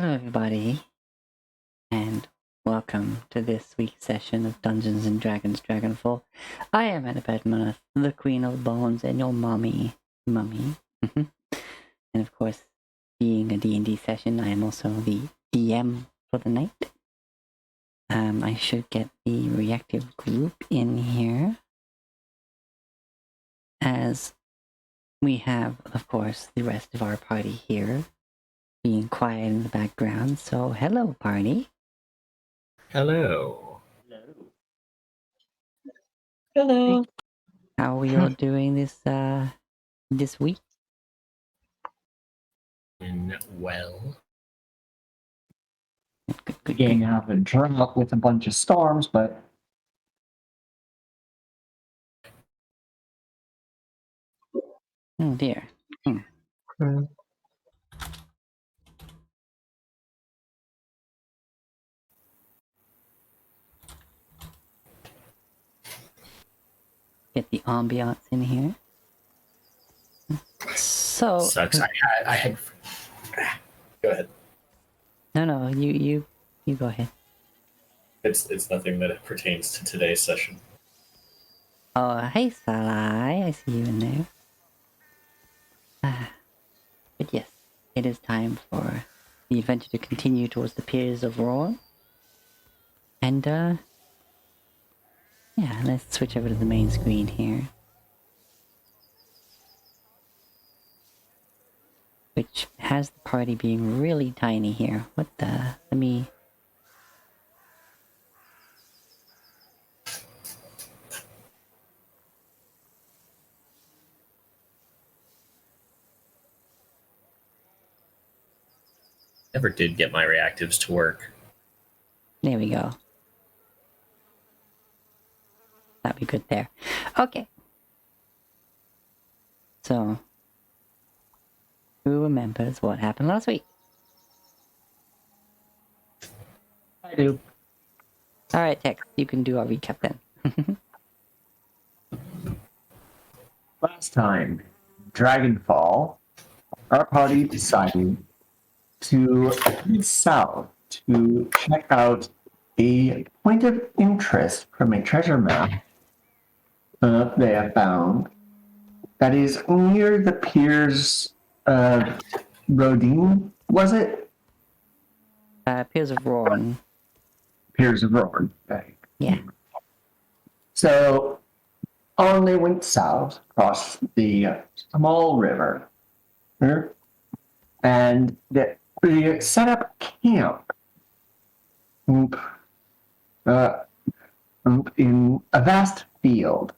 Hello, everybody, and welcome to this week's session of Dungeons and Dragons Dragonfall. I am Anna Badmonth, the Queen of Bones, and your mummy. And of course, being a D&D session, I am also the DM for the night. I should get the reactive group in here, as we have, of course, the rest of our party here, being quiet in the background. So, hello, party. Hello. Hello. How are we all doing this week? Well. Good. Getting out of a drought with a bunch of storms, but Oh dear. Get the ambiance in here. So Sucks. I had. Go ahead. No, you go ahead. It's nothing that pertains to today's session. Oh, hey Salai, I see you in there. But yes, it is time for the adventure to continue towards the Piers of Roar. And yeah, let's switch over to the main screen here. Which has the party being really tiny here. What the? Let me... Never did get my reactives to work. There we go. That'd be good there. Okay. So, who remembers what happened last week? I do. Alright, Tex, you can do our recap then. Last time, Dragonfall, our party decided to head south to check out a point of interest from a treasure map they have found that is near the Piers Rodine, was it? Piers of Roaring. Piers of Roaring. Okay. Yeah. So on they went south across the small river, and they set up camp in a vast field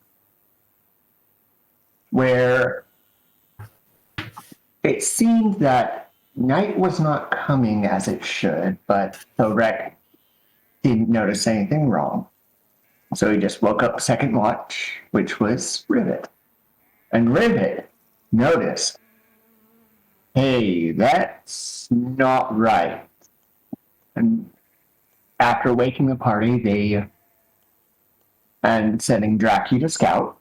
where it seemed that night was not coming as it should, but Thorek didn't notice anything wrong. So he just woke up second watch, which was Rivet. And Rivet noticed, hey, that's not right. And after waking the party, and sending Draki to scout,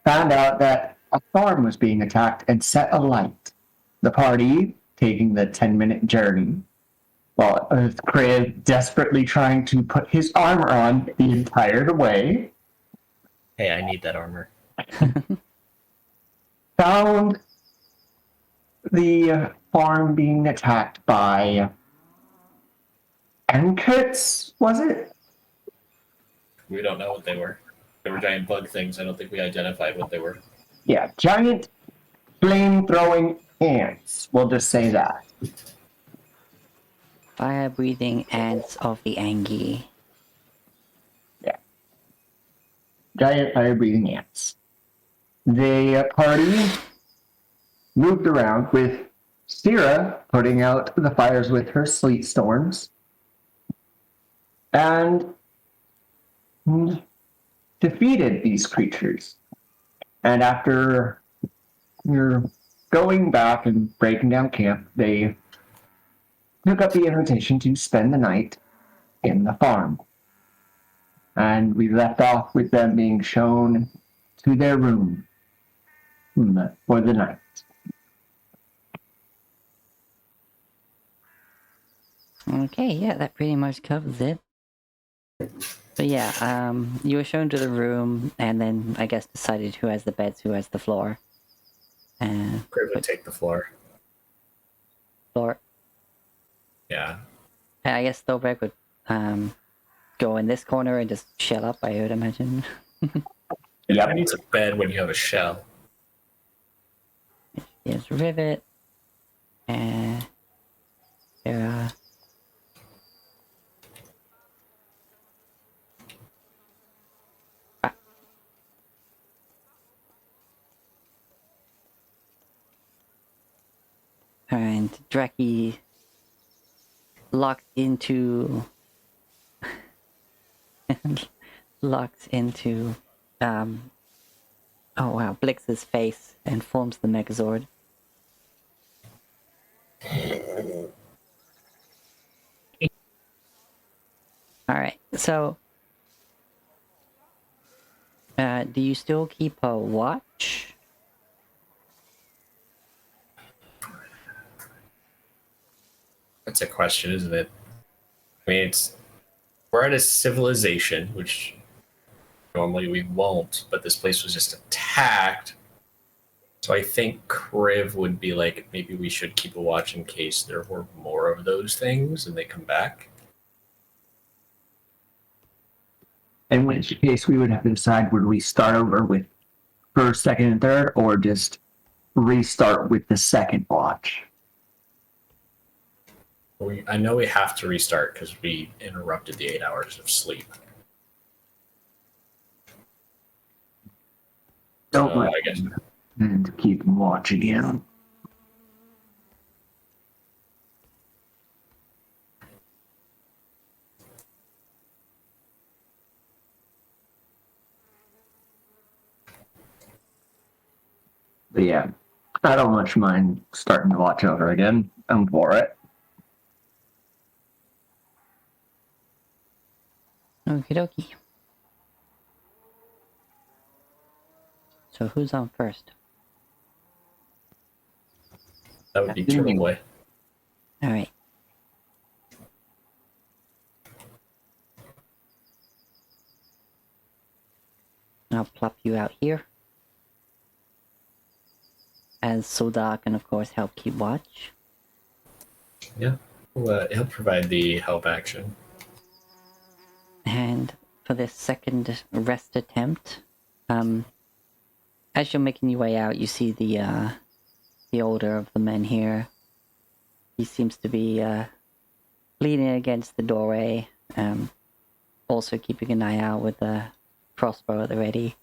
found out that a farm was being attacked and set alight. The party, taking the 10-minute journey, while Kriv desperately trying to put his armor on the entire way, Hey, I need that armor. found the farm being attacked by Ankits, was it? We don't know what they were. They were giant bug things. I don't think we identified what they were. Yeah, giant flame-throwing ants. We'll just say that. Fire-breathing ants of the Angie. Yeah. Giant fire-breathing ants. The party moved around with Syrah putting out the fires with her sleet storms and defeated these creatures. And after going back and breaking down camp, they took up the invitation to spend the night in the farm. And we left off with them being shown to their room for the night. Okay, yeah, that pretty much covers it. But yeah, you were shown to the room, and then I guess decided who has the beds, who has the floor. And Crib would take the floor. floor. Yeah. And I guess Stolberg would go in this corner and just shell up, I would imagine. Yeah, who needs a bed when you have a shell? Here's Rivet. And there and Draki locked into oh wow, Blix's face and forms the Megazord. Alright, so do you still keep a watch? That's a question, isn't it? I mean, we're at a civilization, which normally we won't, but this place was just attacked. So I think Kriv would be like, maybe we should keep a watch in case there were more of those things and they come back. In which case, we would have to decide, would we start over with first, second, and third, or just restart with the second watch? I know we have to restart because we interrupted the 8 hours of sleep. Don't So let I guess and keep watch again. But yeah, I don't much mind starting to watch over again. I'm for it. Okie dokie. So who's on first? that would be Turtle Boy. Alright. I'll plop you out here. As Soda can of course help keep watch. Yeah. Well, he'll provide the help action. And for this second rest attempt, as you're making your way out, you see the older of the men here. He seems to be leaning against the doorway, also keeping an eye out with a crossbow at the ready.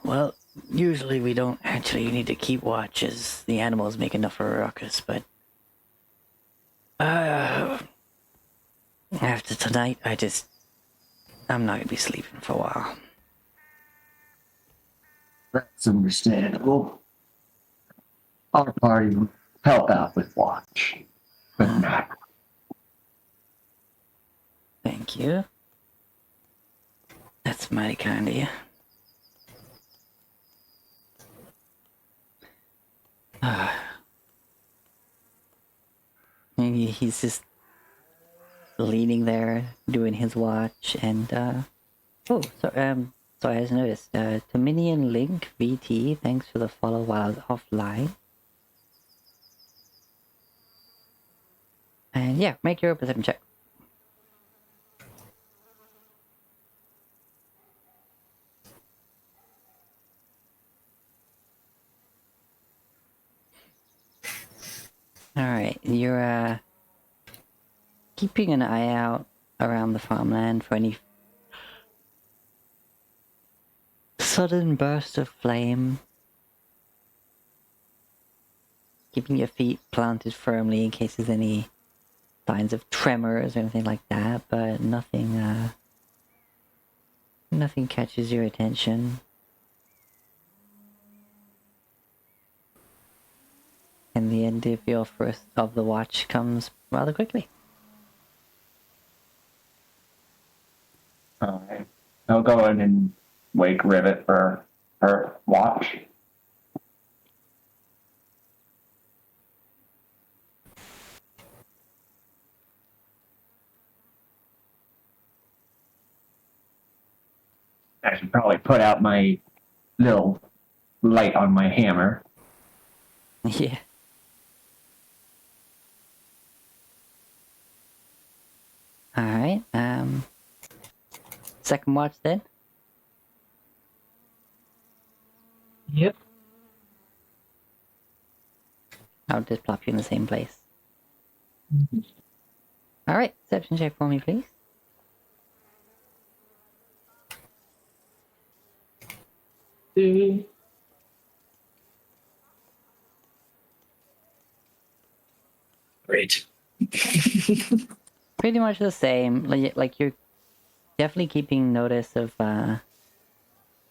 Well, usually we don't actually need to keep watch as the animals make enough of a ruckus, but after tonight, I'm not gonna be sleeping for a while. That's understandable. Our party will help out with watch. But not. Thank you. That's mighty kind of you. He's just leaning there, doing his watch, and so I just noticed, Dominion Link VT, thanks for the follow while I was offline. And yeah, make your perception check. Alright, you're keeping an eye out around the farmland for any sudden burst of flame. Keeping your feet planted firmly in case there's any signs of tremors or anything like that, but nothing catches your attention. And the end of your first of the watch comes rather quickly. Alright. I'll go in and wake Rivet for her watch. I should probably put out my little light on my hammer. Yeah. Alright, second watch then? Yep. I'll just plop you in the same place. Alright, perception check for me, please. Great. Pretty much the same. Like you're definitely keeping notice of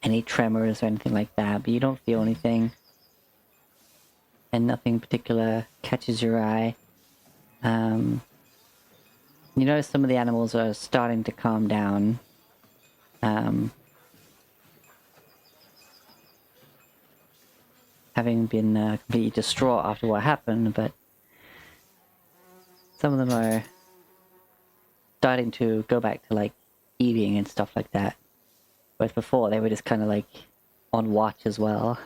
any tremors or anything like that, but you don't feel anything. And nothing particular catches your eye. You notice some of the animals are starting to calm down. Having been completely distraught after what happened, but some of them are starting to go back to like eating and stuff like that. Whereas before they were just kind of like on watch as well.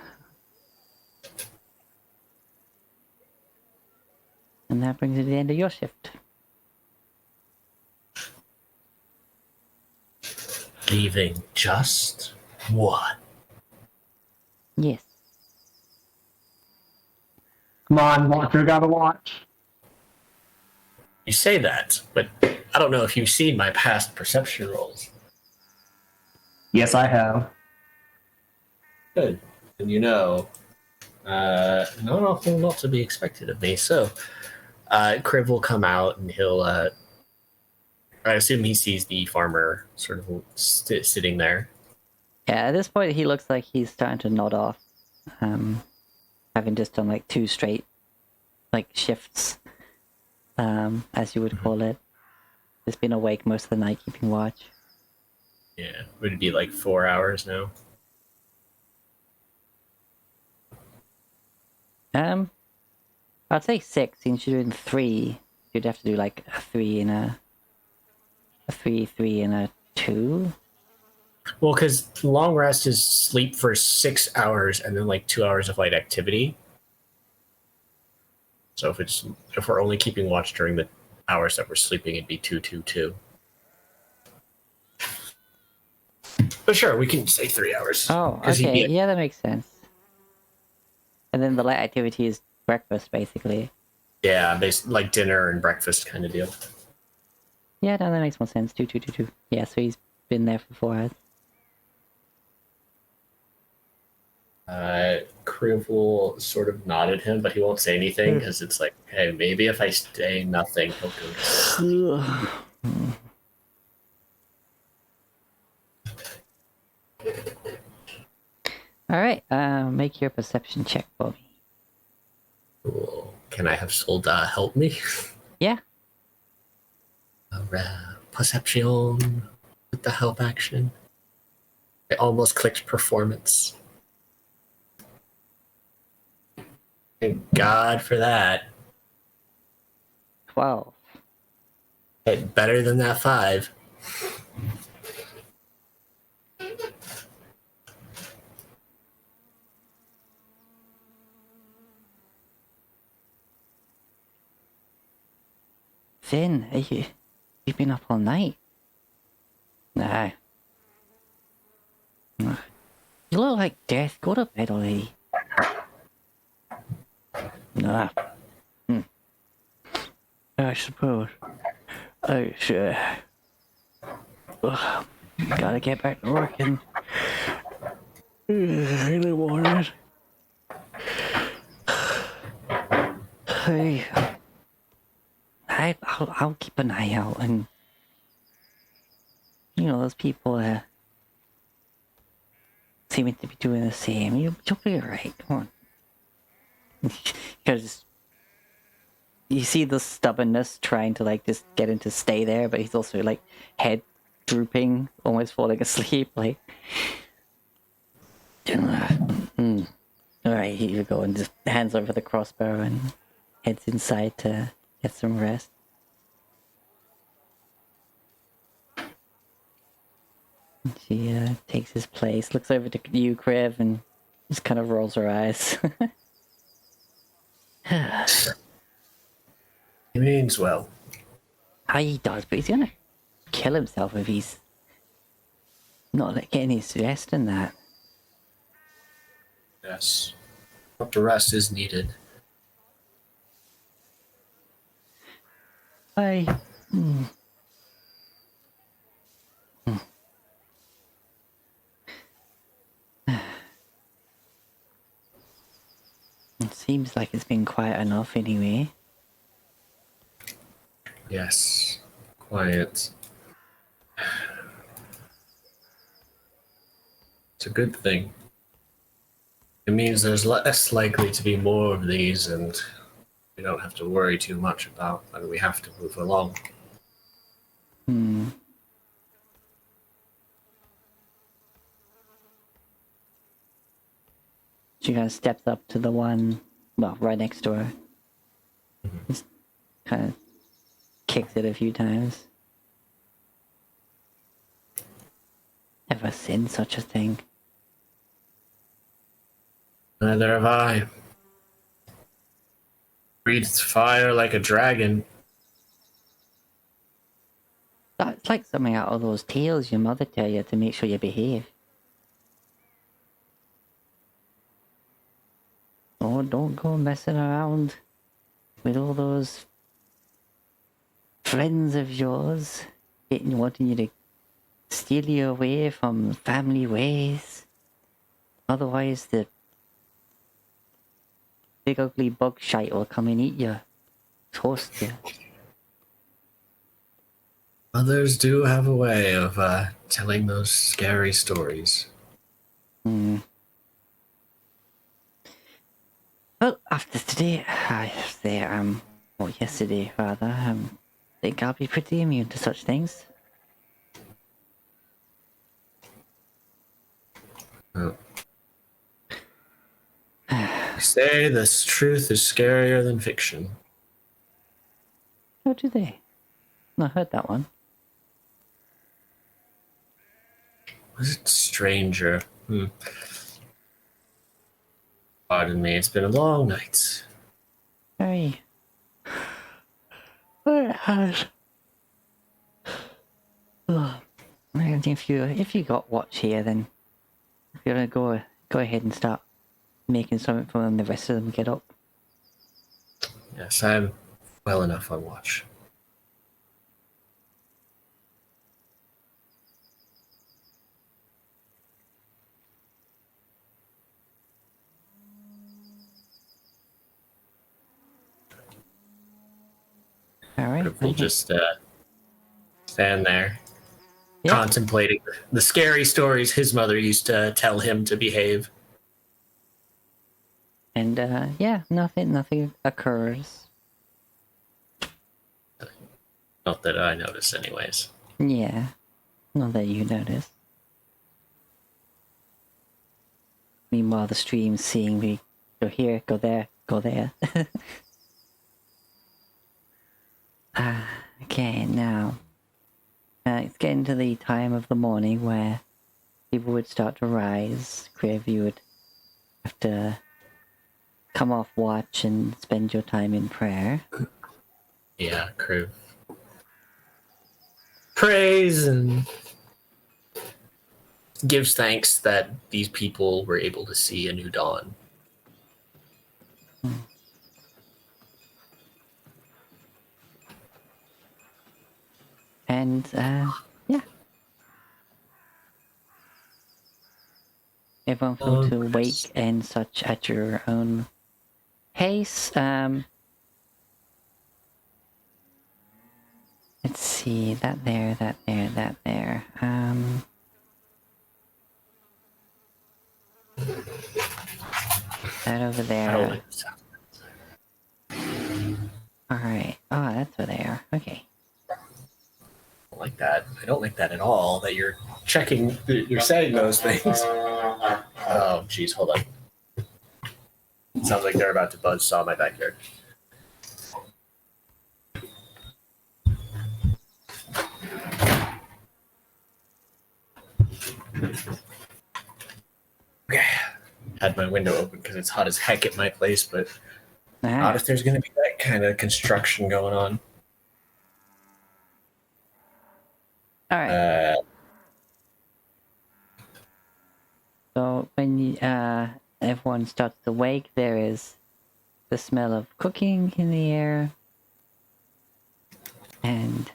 And that brings you to the end of your shift. Leaving just one. Yes. Come on, Watcher, gotta watch. You say that, but I don't know if you've seen my past perception rolls. Yes, I have. Good. And you know, not a whole lot to be expected of me. So, Kriv will come out and he'll, I assume he sees the farmer sort of sitting there. Yeah, at this point he looks like he's starting to nod off. Having just done like 2 straight like shifts, as you would call it. Just been awake most of the night keeping watch. Yeah, would it be like 4 hours now? I'd say 6, since you're doing 3, you'd have to do like a 3 and a 3 and a 2. Well, because long rest is sleep for 6 hours and then like 2 hours of light activity. So if we're only keeping watch during the hours that we're sleeping, it'd be 2, 2, 2. But sure, we can say 3 hours. Oh, okay, yeah, that makes sense. And then the light activity is breakfast, basically. Yeah, like dinner and breakfast kind of deal. Yeah, no, that makes more sense. 2, 2, 2, 2. Yeah, so he's been there for 4 hours. Kriv will sort of nod at him, but he won't say anything because it's like, hey, maybe if I say nothing, he'll go to sleep. Alright, make your perception check for me. Cool. Can I have Solda help me? Yeah. Perception with the help action. I almost clicked performance. Thank God for that. 12. Hey, better than that 5. Finn, you've been up all night. Nah. You look like death. Go to bed already. Nah. I suppose. I should. Gotta get back to work and really want it. Hey, I'll keep an eye out, and you know those people seeming to be doing the same. You'll be alright. Come on, because you see the stubbornness trying to like just get him to stay there, but he's also like head drooping, almost falling asleep. Like, alright, here you go, and just hands over the crossbow and heads inside to get some rest. She takes his place, looks over to you, Kriv, and just kind of rolls her eyes. He means well. He does, but he's gonna kill himself if he's not getting his rest in that. Yes. But the rest is needed. It seems like it's been quiet enough anyway. Yes. Quiet. It's a good thing. It means there's less likely to be more of these, and we don't have to worry too much about when we have to move along. She kind of steps up to the one, well, right next to her. Just kind of kicks it a few times. Never seen such a thing. Neither have I. Breathes fire like a dragon. That's like something out of those tales your mother tell you to make sure you behave. Oh, don't go messing around with all those friends of yours wanting you to steal you away from family ways. Otherwise, the big ugly bug shite will come and eat you, toast you. Others do have a way of telling those scary stories. Well, after today, yesterday rather, I think I'll be pretty immune to such things. Oh. They say this truth is scarier than fiction. How do they? I heard that one. Was it stranger? Pardon me, it's been a long night. Very. It has. And if you got watch here, then you're gonna go ahead and start making something for them. The rest of them get up. Yes, I'm well enough on watch. All right. We'll just stand there, Yeah. contemplating the scary stories his mother used to tell him to behave. And nothing occurs. Not that I notice, anyways. Yeah, not that you notice. Meanwhile, the stream's seeing me go here, go there, go there. Okay, now it's getting to the time of the morning where people would start to rise. Kriv, you would have to come off watch and spend your time in prayer. Yeah, crew. Praise and gives thanks that these people were able to see a new dawn. And, yeah. Everyone feel to wake and such at your own pace. Let's see, that there. That over there. Alright. Oh, that's where they are. Okay. I don't like that. I don't like that at all, that you're checking, you're saying those things. Oh, jeez, hold on. It sounds like they're about to buzzsaw my backyard. had my window open because it's hot as heck at my place, but not Ah, if there's going to be that kind of construction going on. all right. So when everyone starts to wake, there is the smell of cooking in the air, and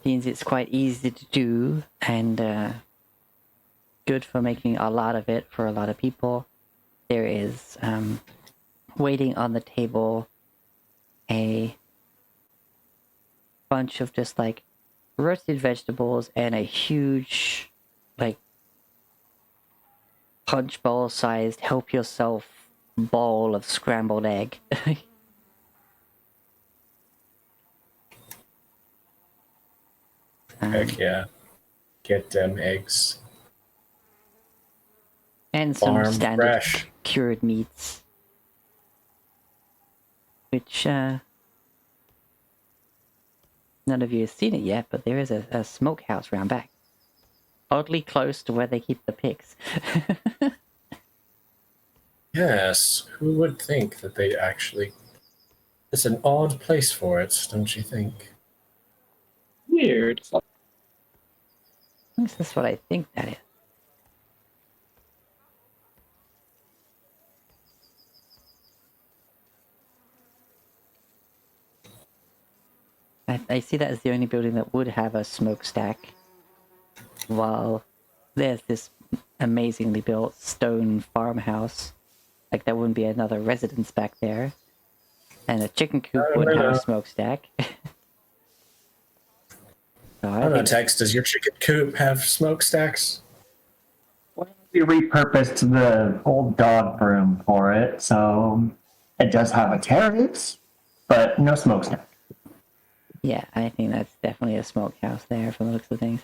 means it's quite easy to do and good for making a lot of it for a lot of people. There is waiting on the table a bunch of just like roasted vegetables and a huge like punch bowl sized help yourself bowl of scrambled egg. Heck yeah. Get them eggs. And some Farm standard fresh. cured meats, which none of you have seen it yet, but there is a smokehouse round back, oddly close to where they keep the pigs. Yes, who would think that they actually... It's an odd place for it, don't you think? Weird. This is what I think that is. I see that as the only building that would have a smokestack, while there's this amazingly built stone farmhouse. Like there wouldn't be another residence back there, and a chicken coop wouldn't have a smokestack. So I don't know, Tex, does your chicken coop have smokestacks? Well, we repurposed the old dog room for it, so it does have a terrace, but no smokestack. Yeah, I think that's definitely a smokehouse there from the looks of things.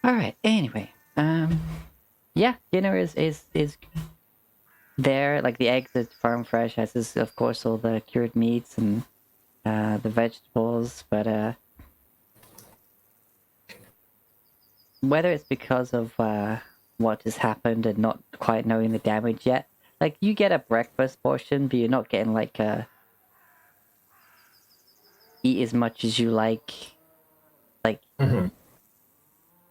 Alright, anyway. Yeah, dinner is there. Like the eggs are farm fresh, as is of course all the cured meats and the vegetables, but whether it's because of what has happened and not quite knowing the damage yet, like you get a breakfast portion, but you're not getting like eat as much as you like Mm-hmm.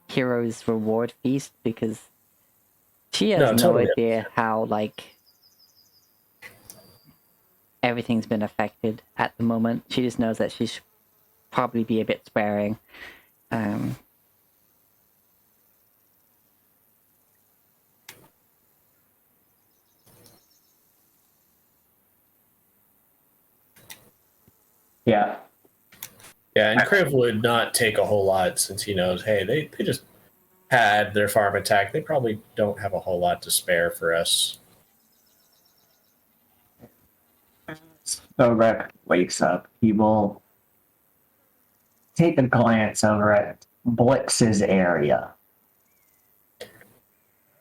Hero's reward feast, because she has No, no totally. idea how like everything's been affected at the moment. She just knows that she should probably be a bit sparing. Yeah. Yeah, and Kriv would not take a whole lot since he knows, hey, they just had their farm attack. They probably don't have a whole lot to spare for us. So Rick wakes up. He will take a glance over at Blix's area.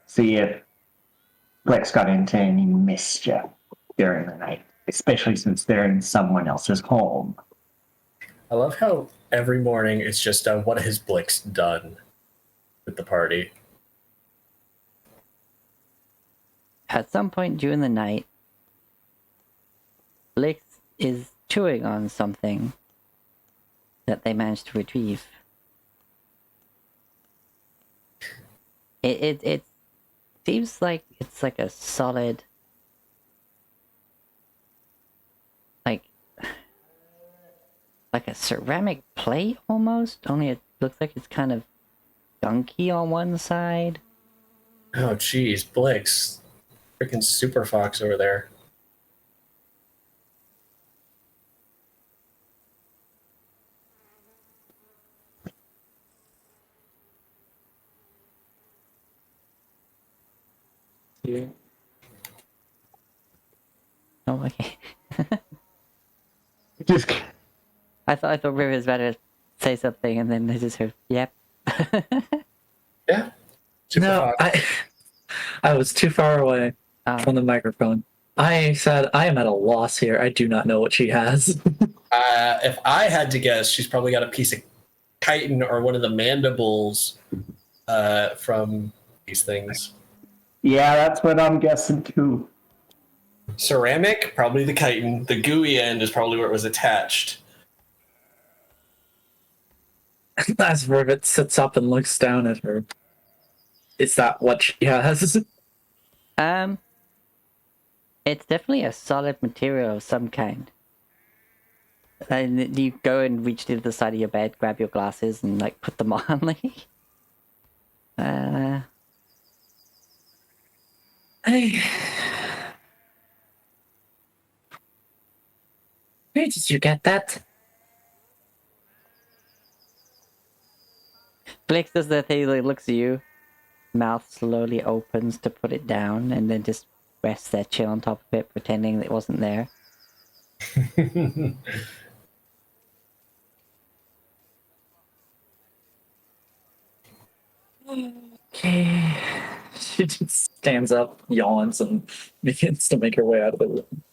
See if Blix got into any mischief during the night, especially since they're in someone else's home. I love how every morning it's just what has Blix done with the party. At some point during the night, Blix is chewing on something that they managed to retrieve. It seems like it's like a solid, like a ceramic plate almost, only it looks like it's kind of gunky on one side. Oh, geez, Blix. Freaking Super Fox over there. Yeah. Oh, okay. Just I thought River was about to say something, and then I just heard, "Yep." Yeah. Super No, Fox. I was too far away Oh, from the microphone. I said I am at a loss here. I do not know what she has. If I had to guess, she's probably got a piece of chitin or one of the mandibles from these things. Yeah, that's what I'm guessing too. Ceramic, probably the chitin. The gooey end is probably where it was attached. As Rivet sits up and looks down at her. Is that what she has? It's definitely a solid material of some kind. And you go and reach to the side of your bed, grab your glasses, and like put them on. Like, Hey. Where did you get that? Blix does the thing, like, looks at you, mouth slowly opens to put it down, and then just rests their chin on top of it, pretending that it wasn't there. Okay. She just stands up, yawns, and begins to make her way out of the room.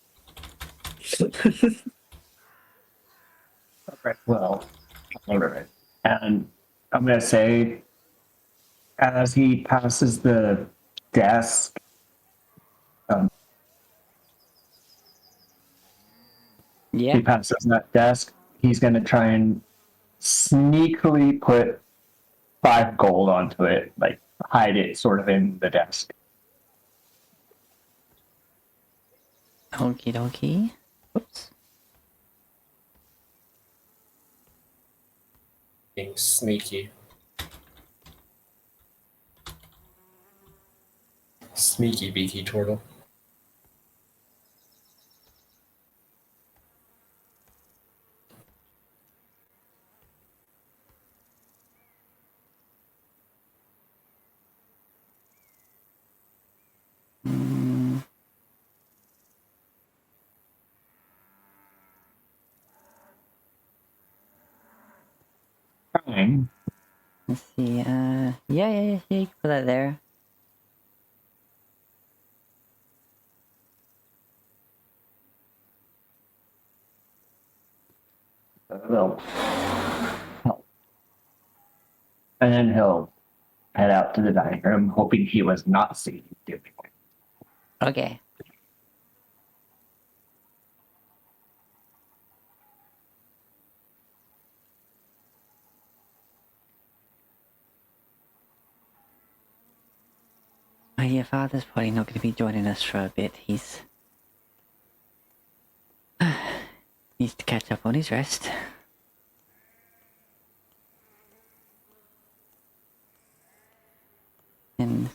Right, well, all right. And I'm going to say, as he passes the desk, Yeah. he passes that desk, he's going to try and sneakily put 5 gold onto it, like hide it sort of in the desk. Okie dokie. Whoops. Being sneaky. Sneaky beaky turtle. Fine. Let's see, yeah, you can put that there. Well, and then he'll head out to the dining room, hoping he was not seen doing it. Okay. Your father's probably not going to be joining us for a bit. He's needs to catch up on his rest. And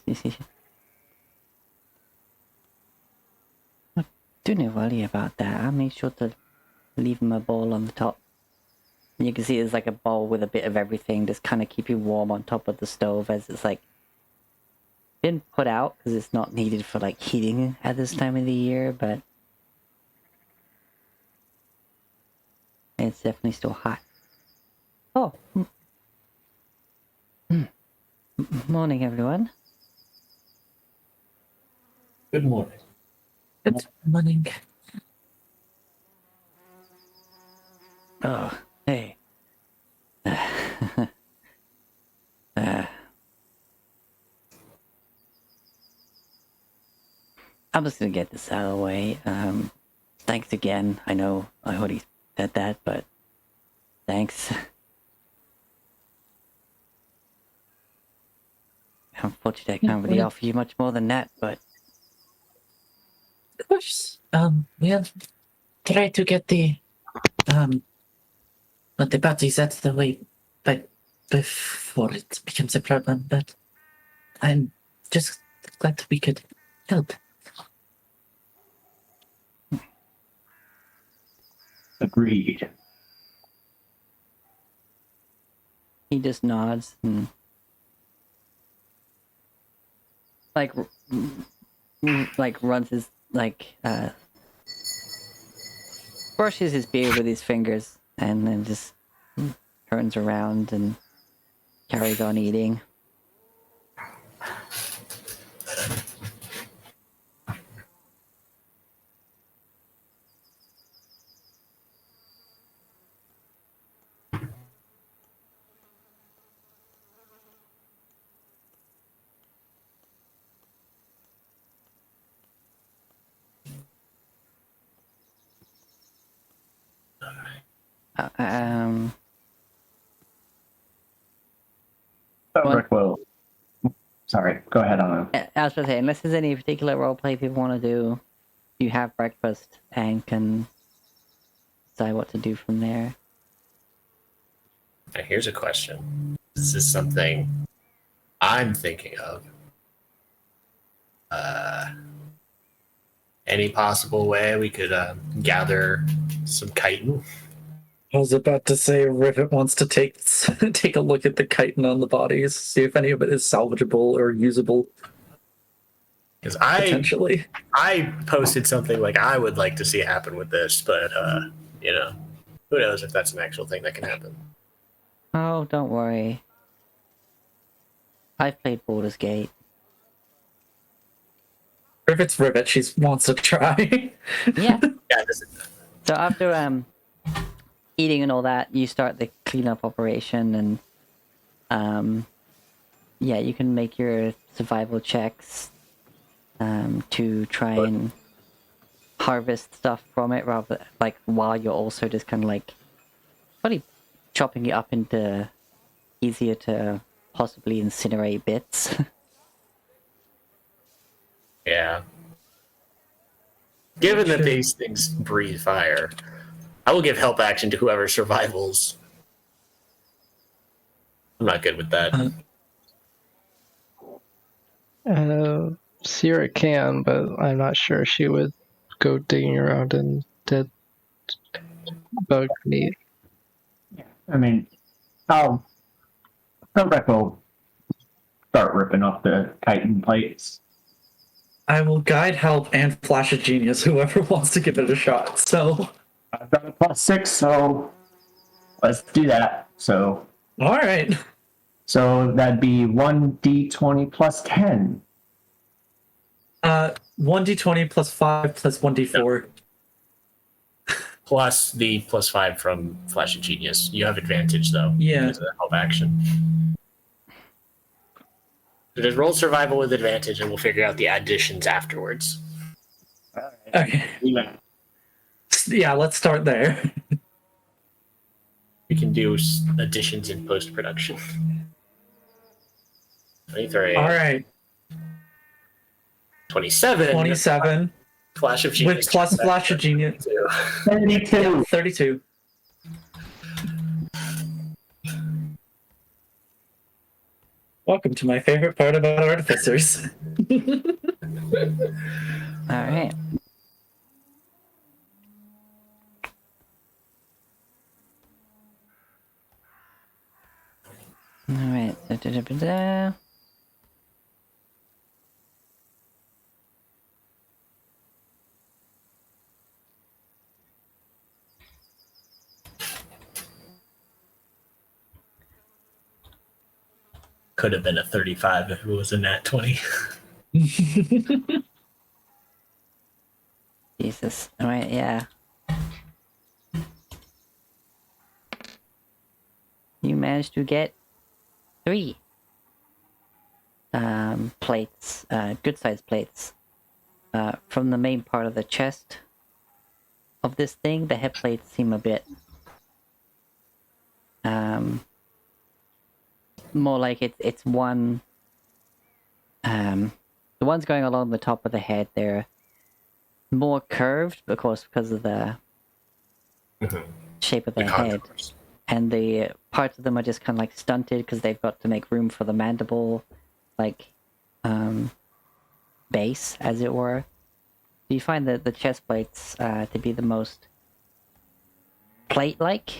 do not worry about that. I'll make sure to leave him a bowl on the top. You can see there's like a bowl with a bit of everything, just kind of keep you warm on top of the stove as it's like been put out because it's not needed for like heating at this time of the year, but it's definitely still hot. Oh, morning, everyone. Good morning. Good morning. Oh, hey. I'm just gonna get this out of the way. Thanks again. I know I already said that, but thanks. Unfortunately, I can't really offer you much more than that, but Of course. We'll try to get the parties out of the way, but before it becomes a problem. But I'm just glad that we could help. Agreed. he just nods and like runs his brushes his beard with his fingers and then just turns around and carries on eating. Um, Rick will. Sorry, go ahead on. I was going to say, unless there's any particular roleplay people want to do, you have breakfast and can decide what to do from there. Now, here's a question. This is something I'm thinking of. Any possible way we could gather some chitin? I was about to say Rivet wants to take a look at the chitin on the bodies, see if any of it is salvageable or usable. Because Potentially. I posted something like I would like to see happen with this, but you know, who knows if that's an actual thing that can happen. Oh, don't worry. I've played Baldur's Gate. Rivet's Rivet, she wants to try. Yeah. Yeah, So after eating and all that, you start the cleanup operation, and yeah, you can make your survival checks to try and harvest stuff from it, rather like while you're also just kind of like probably chopping it up into easier to possibly incinerate bits. yeah. Given that these things breathe fire, I will give help action to whoever survivals. I'm not good with that. Sierra can, but I'm not sure she would go digging around in dead bug meat. I mean, Rick will start ripping off the chitin plates. I will guide, help, and flash a genius, whoever wants to give it a shot. So, I've got a +6, so let's do that. So all right. that'd be 1d20 plus 10. 1d20 plus 5 plus 1d4. Plus the +5 from Flash of Genius. You have advantage though. Yeah. Because of the help action. So just roll survival with advantage, and we'll figure out the additions afterwards. Okay. Yeah, let's start there. We can do additions in post production. 23. All right. 27. 27. Flash of Genius. With plus Flash of Genius. 32. Yeah, 32. Welcome to my favorite part about artificers. Alright. Alright, da-da-da-da-da. Could have been a 35 if it was a nat 20. Jesus. Alright, yeah. You managed to get 3 plates, good sized plates, from the main part of the chest of this thing. The head plates seem a bit more like it's one, the ones going along the top of the head, they're more curved because of the shape of their head, and the parts of them are just kind of like stunted because they've got to make room for the mandible, like base, as it were. So you find the chest plates to be the most plate-like.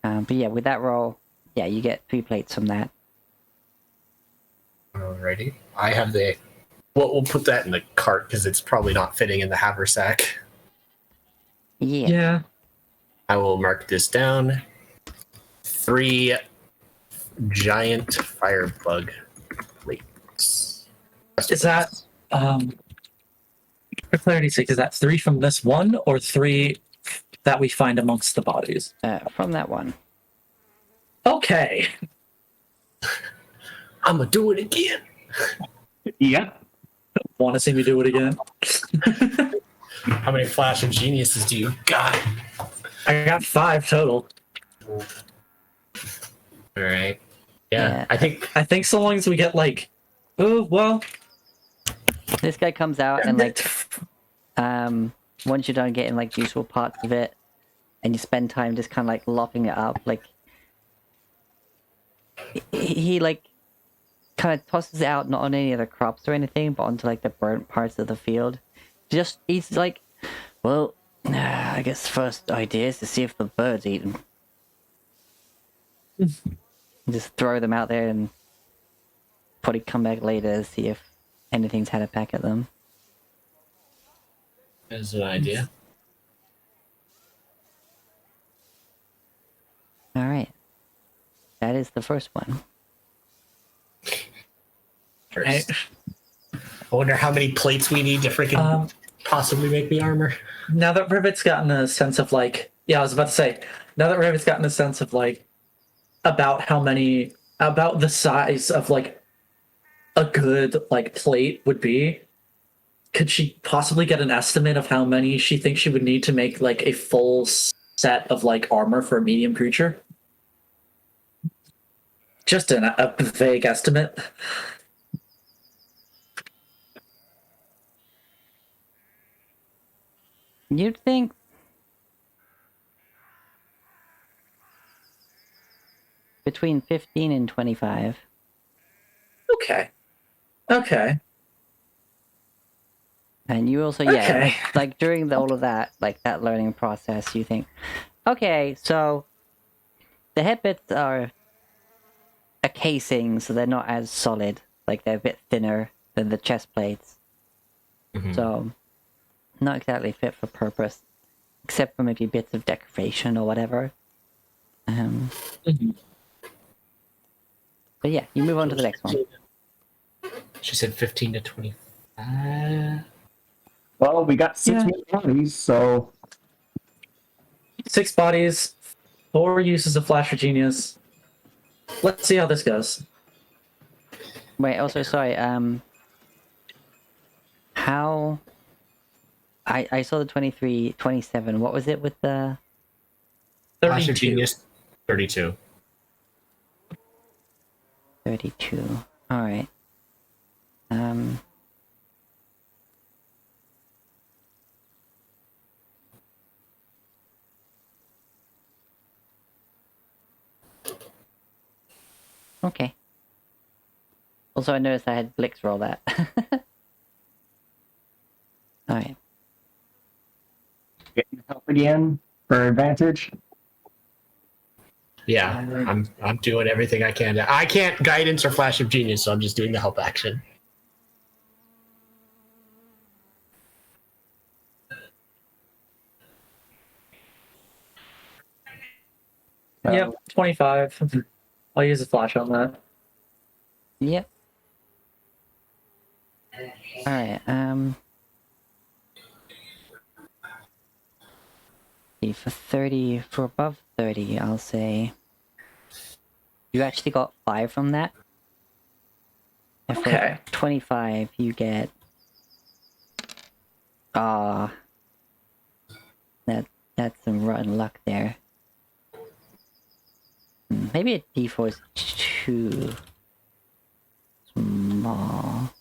But yeah, with that roll, yeah, you get 3 plates from that. Alrighty. I have the... Well, we'll put that in the cart because it's probably not fitting in the haversack. Yeah. Yeah. I will mark this down. 3 giant firebug plates. Is that, for clarity's sake, is that 3 from this one or 3 that we find amongst the bodies? From that one. Okay. I'm gonna do it again. Yeah. Want to see me do it again? How many Flash of Geniuses do you got? I got 5 total. All right. Yeah, I I think so long as we get like, oh well, This guy comes out and like, once you're done getting like useful parts of it, and you spend time just kind of like lopping it up, like he like kind of tosses it out not on any of the crops or anything, but onto like the burnt parts of the field. Just he's like, well, I guess first idea is to see if the birds eat them. Just throw them out there and probably come back later to see if anything's had a peck at them. That's an idea. All right, that is the first one. First. I wonder how many plates we need to freaking possibly make the armor. now that Rivet's gotten a sense of like, yeah, I was about to say, now that Rivet's gotten a sense of like, about the size of like a good like plate would be, could she possibly get an estimate of how many she thinks she would need to make like a full set of like armor for a medium creature? Just a vague estimate. You'd think between 15 and 25. Okay. And you also, Okay. like during all of that, like that learning process, you think, okay, so the head bits are a casing, so they're not as solid. Like they're a bit thinner than the chest plates. Mm-hmm. So, not exactly fit for purpose, except for maybe bits of decoration or whatever. Mhm. But yeah, you move on to the next one. She said 15 to 25. Well, we got 6 new bodies, so 6 bodies, 4 uses of Flash of Genius. Let's see how this goes. Wait, also, sorry, how... I saw the 23, 27. What was it with the... Flash of 32. Genius, 32. 32. Alright. Okay. Also, I noticed I had Blix roll that. Alright. getting help again for advantage. Yeah, I'm doing everything I can. I can't guidance or Flash of Genius, so I'm just doing the help action. Yep, 25. I'll use a flash on that. Yep. Alright, for 30, for above 30, I'll say... You actually got 5 from that. And for Okay. 25, you get... That's some rotten luck there. Maybe a D4 is too small.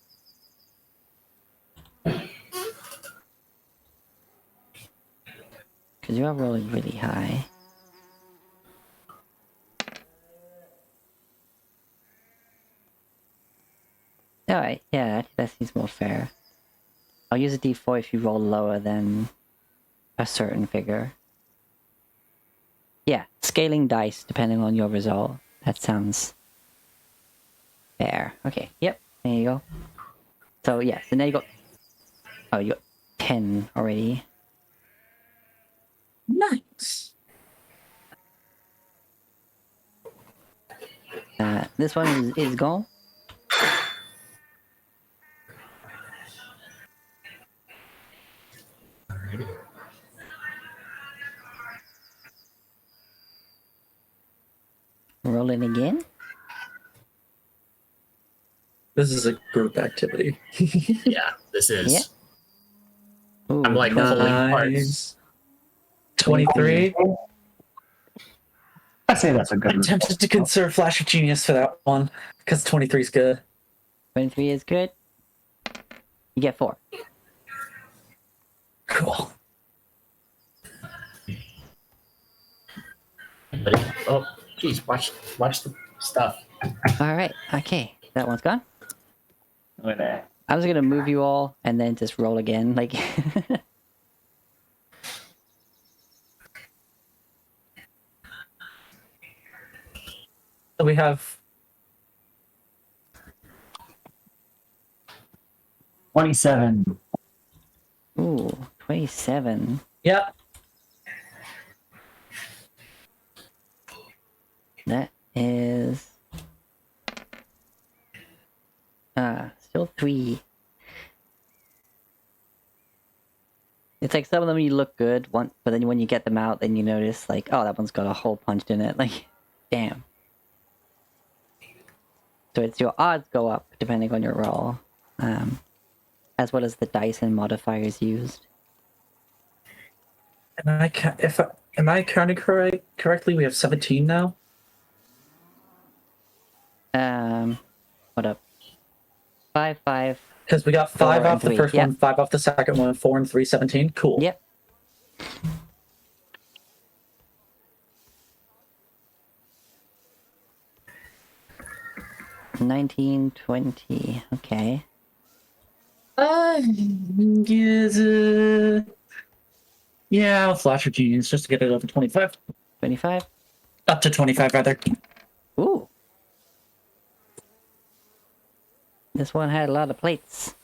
Because you are rolling really high. Alright, yeah, that seems more fair. I'll use a D4 if you roll lower than a certain figure. Yeah, scaling dice depending on your result. That sounds fair. Okay, yep, there you go. So yeah, so now you got... Oh, you got 10 already. Nice. This one is gone. Alrighty. Rolling again. This is a group activity. Yeah, this is. Yeah. Ooh, I'm like pulling parts. Nice. 23. I say that's a good I'm result. tempted to conserve Flash of Genius for that one because 23 is good. 23 is good. You get 4. Cool. Oh, geez, watch the stuff. All right. Okay. That one's gone. Look at that. I'm just gonna move you all and then just roll again. Like. So we have 27. Ooh, 27. Yep. That is still 3. It's like some of them you look good, but then when you get them out, then you notice like, oh, that one's got a hole punched in it. Like, damn. So it's your odds go up depending on your roll, as well as the dice and modifiers used. Am I counting correctly? We have 17 now. What up? 5, 5. Because we got 5 4 and off the 3, first yep. one, 5 off the second one, 4 and 3, 17. Cool. Yep. $19, $20. Okay. Yeah, Flash of Genius just to get it up to 25. 25. Up to 25, rather. Ooh. This one had a lot of plates.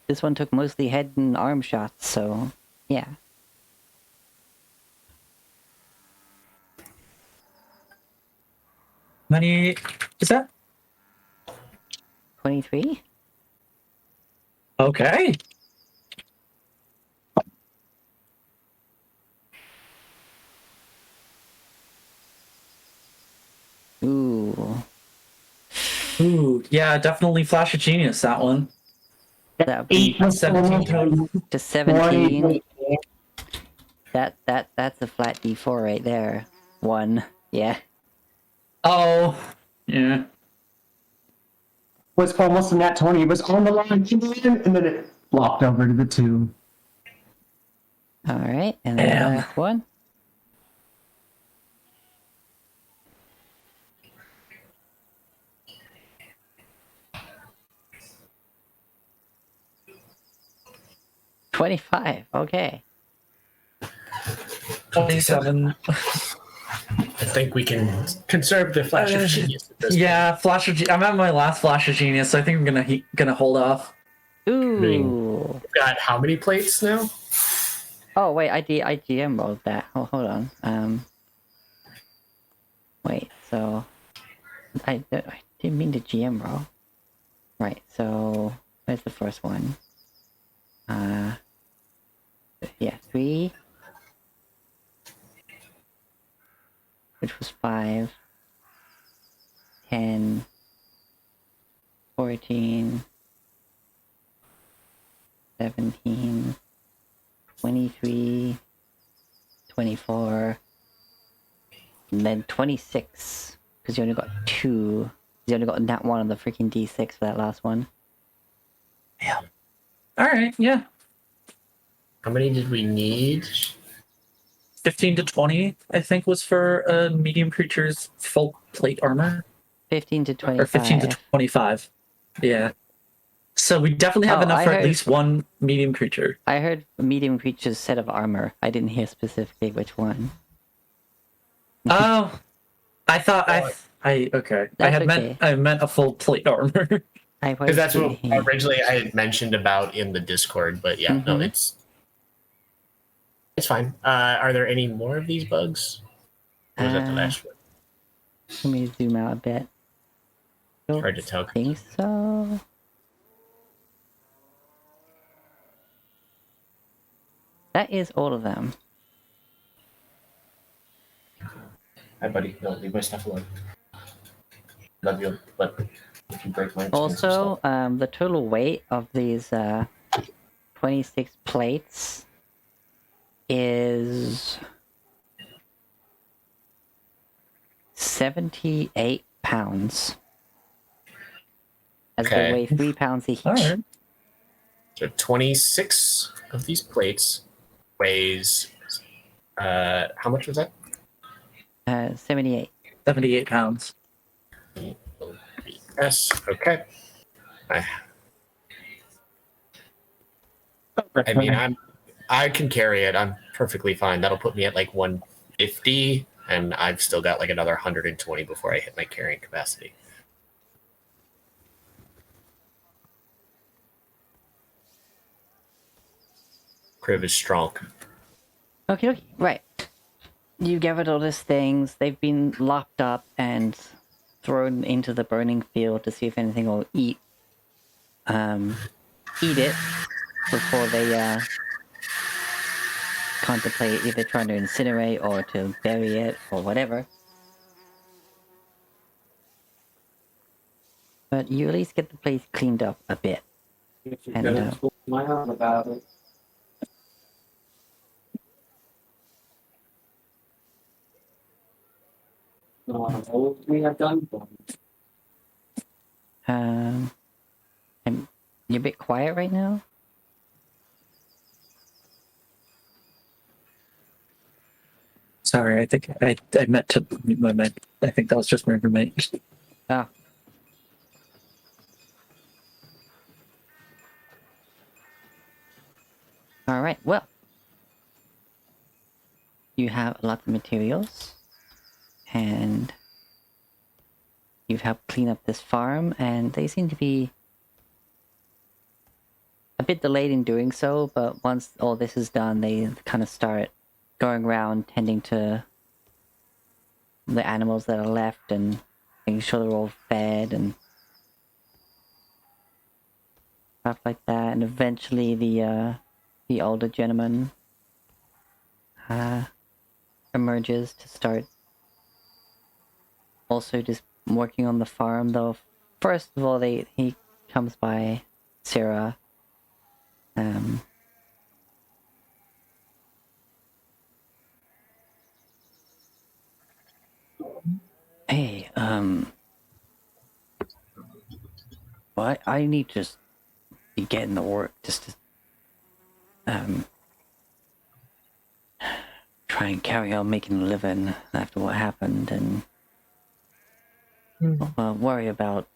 This one took mostly head and arm shots, so yeah. Many is that? 23? Okay. Ooh. Ooh, yeah, definitely Flash of Genius, that one. That would be 17 total. to 17. That's a flat D4 right there. 1. Yeah. Oh, yeah. Was almost a nat 20. It was on the line, and then it flopped over to the 2. Alright, and then the Damn. last one. $25. Okay. 27. I think we can conserve the Flash of Genius at this Yeah, Flash of I'm at my last Flash of Genius, so I think I'm gonna hold off. Ooh. We've got how many plates now? Oh wait, I GM rolled that. Oh, hold on. Wait. So I didn't mean to GM roll. Right. So where's the first one? Yeah, 3. Which was 5. 10. 14. 17. 23. 24. And then 26. Because you only got 2. You only got that one on the freaking D6 for that last one. Yeah. Alright, yeah. How many did we need? 15 to 20, I think, was for medium creature's full plate armor. 15 to 25. Or 15 to 25. Yeah. So we definitely have Oh, enough I for heard- at least one medium creature. I heard medium creature's set of armor. I didn't hear specifically which one. Oh. I thought okay. That's I meant a full plate armor. Because that's what originally I had mentioned about in the Discord, but yeah, no, Mhm. it's fine. Are there any more of these bugs? Or was that the last one? Let me zoom out a bit. Don't Hard to tell. think so. That is all of them. Hi, buddy. No, leave my stuff alone. Love you, but if you break mine, Also, the total weight of these 26 plates is 78 pounds. As they Okay. weigh 3 pounds each. All right. So 26 of these plates weighs. How much was that? 78. 78 pounds. Yes. Okay. I mean, I can carry it. I'm perfectly fine. That'll put me at like 150, and I've still got like another 120 before I hit my carrying capacity. Crib is strong. Okay, right. You gathered all these things. They've been locked up and thrown into the burning field to see if anything will eat it before they contemplate either trying to incinerate or to bury it or whatever. But you at least get the place cleaned up a bit. And my arm about it. No, we have done one. and you're a bit quiet right now. Sorry, I think I meant to mute my mic. I think that was just my roommate. Oh. Alright, well. You have a lot of materials. And you've helped clean up this farm, and they seem to be a bit delayed in doing so, but once all this is done, they kind of start going around tending to the animals that are left and making sure they're all fed and stuff like that. And eventually the older gentleman emerges to start also just working on the farm, though. First of all, he comes by Sarah. Hey, well, I need to just be getting to work just to, try and carry on making a living after what happened, and worry about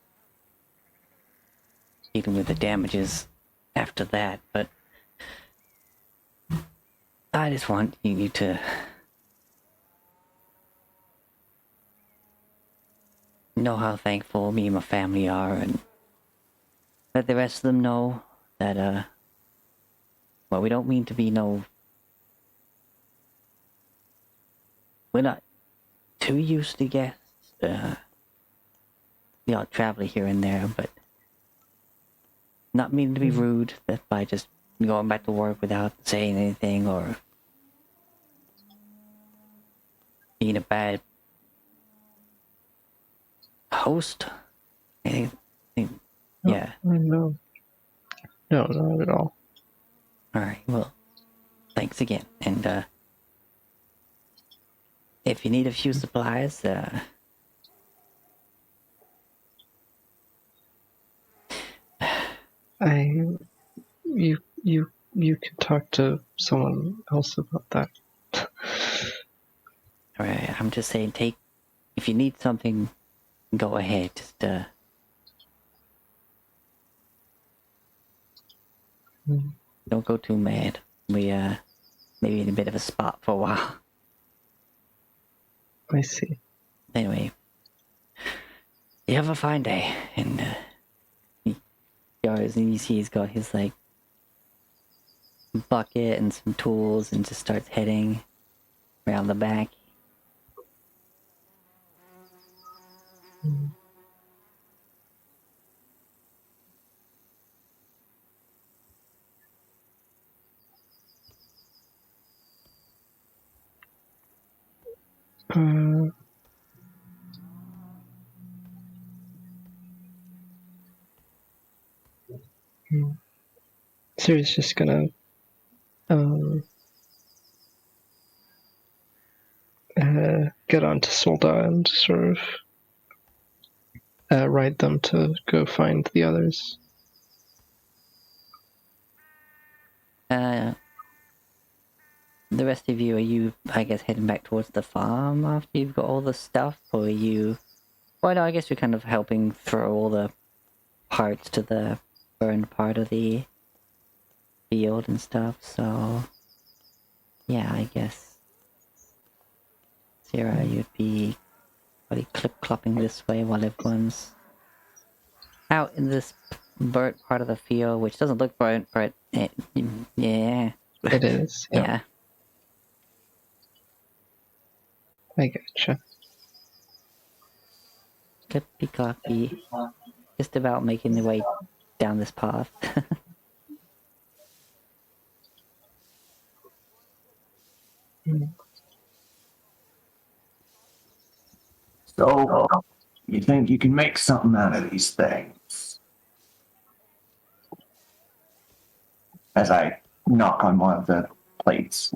dealing with the damages after that, but I just want you to know how thankful me and my family are, and let the rest of them know that, well, we don't mean to be we're not too used to guests, the odd traveler here and there, but not meaning to be rude that by just going back to work without saying anything or being a bad host. Yeah. No, not at all. Alright, well, thanks again. And, if you need a few supplies, You can talk to someone else about that. alright, I'm just saying, if you need something, go ahead, just, don't go too mad. We, maybe in a bit of a spot for a while. I see. Anyway, you have a fine day, and, he goes and you see he's got his, like, bucket and some tools and just starts heading around the back. Siri's just gonna get onto Solda and sort of ride them to go find the others. The rest of you, are you, I guess, heading back towards the farm after you've got all the stuff? Or are you... Well, no, I guess you're kind of helping throw all the parts to the burned part of the field and stuff, so... Yeah, I guess... Sarah, you'd be probably clip-clopping this way while everyone's out in this burnt part of the field, which doesn't look burnt, but yeah. It is. Yeah. I gotcha. Clippy-cloppy. Just about making the way down this path. So, you think you can make something out of these things? As I knock on one of the plates.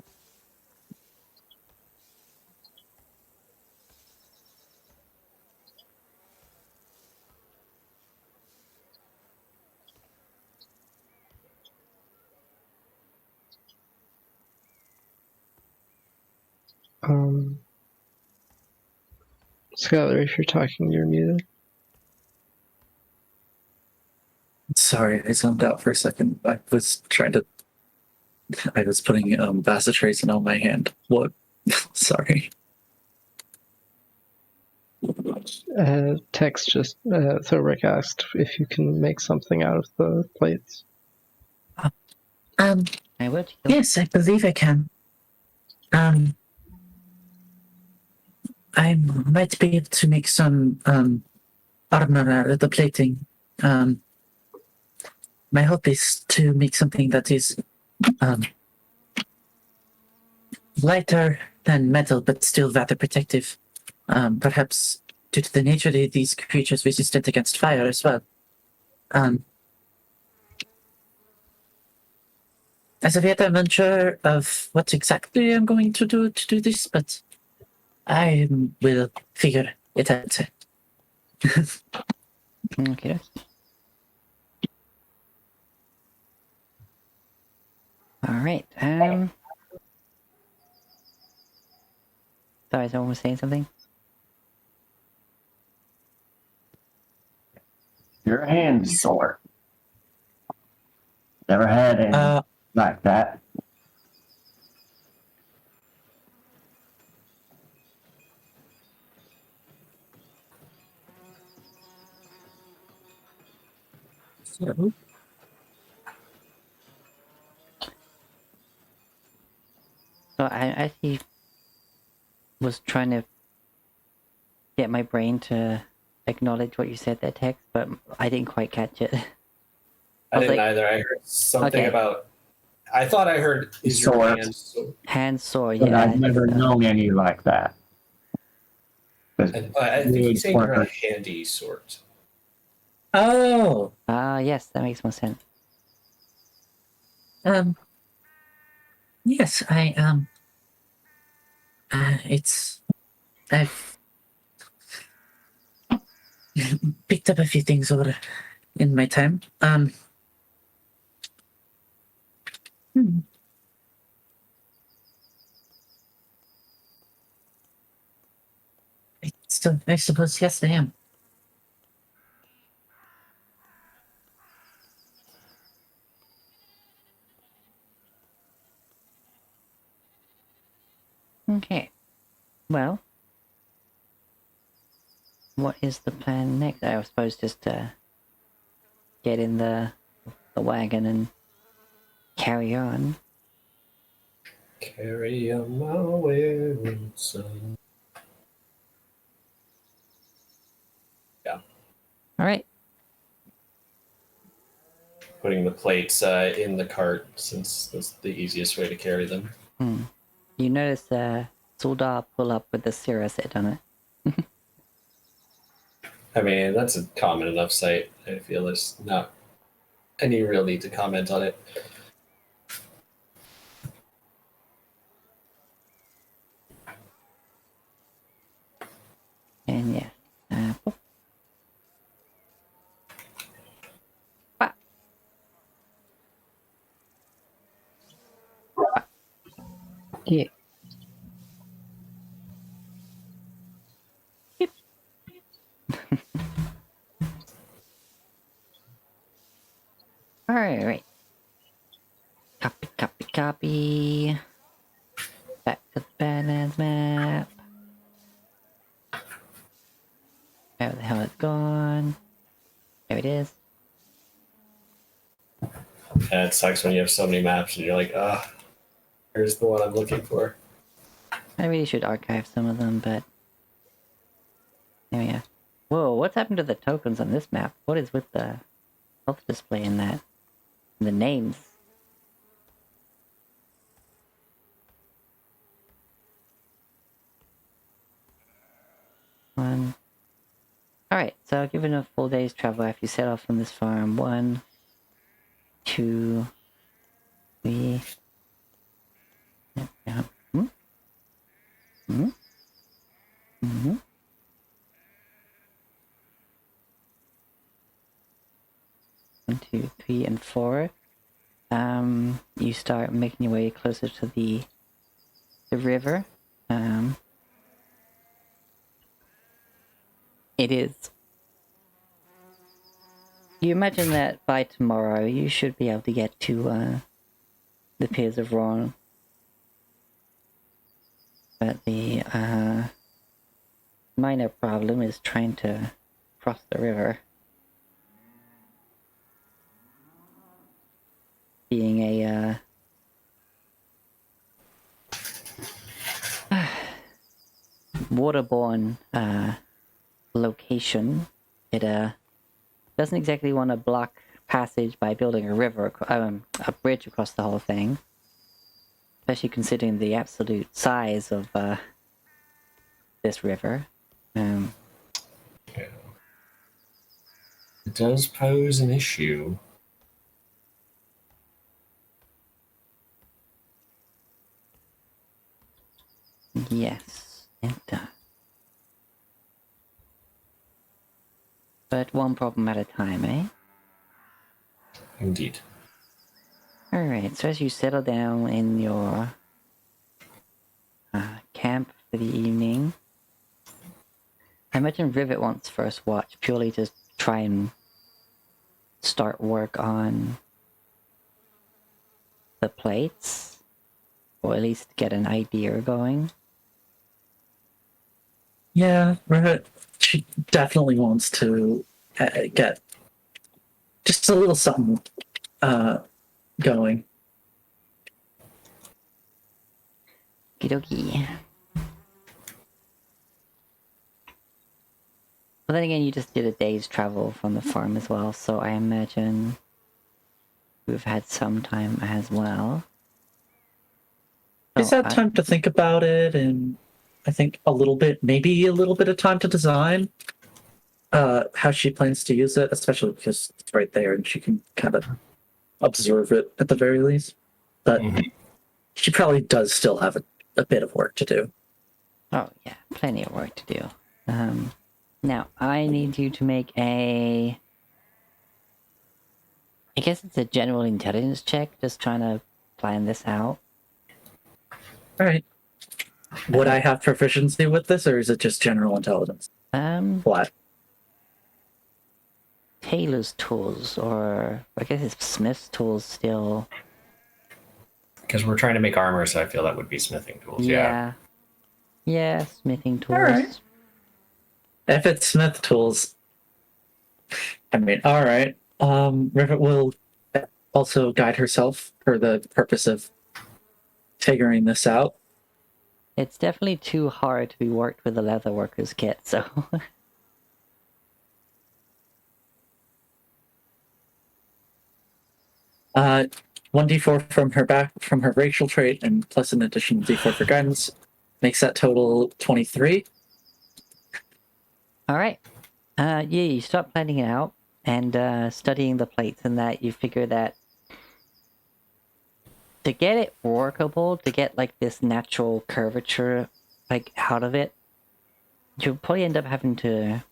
Skylar, if you're talking, you're muted. Sorry, I zoned out for a second. I was putting bacitracin on my hand. What? Sorry. Tex just, Thorek asked if you can make something out of the plates. I would. Yes, I believe I can. I might be able to make some armor out of the plating. My hope is to make something that is lighter than metal, but still rather protective. Perhaps due to the nature of these creatures resistant against fire as well. As of yet, I'm unsure of what exactly I'm going to do this, but I will figure it out. Okay. Alright, sorry, someone was saying something? Your hand's sore. Never had any like that. So, So I actually was trying to get my brain to acknowledge what you said there, Tex, but I didn't quite catch it. I was didn't like- either. I heard something Okay. about. I thought I heard is your Sore. hand sore? Hand sore, But yeah. I've never known any like that. And I think he's saying you're a handy sort. oh, Yes, that makes more sense. yes, I've picked up a few things over in my time. I suppose yes, I am. Okay. Well, what is the plan next? I suppose just to get in the wagon and carry on. Carry on my wayward son. Alright. Putting the plates in the cart since that's the easiest way to carry them. You notice Suldar pull up with the Syrah sit on it. I mean, that's a common enough sight. I feel there's not any real need to comment on it. Yeah. Alright. Copy, copy, copy. Back to the Badlands map. Where the hell it's gone? There it is. Yeah, it sucks when you have so many maps and you're like, ah, here's the one I'm looking for. I really should archive some of them, but... There we go. Whoa, what's happened to the tokens on this map? What is with the health display in that? The names. One. Alright, so given a full day's travel after you set off from this farm, 1, 2, 3. Yeah. Hmm? Hmm? Hmm? 1, 2, 3, and 4. You start making your way closer to the river. It is. You imagine that by tomorrow you should be able to get to the Piers of Ron. But the minor problem is trying to cross the river. Being a waterborne location, it doesn't exactly want to block passage by building a bridge across the whole thing. Especially considering the absolute size of this river. Yeah. It does pose an issue. Yes, it does. But one problem at a time, eh? Indeed. Alright, so as you settle down in your camp for the evening, I imagine Rivet wants first watch purely to try and start work on the plates, or at least get an idea going. Yeah, right. She definitely wants to get just a little something going. Okie. But then again, you just did a day's travel from the farm as well, so I imagine we've had some time as well. She's had time to think about it, and I think maybe a little bit of time to design how she plans to use it, especially because it's right there and she can kind of observe it at the very least. But she probably does still have a bit of work to do. Oh yeah, plenty of work to do. Now, I need you to make I guess it's a general intelligence check, just trying to plan this out. Alright. Would I have proficiency with this, or is it just general intelligence? Flat. Taylor's tools, or I guess it's Smith's tools still. Because we're trying to make armor, so I feel that would be smithing tools. Yeah. Yeah, smithing tools. Alright. If it's Smith tools, I mean, alright. Rivet will also guide herself for the purpose of figuring this out. It's definitely too hard to be worked with a leather worker's kit, so... 1d4 from her racial trait, and plus an additional d4 for guidance, makes that total 23. Alright. Yeah, you start planning it out, and studying the plates and that, you figure that to get it workable, to get like this natural curvature like out of it, you'll probably end up having to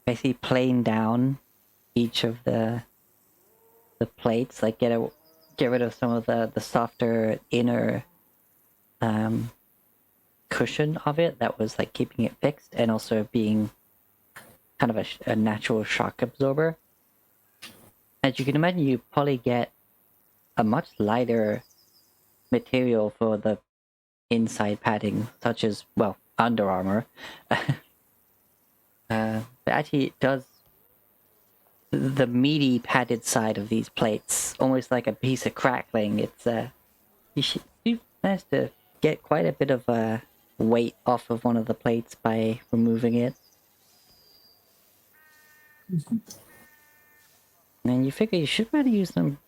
basically plane down each of the the plates, like get rid of some of the softer inner cushion of it that was like keeping it fixed, and also being kind of a natural shock absorber. As you can imagine, you probably get a much lighter material for the inside padding, such as, well, Under Armour. But actually it does the meaty padded side of these plates, almost like a piece of crackling. It's you managed to get quite a bit of weight off of one of the plates by removing it. And you figure you should better use them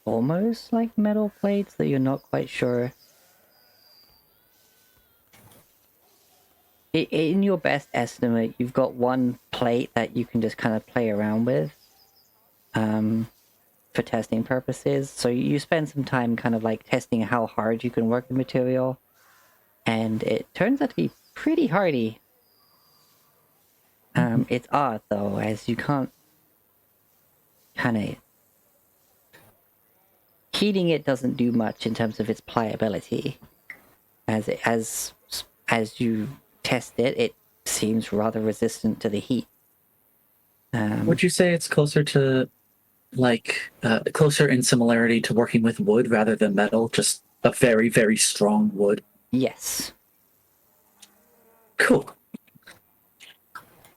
almost like metal plates that you're not quite sure. In your best estimate, you've got one plate that you can just kind of play around with for testing purposes. So you spend some time kind of like testing how hard you can work the material, and it turns out to be pretty hardy. It's odd though, as you can't kind of... Heating it doesn't do much in terms of its pliability. As you test it, it seems rather resistant to the heat. Would you say it's closer to, like, closer in similarity to working with wood rather than metal? Just a very, very strong wood? Yes. Cool.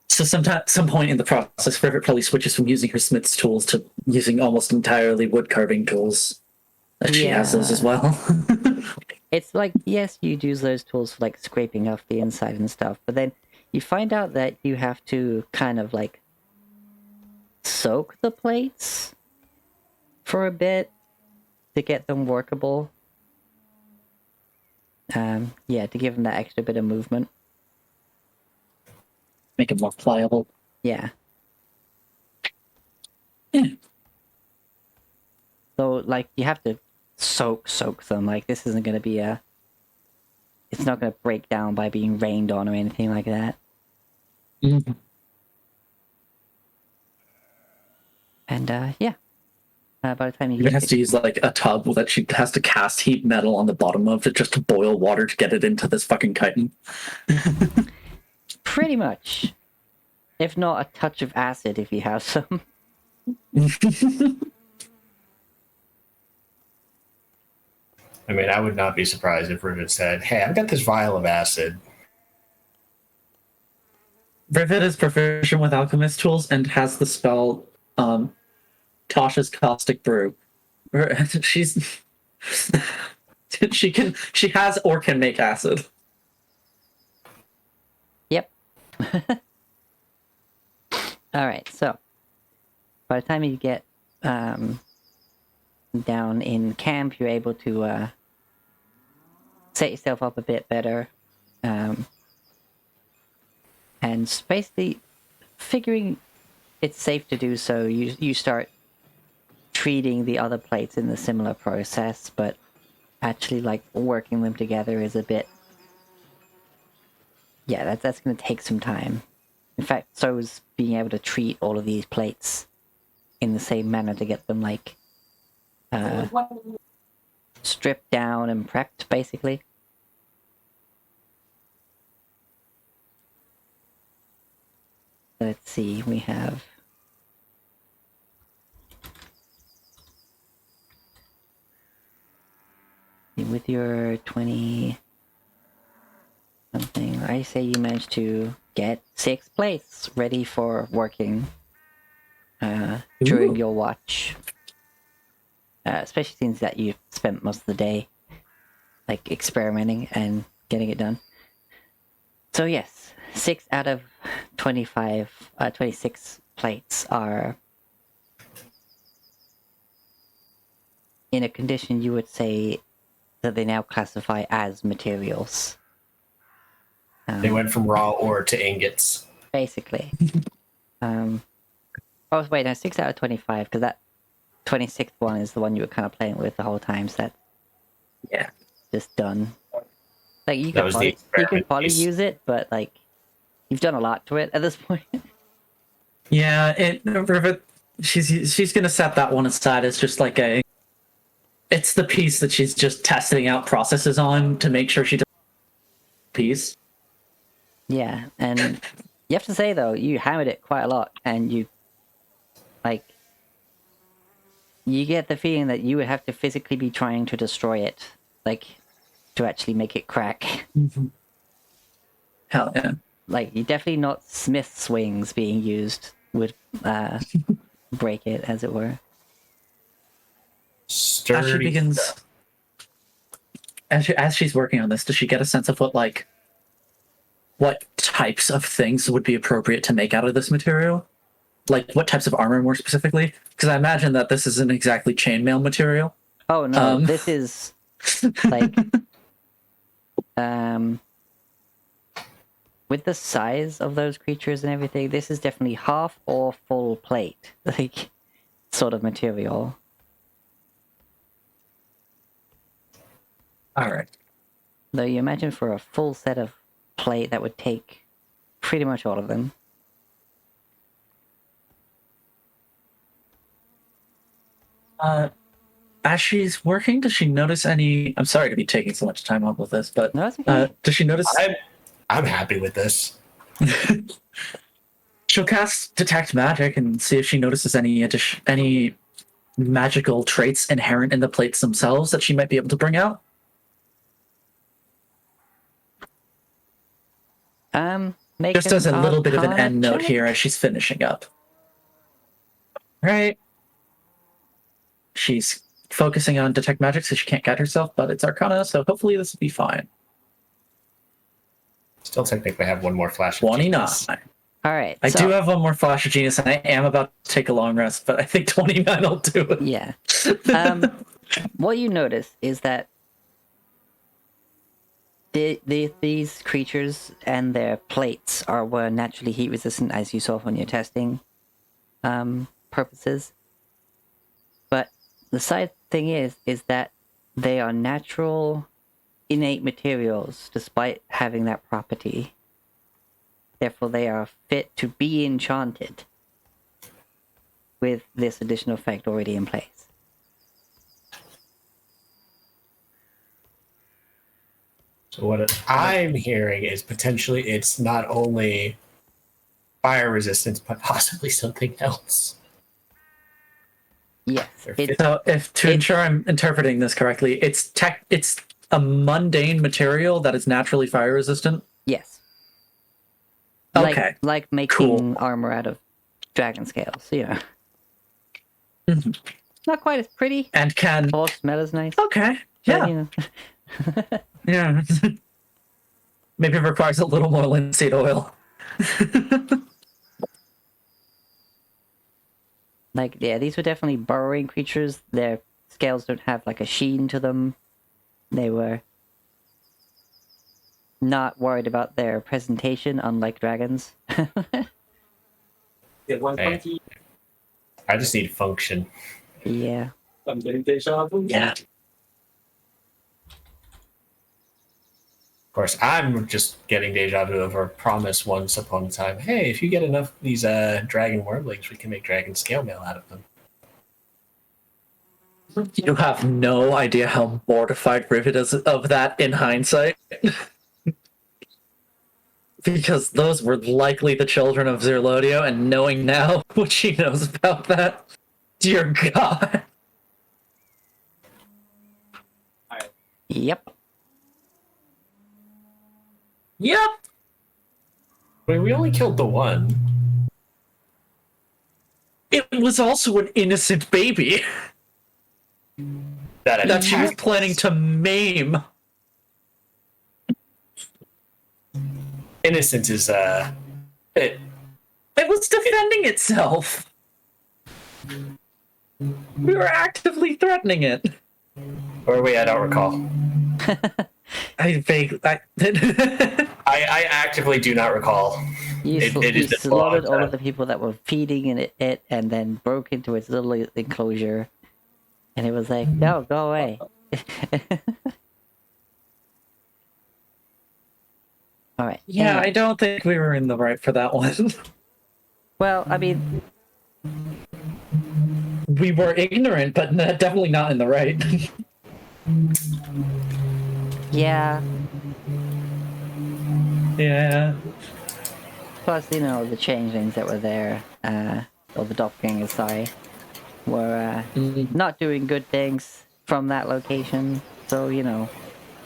So some point in the process, Rivet probably switches from using her smith's tools to using almost entirely wood carving tools. She has those as well. It's like, yes, you'd use those tools for like scraping off the inside and stuff, but then you find out that you have to kind of like soak the plates for a bit to get them workable. Yeah, to give them that extra bit of movement. Make it more pliable. Yeah. Yeah. So, like, you have to soak them. Like, this isn't going to be it's not going to break down by being rained on or anything like that. Mm-hmm. And, yeah. By the time you She has to use, like, a tub that she has to cast heat metal on the bottom of it just to boil water to get it into this fucking chitin. Pretty much. If not a touch of acid if you have some. I mean, I would not be surprised if Rivet said, "Hey, I've got this vial of acid." Rivet is proficient with alchemist tools and has the spell Tasha's Caustic Brew. She has or can make acid. Yep. Alright, so by the time you get down in camp, you're able to set yourself up a bit better. And basically figuring it's safe to do so, you start treating the other plates in the similar process, but actually like working them together is a bit... Yeah, that's going to take some time. In fact, so is being able to treat all of these plates in the same manner to get them like stripped down and prepped, basically. Let's see, we have... With your 20 something, I say you managed to get 6 plates ready for working during your watch. Especially since that you've spent most of the day like experimenting and getting it done. So yes, 6 out of 26 plates are in a condition you would say that they now classify as materials. They went from raw ore to ingots. Basically. Oh, wait, no, 6 out of 25, because that 26th one is the one you were kind of playing with the whole time, so that's just done. Like, you could probably use it, but, like, you've done a lot to it at this point. Yeah, Rivet she's gonna set that one aside as just like a. It's the piece that she's just testing out processes on to make sure she does piece. Yeah, and you have to say though, you hammered it quite a lot, and you get the feeling that you would have to physically be trying to destroy it, like to actually make it crack. Hell yeah. Like, you definitely not Smith swings being used would break it, as it were. As she Sturdy. begins, as she's working on this, does she get a sense of what types of things would be appropriate to make out of this material? Like, what types of armor more specifically? Because I imagine that this isn't exactly chainmail material. Oh no, this is like with the size of those creatures and everything, this is definitely half or full plate, like, sort of material. Alright. Though you imagine for a full set of plate, that would take pretty much all of them. As she's working, does she notice any... I'm sorry to be taking so much time up with this, but No, it's okay. does she notice... I'm happy with this. She'll cast Detect Magic and see if she notices any magical traits inherent in the plates themselves that she might be able to bring out. Make Just as a little bit of an Arcana end note check? here as she's finishing up. Right. She's focusing on Detect Magic so she can't guide herself, but it's Arcana, so hopefully this will be fine. Still technically have one more flash. of 29. genius. Alright, I so, do have one more Flash of Genius, and I am about to take a long rest, but I think 29 will do it. yeah. What you notice is that these creatures and their plates were naturally heat resistant, as you saw from your testing purposes. But the side thing is that they are natural, innate materials, despite having that property. Therefore, they are fit to be enchanted with this additional effect already in place. So what I'm hearing is potentially it's not only fire resistance, but possibly something else. Yes, it's So, to ensure I'm interpreting this correctly, it's a mundane material that is naturally fire resistant. yes. Okay. Like making armor out of dragon scales, you know. Mhm. Not quite as pretty, And can... or smell as nice. Okay. but, Yeah. you know. Yeah. Maybe it requires a little more linseed oil. Like, yeah, these were definitely burrowing creatures. Their scales don't have, like, a sheen to them. They were not worried about their presentation, unlike dragons. Get one Hey. funky. I just need function. Yeah. I'm getting deja vu. Yeah. Of course, I'm just getting deja vu of our promise once upon a time. Hey, if you get enough of these dragon wormlings, we can make dragon scale mail out of them. You have no idea how mortified Rivet is of that in hindsight. Because those were likely the children of Zerlodio, and knowing now what she knows about that, dear God. Yep. Yep. I mean, we only killed the one. It was also an innocent baby that she was attacked planning us. to maim. Innocence is It was defending itself. We were actively threatening it. Where are we? I don't recall. I vaguely. I actively do not recall. You, It you is the slaughtered dog all that- of the people that were feeding it and then broke into its little enclosure. And it was like, no, go away. Alright. Yeah, anyway. I don't think we were in the right for that one. Well, I mean, we were ignorant, but definitely not in the right. Yeah. Yeah. Plus, you know, the changelings that were there, or the doppelgangers, sorry, were not doing good things from that location. So, you know,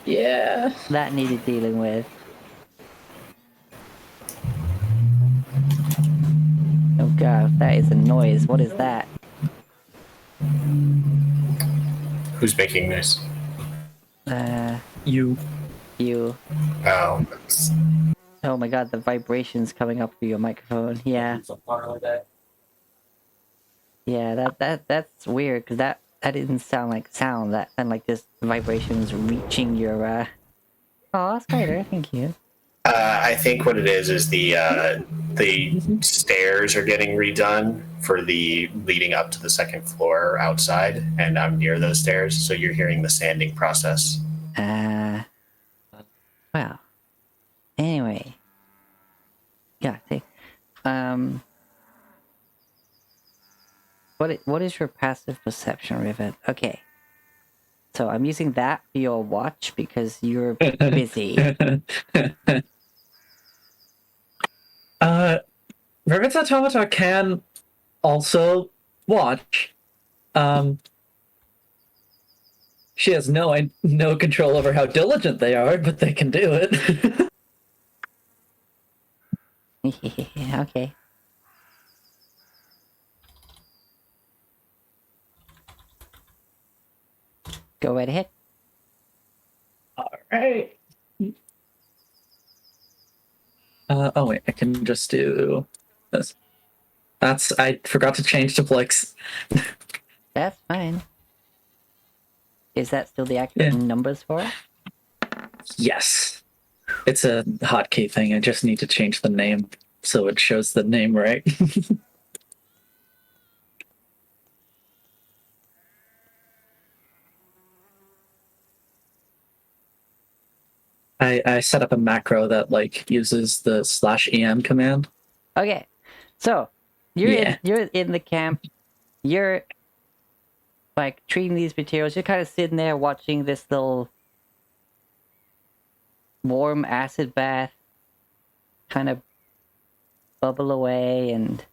Yeah. that needed dealing with. Oh god, that is a noise. What is that? Who's making this? You. You. Oh, Oh my god, the vibrations coming up through your microphone. Yeah. So far like that. Yeah, that's weird, because that didn't sound like sound. That sounded like just vibrations reaching your, Oh, Spider, thank you. I think what it is the stairs are getting redone for the leading up to the second floor outside, and I'm near those stairs, so you're hearing the sanding process. Well. Anyway. Yeah, see. What is your passive perception, Rivet? Okay. So I'm using that for your watch because you're busy. Rivet's Automata can also watch. She has no control over how diligent they are, but they can do it. Okay. Go right ahead. All right. Oh wait, I can just do this. I forgot to change to Plex. That's fine. Is that still the accurate numbers for it? Yes. It's a hotkey thing. I just need to change the name so it shows the name right. I set up a macro that like uses the /em command. Okay. So you're in the camp. You're like treating these materials. You're kind of sitting there watching this little warm acid bath kind of bubble away, and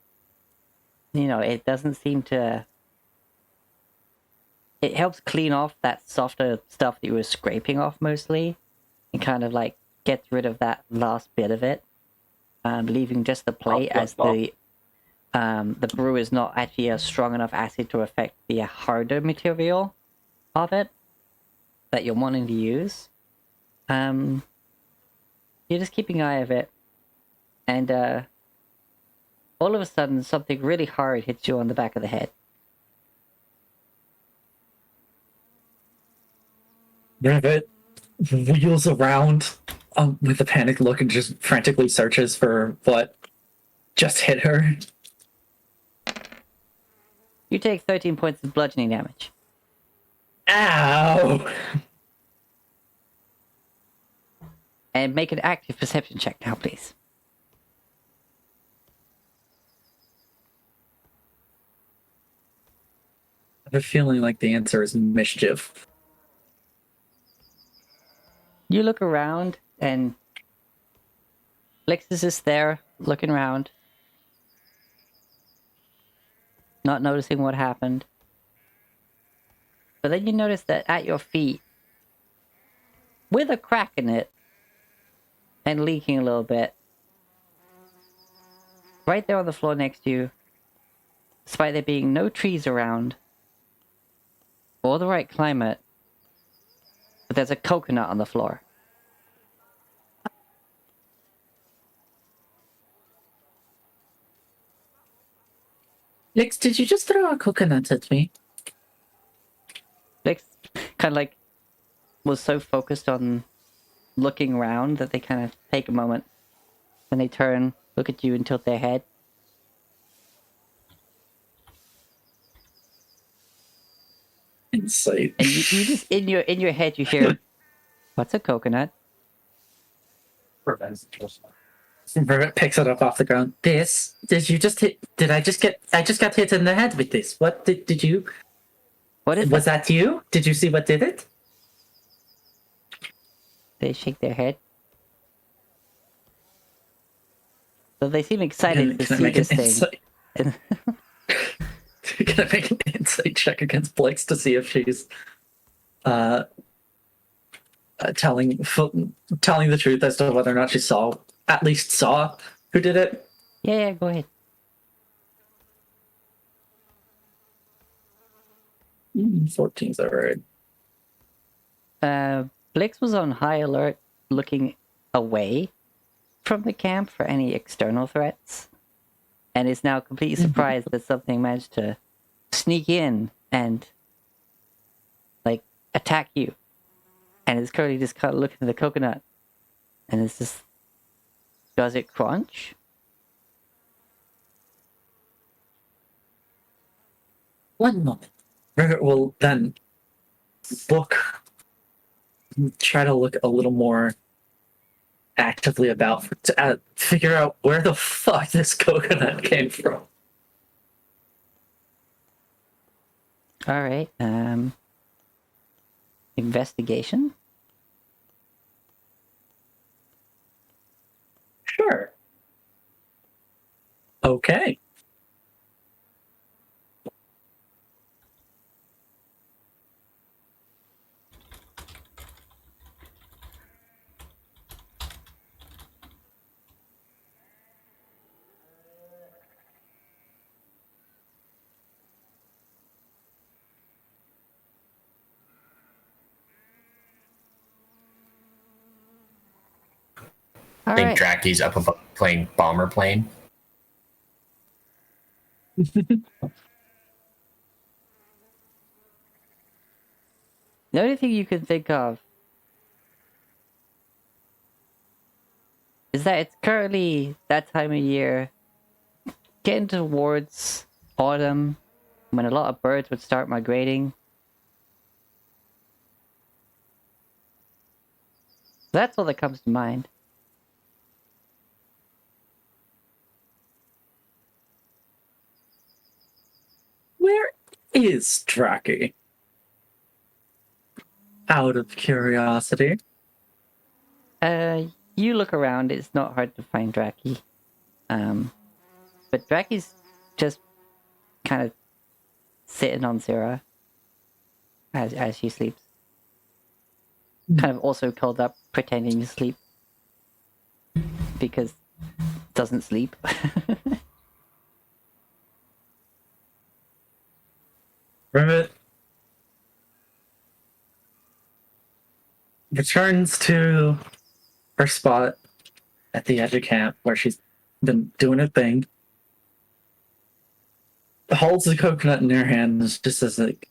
you know, it doesn't seem to. It helps clean off that softer stuff that you were scraping off mostly, and kind of like gets rid of that last bit of it, leaving just the plate as the brew is not actually a strong enough acid to affect the harder material of it that you're wanting to use. You're just keeping an eye of it, and all of a sudden something really hard hits you on the back of the head. Rivet wheels around with a panicked look and just frantically searches for what just hit her. You take 13 points of bludgeoning damage. Ow! And make an active perception check now, please. I have a feeling like the answer is mischief. You look around, and Lexus is there, looking around, not noticing what happened. But then you notice that at your feet, with a crack in it, and leaking a little bit, right there on the floor next to you, despite there being no trees around, or the right climate, but there's a coconut on the floor. Lex, did you just throw a coconut at me? Lex kind of like was so focused on looking around that they kind of take a moment, then they turn, look at you, and tilt their head. Insight. And you just in your head you hear, "What's a coconut?" Prevents Rivet picks it up off the ground. This? Did you just hit? Did I just get? I just got hit in the head with this. What did you? What is Was that? that you? Did you see what did it? They shake their head. So they seem excited to Can I see make an this thing. insight? Can I make an insight check against Blix to see if she's telling the truth as to whether or not she at least saw who did it? Yeah, go ahead. 14's alright. Blix was on high alert, looking away from the camp for any external threats, and is now completely surprised that something managed to sneak in and, like, attack you. And is currently just kind of looking at the coconut, and it's just, does it crunch? One moment. Rivet will then try to look a little more actively about to figure out where the fuck this coconut came from. All right. Investigation. Sure. Okay. All I think right. Draki's up above playing bomber plane. The only thing you can think of is that it's currently that time of year, getting towards autumn, when a lot of birds would start migrating. That's all that comes to mind. Where is Draki? Out of curiosity. You look around, it's not hard to find Draki. But Draki's just kind of sitting on Zira as she sleeps. Kind of also curled up, pretending to sleep. Because doesn't sleep. Rivet returns to her spot at the edge of camp where she's been doing her thing. Holds the coconut in her hand and just says like,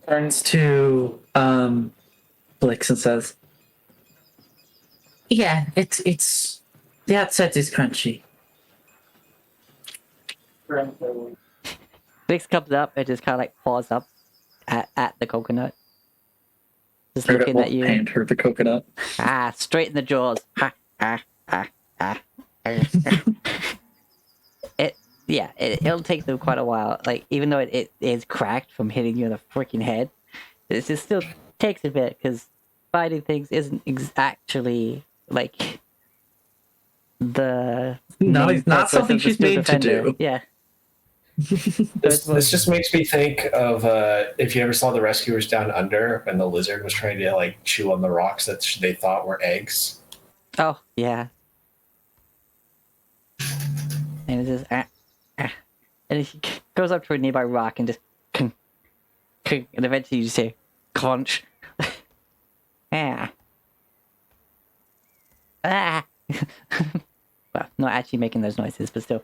turns to Blix and says, "Yeah, it's the outside is crunchy." Vix comes up and just kind of like paws up at the coconut. Just Rivet looking will at you. hand her the coconut. Straight in the jaws. It'll take them quite a while. Like, even though it is cracked from hitting you in the freaking head, it just still takes a bit, because fighting things isn't actually, like, the Not main purpose something of the she's Steel made to Defender. do. Yeah. This just makes me think of if you ever saw the Rescuers Down Under when the lizard was trying to like chew on the rocks that they thought were eggs. Oh, yeah. And it just and he goes up to a nearby rock and just and eventually you just say crunch. Yeah. Well, not actually making those noises, but still.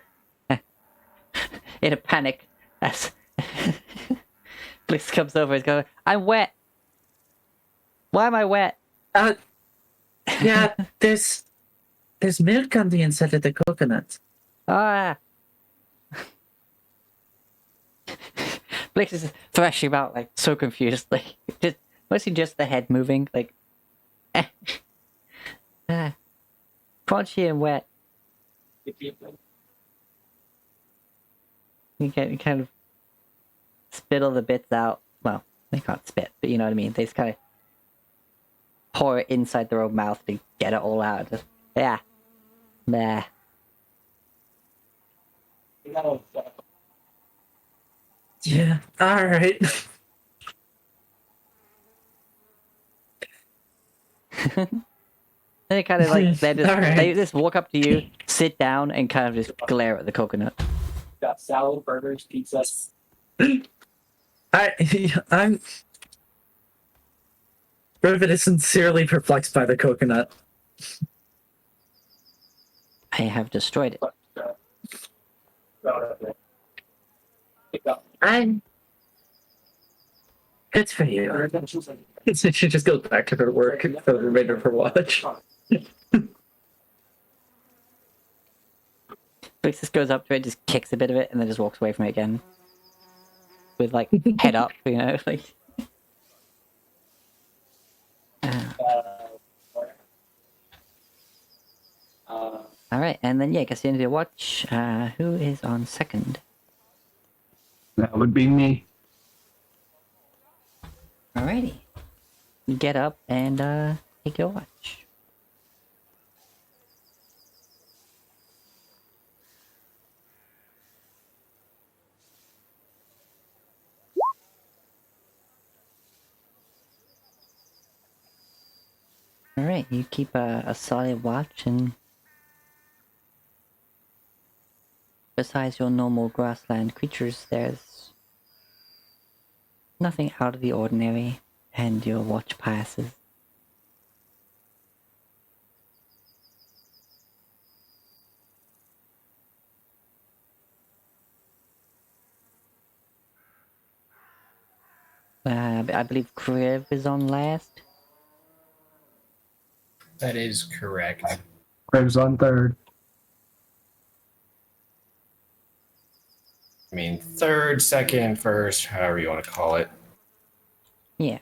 In a panic, as Blix comes over and goes, "I'm wet. Why am I wet?" Yeah, there's There's milk on the inside of the coconut. Ah! Blix is thrashing about, like, so confused. Like, mostly just the head moving, like... crunchy and wet. You kind of spittle the bits out. Well, they can't spit, but you know what I mean. They just kind of pour it inside their own mouth to get it all out. Just, yeah. Nah. Yeah, alright. They kind of like Alright. they just walk up to you, sit down, and kind of just glare at the coconut. Got salad, burgers, pizzas. I'm... Rivet is sincerely perplexed by the coconut. I have destroyed it. I'm... Good for you. She just goes back to her work for the remainder of her watch. Blix just goes up to it, just kicks a bit of it, and then just walks away from it again. With, like, head up, you know, like... Alright, and then, yeah, I guess the end of your watch. Who is on second? That would be me. Alrighty. You get up and, take your watch. Alright, you keep a solid watch, and besides your normal grassland creatures, there's nothing out of the ordinary, and your watch passes. I believe Kriv is on last. That is correct. Crib's on third. I mean, third, second, first, however you want to call it. Yeah.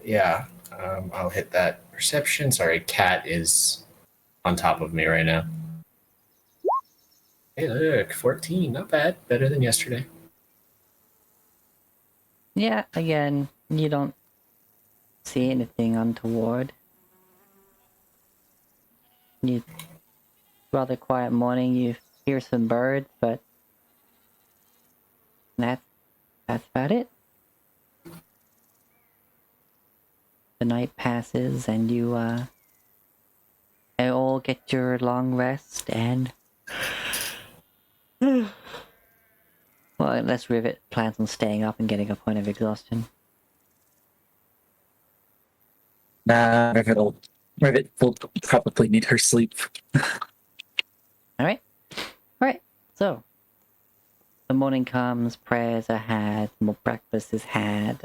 Yeah, I'll hit that perception. Sorry, Cat is on top of me right now. Hey, look, 14. Not bad. Better than yesterday. Yeah, again, you don't see anything untoward. Rather quiet morning, you hear some birds, but that's about it. The night passes and you all get your long rest and well, unless Rivet plans on staying up and getting a point of exhaustion. Nah, Rivet will probably need her sleep. Alright. So the morning comes, prayers are had, more breakfast is had,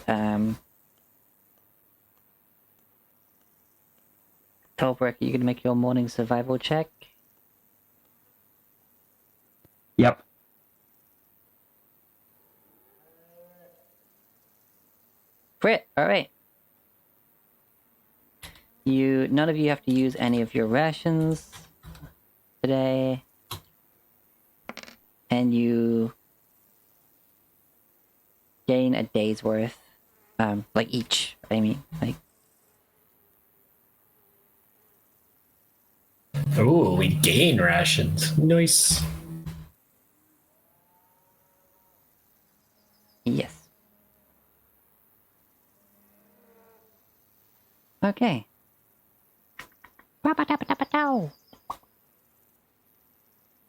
Tolbrook, are you gonna make your morning survival check? Yep. Crit, alright. None of you have to use any of your rations today. And you gain a day's worth. Like each, I mean, like. Oh, we gain rations. Nice. Yes. Okay.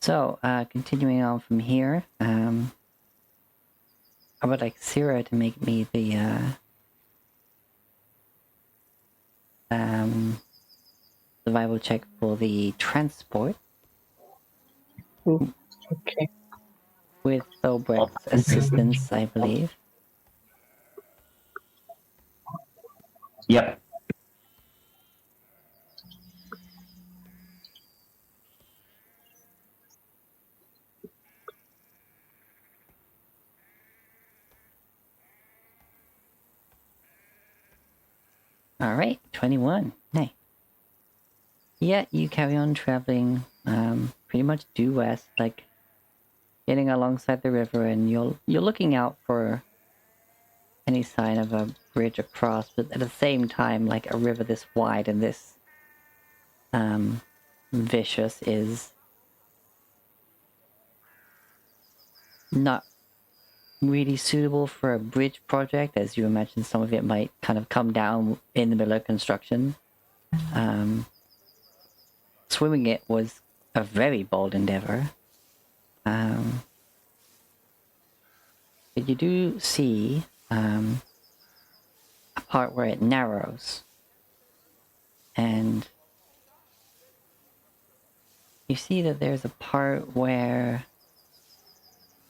So, continuing on from here, I would like Sarah to make me the, survival check for the transport. Ooh, okay. With Thobrick's assistance, I believe. Yep. Alright, 21. Nice. Yeah, you carry on traveling, pretty much due west, like getting alongside the river, and you're looking out for any sign of a bridge across, but at the same time, like a river this wide and this vicious is not really suitable for a bridge project, as you imagine some of it might kind of come down in the middle of construction. Swimming it was a very bold endeavor. But you do see a part where it narrows, and you see that there's a part where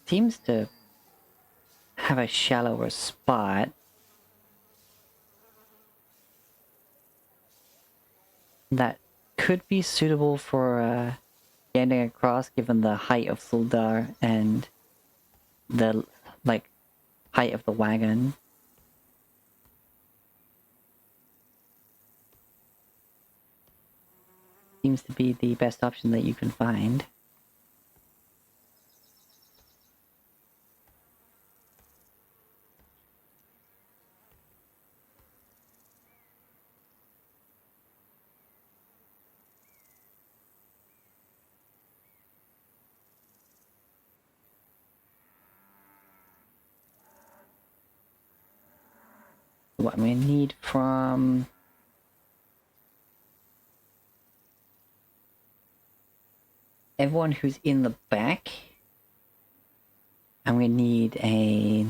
it seems to have a shallower spot that could be suitable for getting across, given the height of Suldar and the height of the wagon. Seems to be the best option that you can find. What I'm gonna need from everyone who's in the back, I'm gonna need a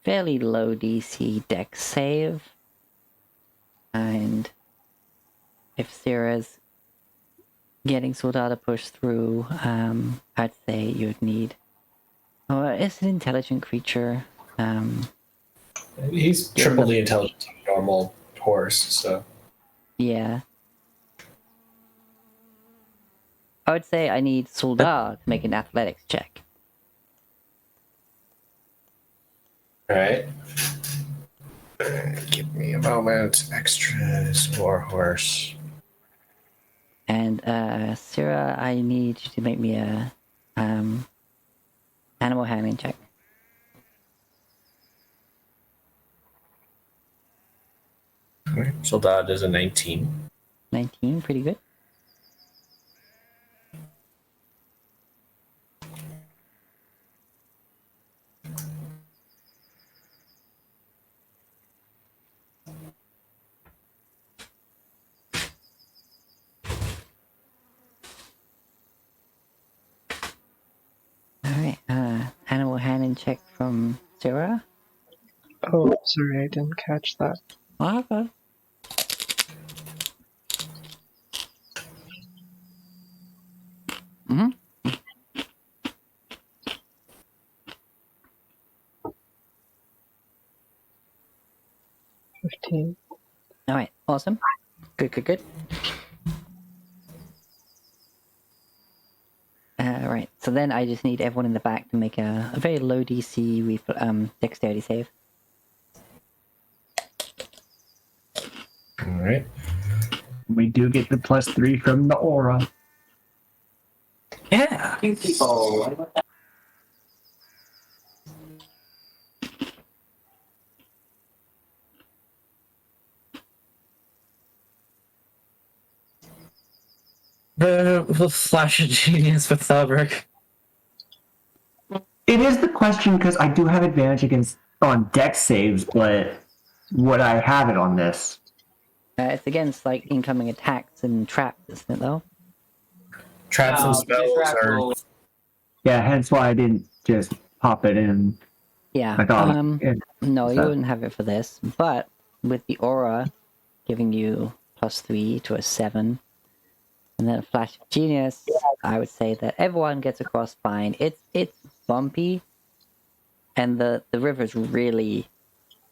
fairly low DC dex save, and if Sarah's getting Soldar to push through, I'd say you'd need. Oh, it's an intelligent creature. He's triple the intelligence of a normal horse, so. Yeah. I would say I need Soldar to make an athletics check. Alright. Give me a moment. Extras, war horse. And Sarah, I need you to make me a animal handling check. Soldad is a 19. 19, pretty good. Alright, animal handling check from Sarah. Oh, sorry, I didn't catch that. Okay. Mm-hmm. 15. Alright, awesome. Good. Right, so then I just need everyone in the back to make a very low DC dexterity save. Alright. We do get the +3 from the aura. Yeah. People. The flash of genius with Thalberg. It is the question because I do have advantage against on dex saves, but would I have it on this? It's against like incoming attacks and traps, isn't it though? Traps and spells are. Yeah, hence why I didn't just pop it in. Yeah. I thought. No, you so- wouldn't have it for this, but with the aura giving you +3 to a 7, and then a flash of genius, I would say that everyone gets across fine. It's bumpy, and the river's really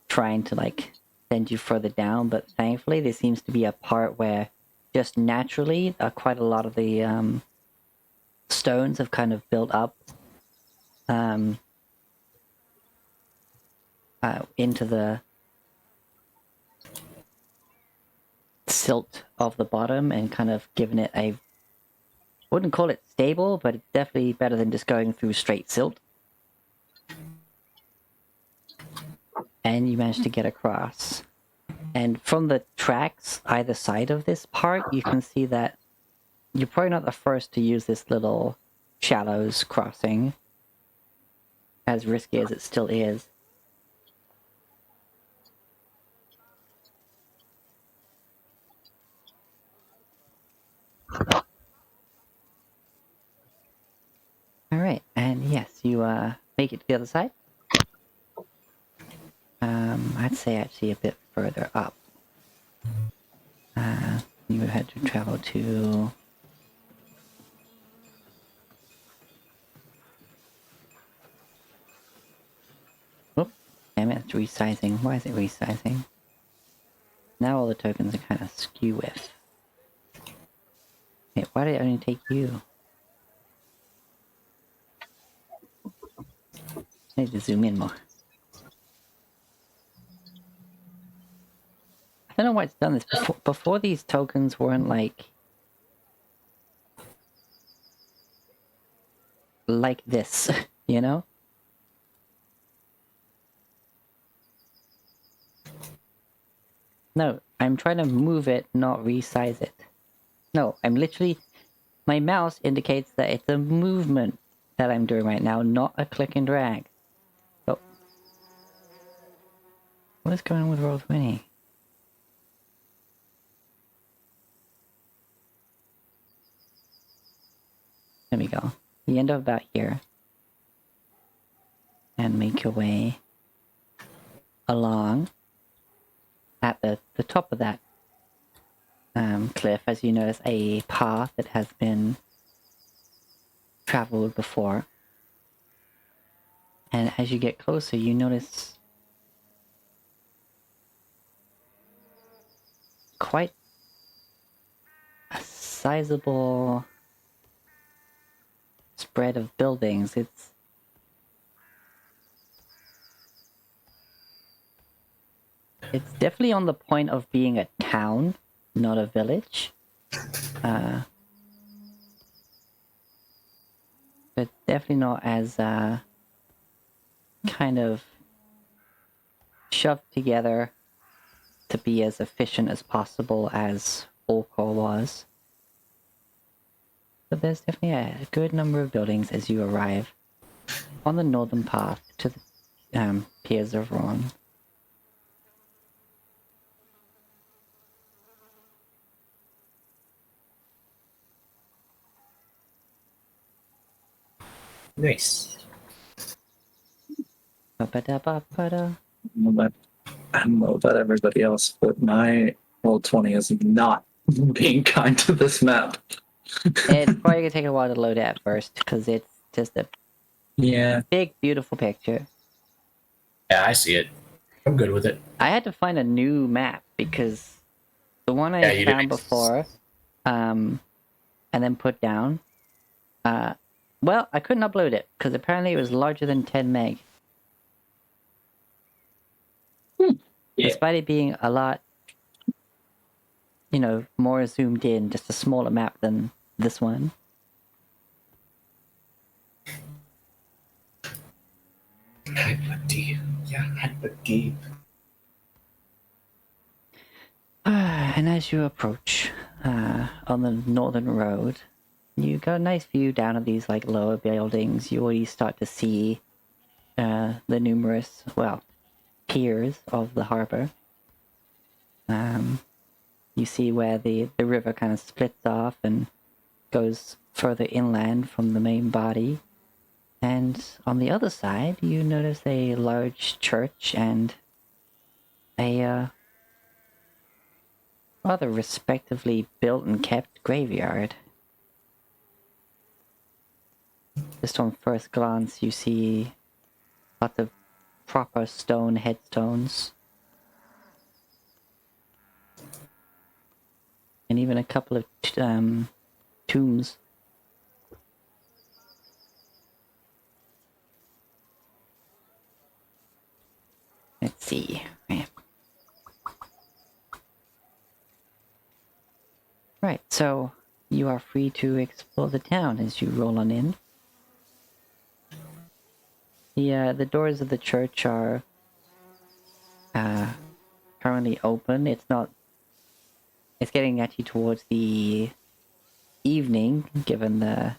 trying to like send you further down, but thankfully there seems to be a part where just naturally quite a lot of the stones have kind of built up into silt of the bottom and kind of given it a, wouldn't call it stable, but it's definitely better than just going through straight silt. And you managed to get across. And from the tracks either side of this part, you can see that you're probably not the first to use this little shallows crossing, as risky as it still is. Alright, and yes, you make it to the other side. I'd say actually a bit further up. You would have to travel to... Oop, damn it, it's resizing. Why is it resizing? Now all the tokens are kind of skew with. Wait, why did it only take you? I need to zoom in more. I don't know why it's done this. Before these tokens weren't like this, you know? No, I'm trying to move it, not resize it. No, I'm literally... My mouse indicates that it's a movement that I'm doing right now, not a click and drag. Oh. What is going on with Roll20? There we go. You end up about here. And make your way along at the top of that cliff. As you notice, a path that has been traveled before. And as you get closer, you notice quite a sizable spread of buildings. It's definitely on the point of being a town, not a village. But definitely not as kind of shoved together to be as efficient as possible as Orkor was. But there's definitely a good number of buildings as you arrive on the northern path to the Piers of Ron. Nice. Ba-ba-da-ba-ba-da. I don't know about everybody else, but my Roll20 is not being kind to this map. It's probably gonna take a while to load it at first, because it's just a Yeah. big, beautiful picture. Yeah, I see it. I'm good with it. I had to find a new map, because the one I you found did. before, and then put down, well, I couldn't upload it, because apparently it was larger than 10 meg. Yeah. Despite it being a lot, you know, more zoomed in, just a smaller map than this one. Hyper-deep. Yeah, hyper-deep. And as you approach on the northern road, you got a nice view down at these like lower buildings. You already start to see the numerous, well, piers of the harbor. You see where the river kind of splits off and goes further inland from the main body. And on the other side, you notice a large church and a rather respectively built and kept graveyard. Just on first glance, you see lots of proper stone headstones. And even a couple of tombs. Let's see. So, you are free to explore the town as you roll on in. The doors of the church are currently open. It's getting actually towards the evening, given I'm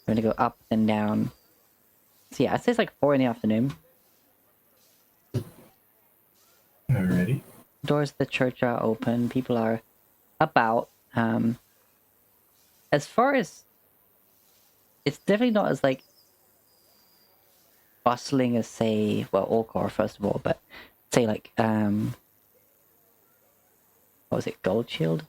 going to go up and down. So yeah, I'd say it's like 4 in the afternoon. Alrighty. Doors of the church are open. People are about. As far as... It's definitely not as, like, bustling as, say... Well, Orkor, first of all, but... Say, like, what was it? Gold Shield?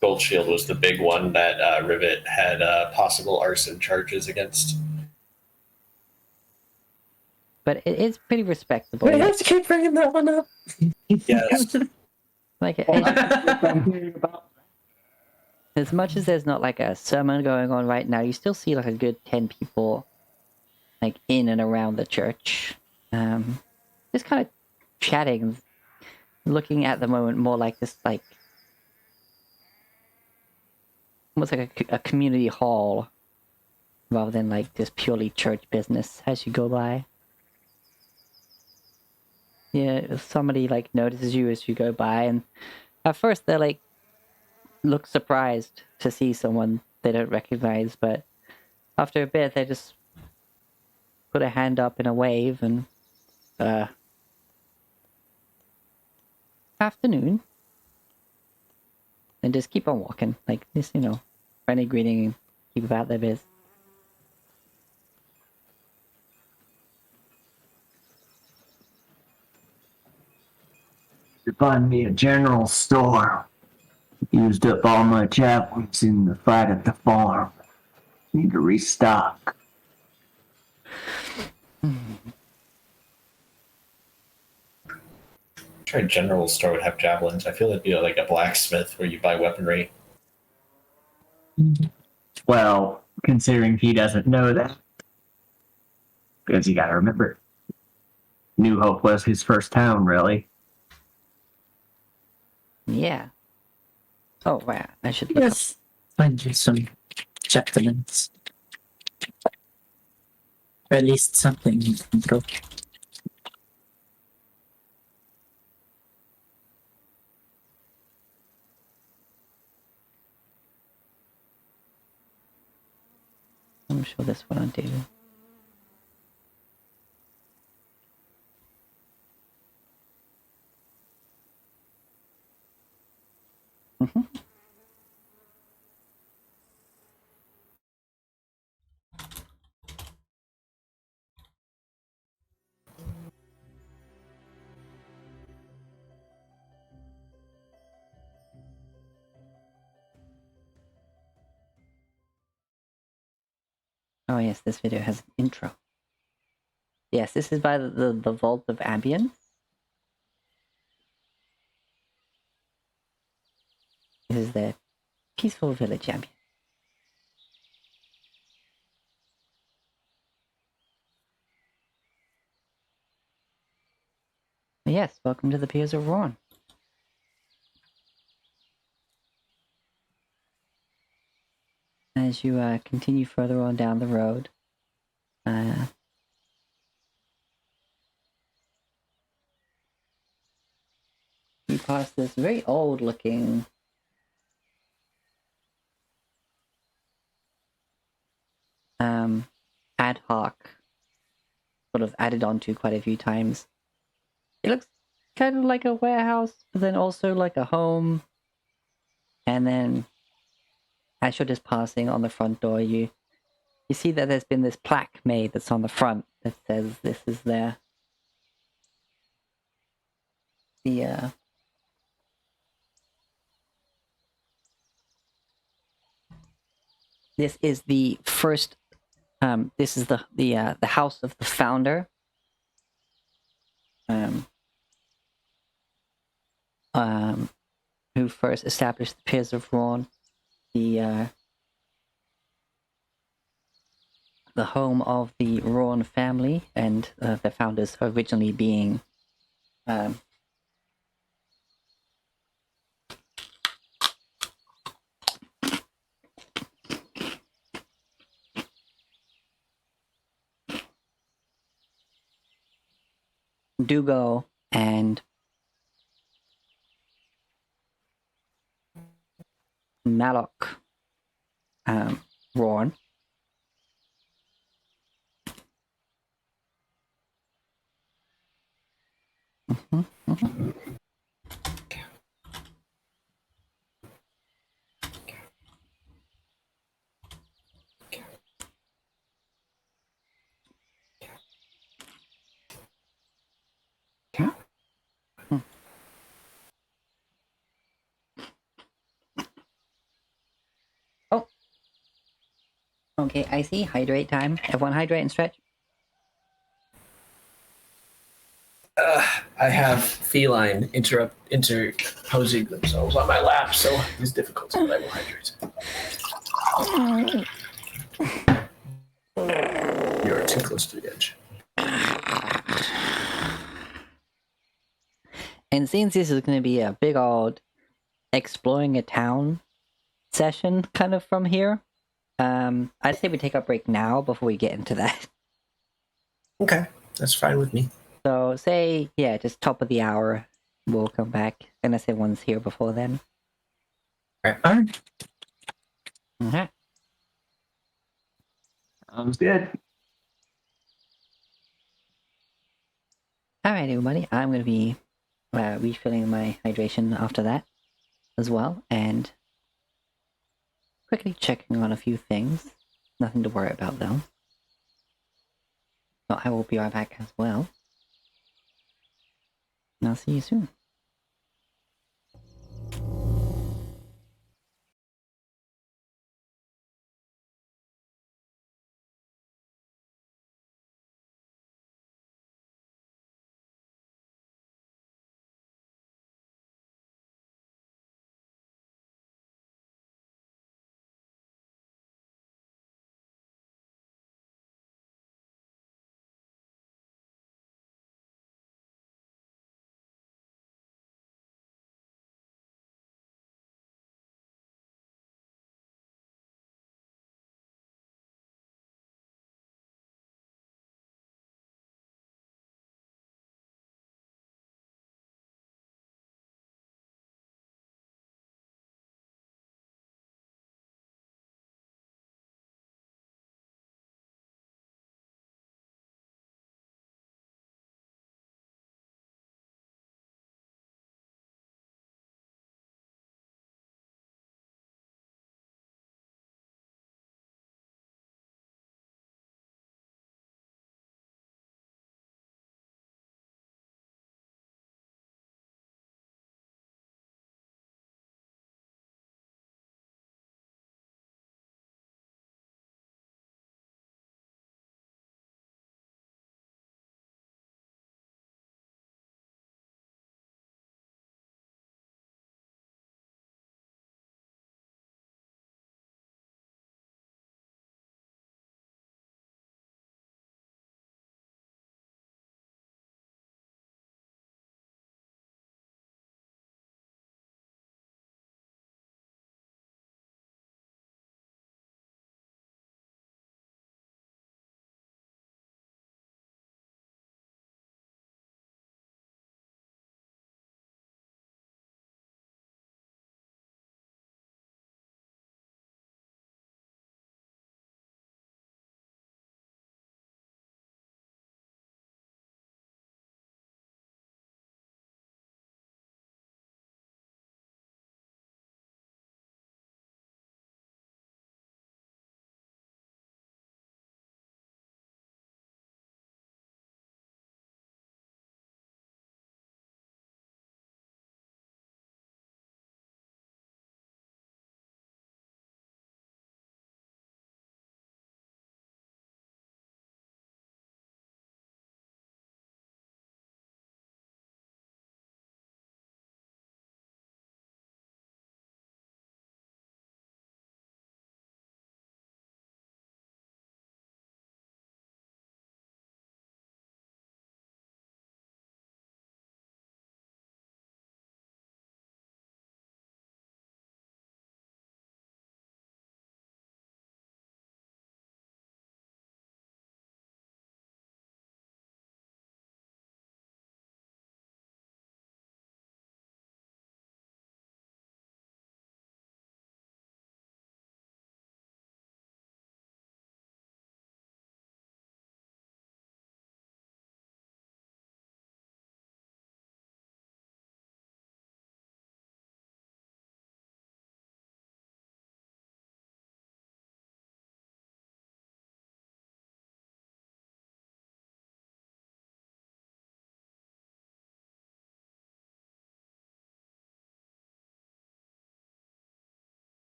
Gold Shield was the big one that Rivet had possible arson charges against. But it is pretty respectable. We Like, have to keep bringing that one up. Yes. like I'm hearing about as much as there's not like a sermon going on right now, you still see like a good 10 people like in and around the church. Just kind of chatting, looking at the moment more like this, like almost like a community hall rather than like just purely church business as you go by. Yeah, if somebody like notices you as you go by, and at first they're like look surprised to see someone they don't recognize, but after a bit they just put a hand up in a wave and afternoon, and just keep on walking, like just friendly greeting and keep about their biz. to find me a general store. Used up all my javelins in the fight at the farm. Need to restock. Try general store would have javelins. I feel it'd be like a blacksmith where you buy weaponry. Well, considering he doesn't know that. Because you gotta remember, New Hope was his first town, really. Yeah. Oh wow, I should look Yes. Find you some javelins. Or at least something you can go. I'm sure this one I'll do. Oh yes, this video has an intro. Yes, this is by the Vault of Ambience. This is the peaceful village ambience. Yes, welcome to the Piers of Ron. As you continue further on down the road, you pass this very old-looking ad hoc, sort of added onto quite a few times. It looks kind of like a warehouse, but then also like a home. And then, as you're just passing on the front door, you see that there's been this plaque made that's on the front that says this is the this is the first this is the house of the founder, who first established the Piers of Ron, the home of the Ron family, and the founders originally being Dugo and Malok Ron. Oh. Okay, I see. Hydrate time. Everyone hydrate and stretch. I have feline interposing themselves on my lap, so it's difficult, but I will hydrate. You're too close to the edge. And since this is going to be a big old exploring a town session kind of from here, I'd say we take a break now before we get into that. Okay, that's fine with me. So say, yeah, just top of the hour, we'll come back, unless everyone's here before then. Alright. Okay. Sounds good. Alright, everybody, I'm going to be refilling my hydration after that as well, and quickly checking on a few things. Nothing to worry about, though. So I will be right back as well. And I'll see you soon.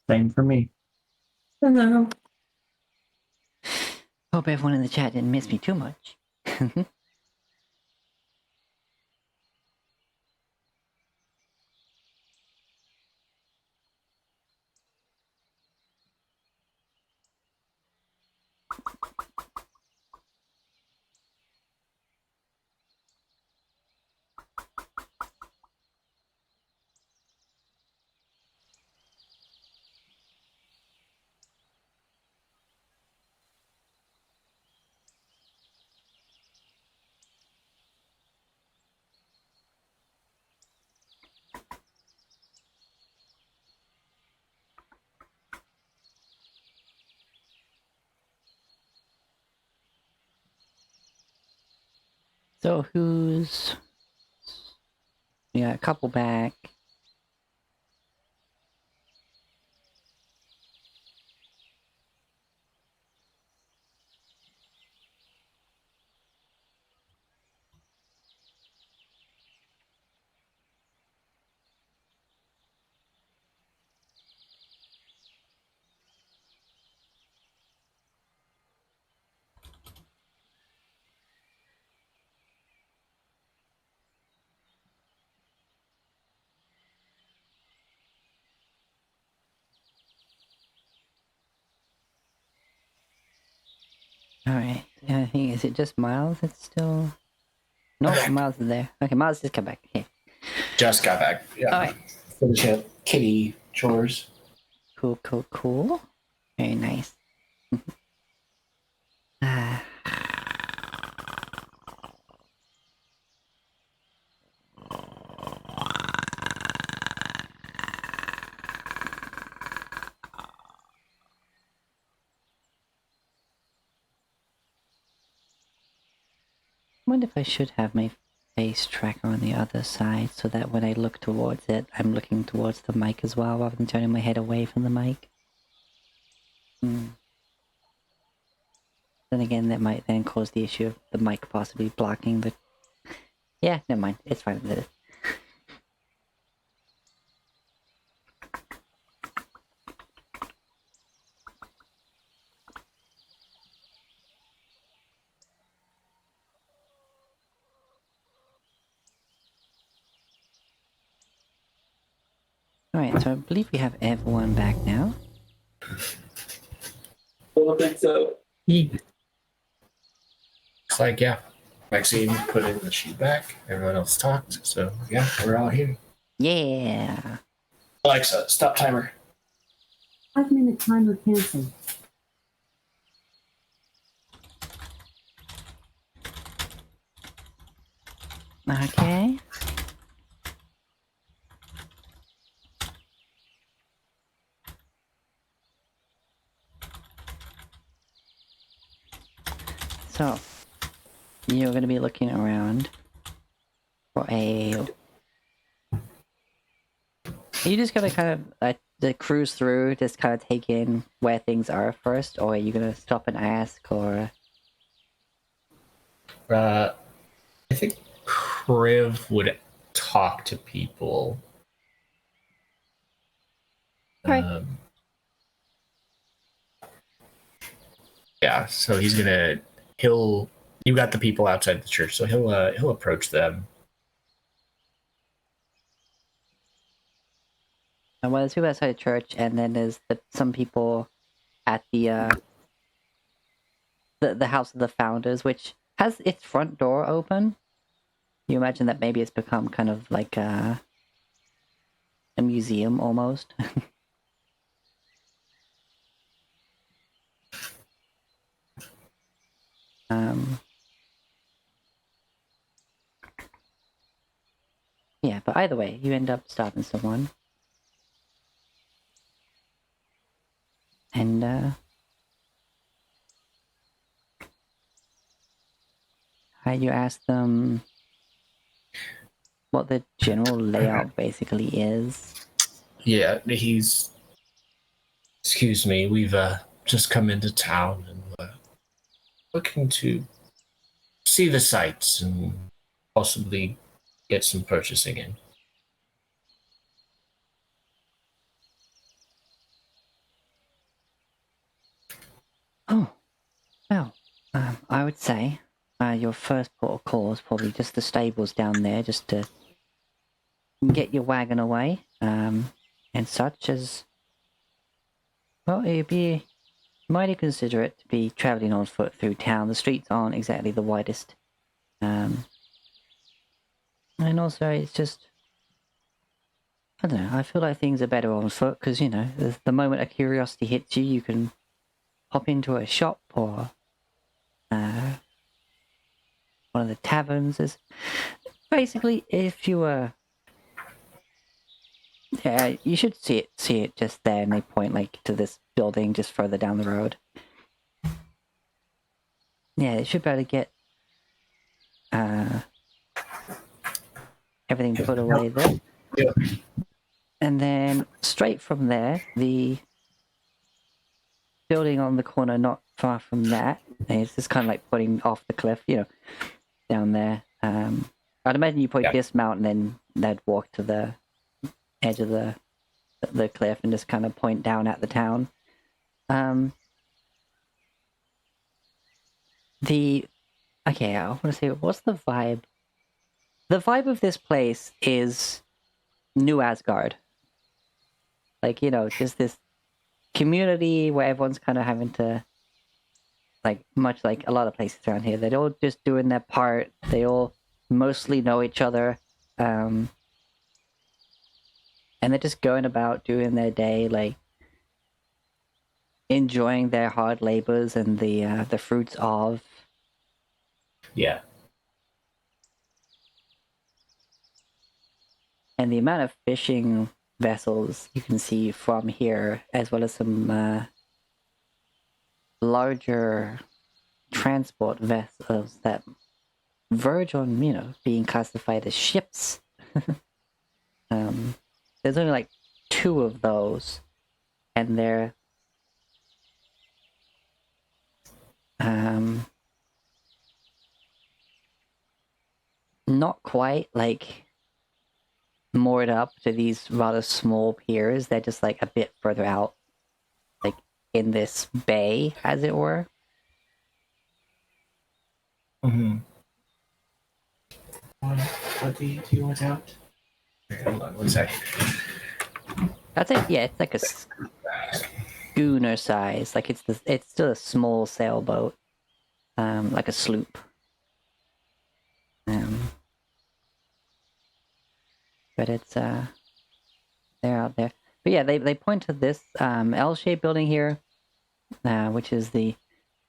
Same for me. Hello. Hope everyone in the chat didn't miss me too much. So who's... We got a couple back. Alright, I think, is it just Miles that's still... No, Okay. Miles is there. Okay, Miles just come back. Okay. Just got back. Yeah. Alright. Finish up kitty chores. Cool, cool, cool. Very nice. Ah. I wonder if I should have my face tracker on the other side so that when I look towards it, I'm looking towards the mic as well rather than turning my head away from the mic. Then again, that might then cause the issue of the mic possibly blocking the... Yeah, never mind. It's fine with it. Alright, so I believe we have everyone back now. I don't think so. It's like, yeah. Maxine put in the sheet back. Everyone else talked. So, yeah, we're all here. Yeah! Alexa, stop timer. 5-minute timer canceled. Okay. So, you're going to be looking around for a... Are you just going to kind of cruise through, just kind of take in where things are first, or are you going to stop and ask, or... I think Priv would talk to people. Right. Yeah, so you got the people outside the church, so he'll approach them. And well, there's people outside the church, and then there's some people at the house of the founders, which has its front door open. You imagine that maybe it's become kind of like a museum almost. Yeah, but either way, you end up stopping someone. And, you ask them what the general layout basically is. Yeah, excuse me, we've just come into town and looking to see the sights and possibly get some purchasing in. would say your first port of call is probably just the stables down there, just to get your wagon away, and such as. Well, it'd be mighty considerate to be traveling on foot through town. The streets aren't exactly the widest, and also it's just. I don't know. I feel like things are better on foot because the moment a curiosity hits you, you can hop into a shop or one of the taverns. Is basically if you were. Yeah, you should see it just there, and they point like to this building just further down the road. Yeah, it should be able to get everything put away there. Yeah. And then straight from there, the building on the corner not far from that, it's just kind of like putting off the cliff, down there. I'd imagine you probably dismount and then they'd walk to the edge of the cliff and just kind of point down at the town. Okay, I want to say, what's the vibe? The vibe of this place is New Asgard. Like, just this community where everyone's kind of having to, like, much like a lot of places around here, they're all just doing their part. They all mostly know each other. And they're just going about doing their day, like, enjoying their hard labors and the fruits of. Yeah. And the amount of fishing vessels you can see from here, as well as some larger transport vessels that verge on, being classified as ships. There's only like 2 of those, and they're not quite like moored up to these rather small piers. They're just like a bit further out, like in this bay, as it were. Mm-hmm. What do you want out? Hold on one sec. I'd say, yeah, it's like a schooner size. Like it's still a small sailboat, like a sloop. But it's they're out there. But yeah, they point to this L-shaped building here, which is the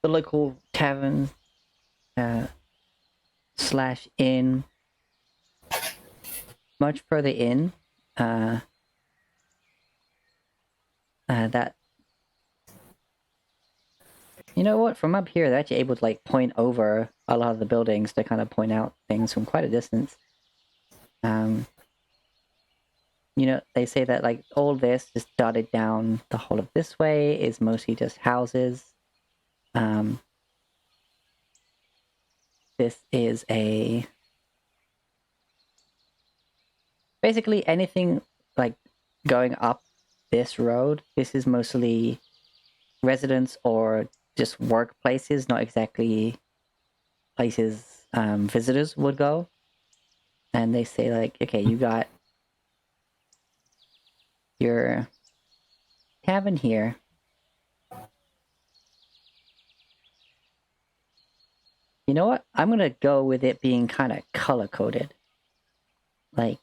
local tavern slash inn. Much further in, that, you know what? From up here, they're actually able to like point over a lot of the buildings to kind of point out things from quite a distance. They say that like all this just dotted down the whole of this way is mostly just houses. This is basically anything like going up this road. This is mostly residents or just workplaces, not exactly places visitors would go. And they say like, okay, you got your tavern here. You know what? I'm gonna go with it being kind of color-coded. Like,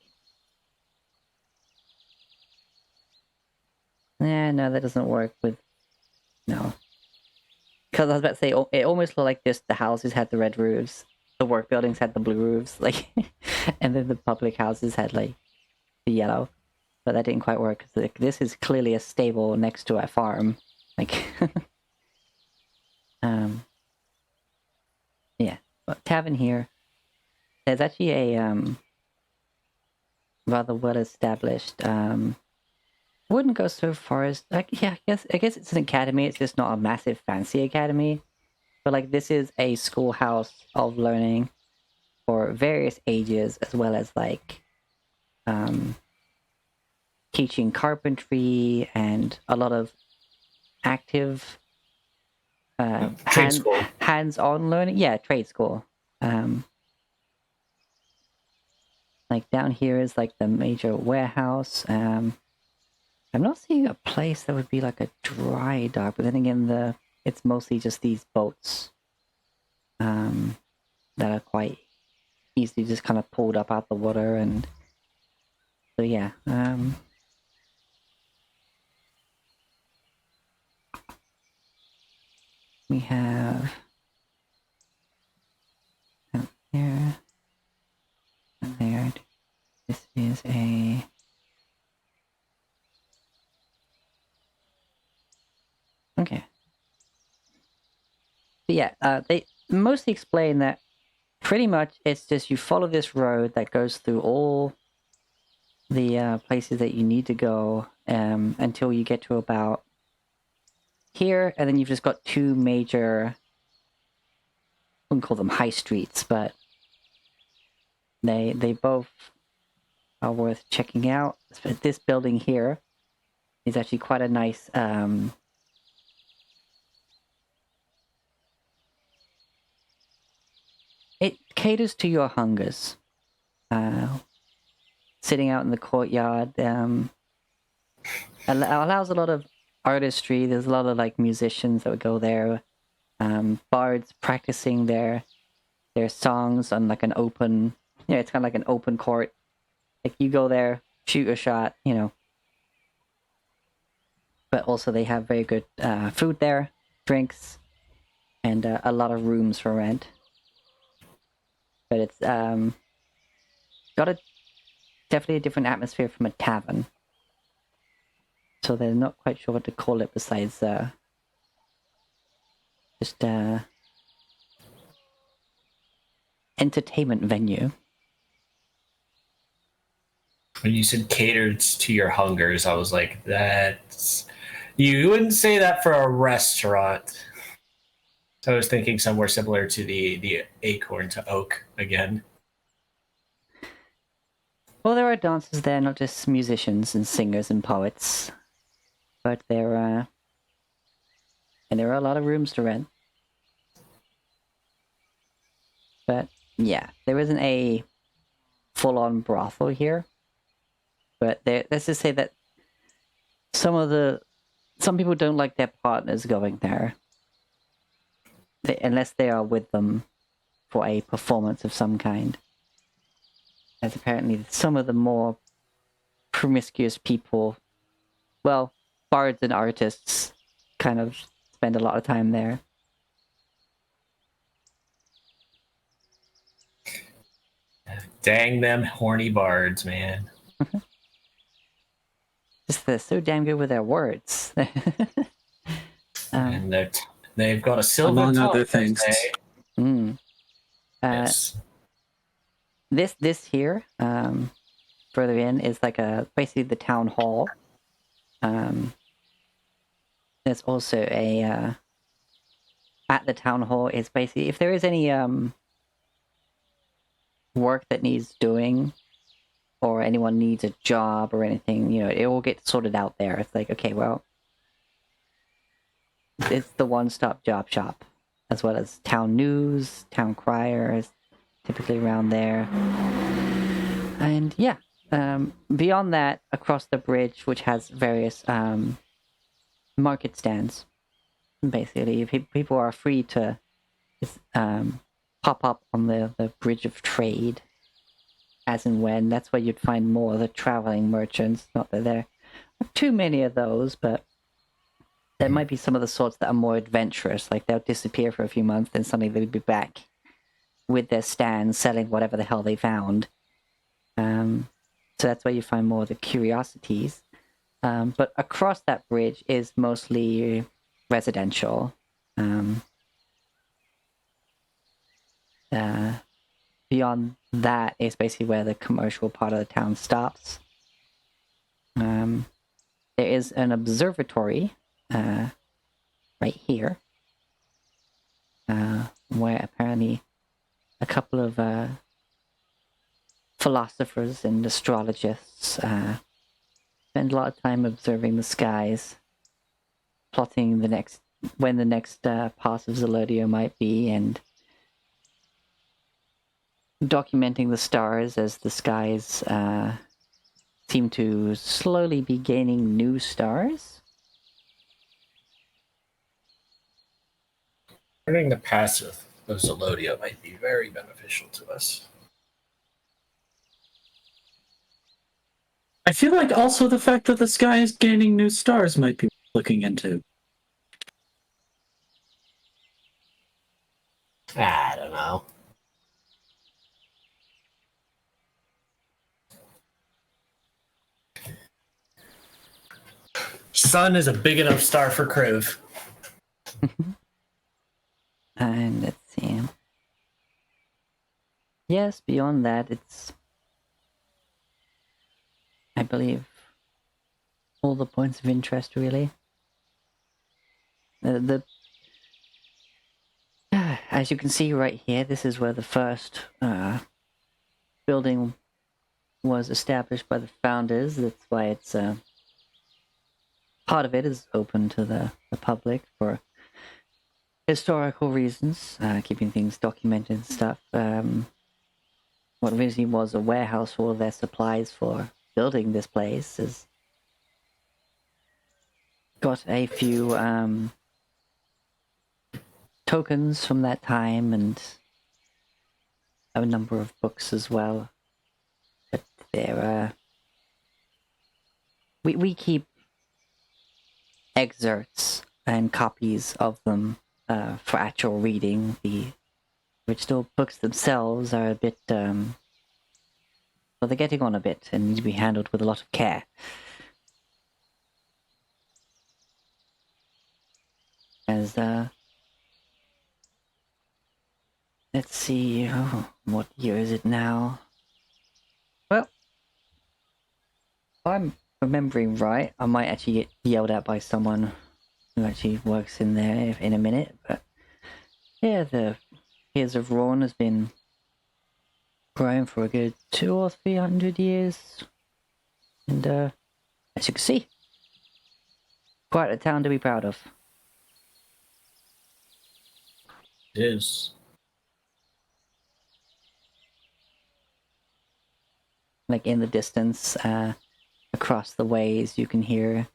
no, that doesn't work with... No. Because I was about to say, it almost looked like just the houses had the red roofs, the work buildings had the blue roofs, like, and then the public houses had, like, the yellow. But that didn't quite work, because like, this is clearly a stable next to a farm. Like, yeah. But tavern here. There's actually a, rather well-established, wouldn't go so far as, like, yeah, I guess it's an academy. It's just not a massive fancy academy, but like this is a schoolhouse of learning for various ages, as well as like teaching carpentry and a lot of active Trade school. hands-on learning. Yeah, trade school. Like down here is like the major warehouse. I'm not seeing a place that would be like a dry dock, but then again, it's mostly just these boats that are quite easily just kind of pulled up out the water, and so yeah. We have out there and there. This is a okay. But yeah, they mostly explain that pretty much it's just you follow this road that goes through all the places that you need to go until you get to about here, and then you've just got two major, I wouldn't call them high streets, but they both are worth checking out. This building here is actually quite a nice it caters to your hungers. Sitting out in the courtyard allows a lot of artistry. There's a lot of like musicians that would go there, bards practicing their songs on like an open, it's kind of like an open court. Like you go there, shoot a shot, but also they have very good food there, drinks, and a lot of rooms for rent. But it's got definitely a different atmosphere from a tavern. So they're not quite sure what to call it besides just entertainment venue. When you said catered to your hungers, I was like, that's... You wouldn't say that for a restaurant. So I was thinking somewhere similar to the Acorn to Oak again. Well, there are dancers there, not just musicians and singers and poets. But and there are a lot of rooms to rent. But yeah, there isn't a full-on brothel here. But let's just say that some people don't like their partners going there, unless they are with them for a performance of some kind. As apparently some of the more promiscuous people, well, bards and artists, kind of spend a lot of time there. Dang them horny bards, man. Just they're so damn good with their words. And they've got a silver Among tongue, other they things. say. Yes. This here, further in, is like basically the town hall. There's also at the town hall is basically, if there is any work that needs doing, or anyone needs a job or anything, it all gets sorted out there. It's like, okay, well, it's the one-stop job shop, as well as town news, town criers, typically around there. And yeah, beyond that, across the bridge, which has various market stands, basically, people are free to just, pop up on the bridge of trade as and when. That's where you'd find more of the traveling merchants. Not that there are too many of those, but there might be some of the sorts that are more adventurous, like they'll disappear for a few months, then suddenly they'll be back with their stands selling whatever the hell they found. So that's where you find more of the curiosities. But across that bridge is mostly residential. Beyond that is basically where the commercial part of the town stops. There is an observatory right here, where apparently a couple of philosophers and astrologists spend a lot of time observing the skies, plotting the next when the next pass of Zelodio might be, and documenting the stars as the skies seem to slowly be gaining new stars. Learning the passive of Zelodia might be very beneficial to us. I feel like also the fact that the sky is gaining new stars might be looking into. I don't know. Sun is a big enough star for Kriv. And let's see. Yes, beyond that, it's, I believe, all the points of interest, really. As you can see right here, this is where the first building was established by the founders. That's why it's part of it is open to the public for historical reasons, keeping things documented and stuff. What originally was a warehouse for all their supplies for building this place has got a few tokens from that time and a number of books as well. But they're we keep excerpts and copies of them for actual reading. The original books themselves are a bit well, they're getting on a bit and need to be handled with a lot of care. As let's see, what year is it now? Well, if I'm remembering right, I might actually get yelled at by someone who actually works in there in a minute, but yeah, the Piers of Rawn has been growing for a good 200 or 300 years, and as you can see, quite a town to be proud of. It is. Like in the distance, across the ways, you can hear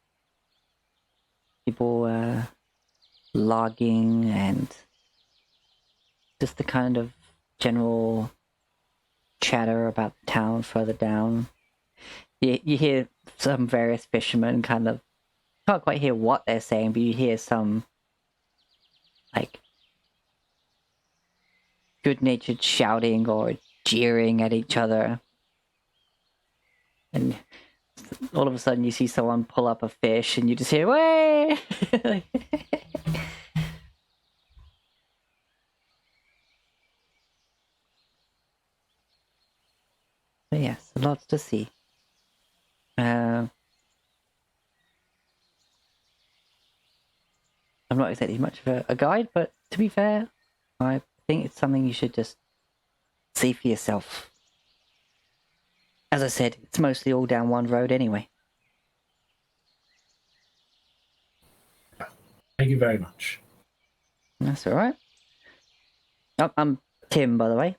people logging and just the kind of general chatter about the town further down. You hear some various fishermen kind of, can't quite hear what they're saying, but you hear some like good-natured shouting or jeering at each other. And all of a sudden you see someone pull up a fish and you just hear, "Way!" But yes, lots to see. I'm not exactly much of a guide, but to be fair, I think it's something you should just see for yourself. As I said, it's mostly all down one road anyway. Thank you very much. That's alright. Oh, I'm Tim, by the way.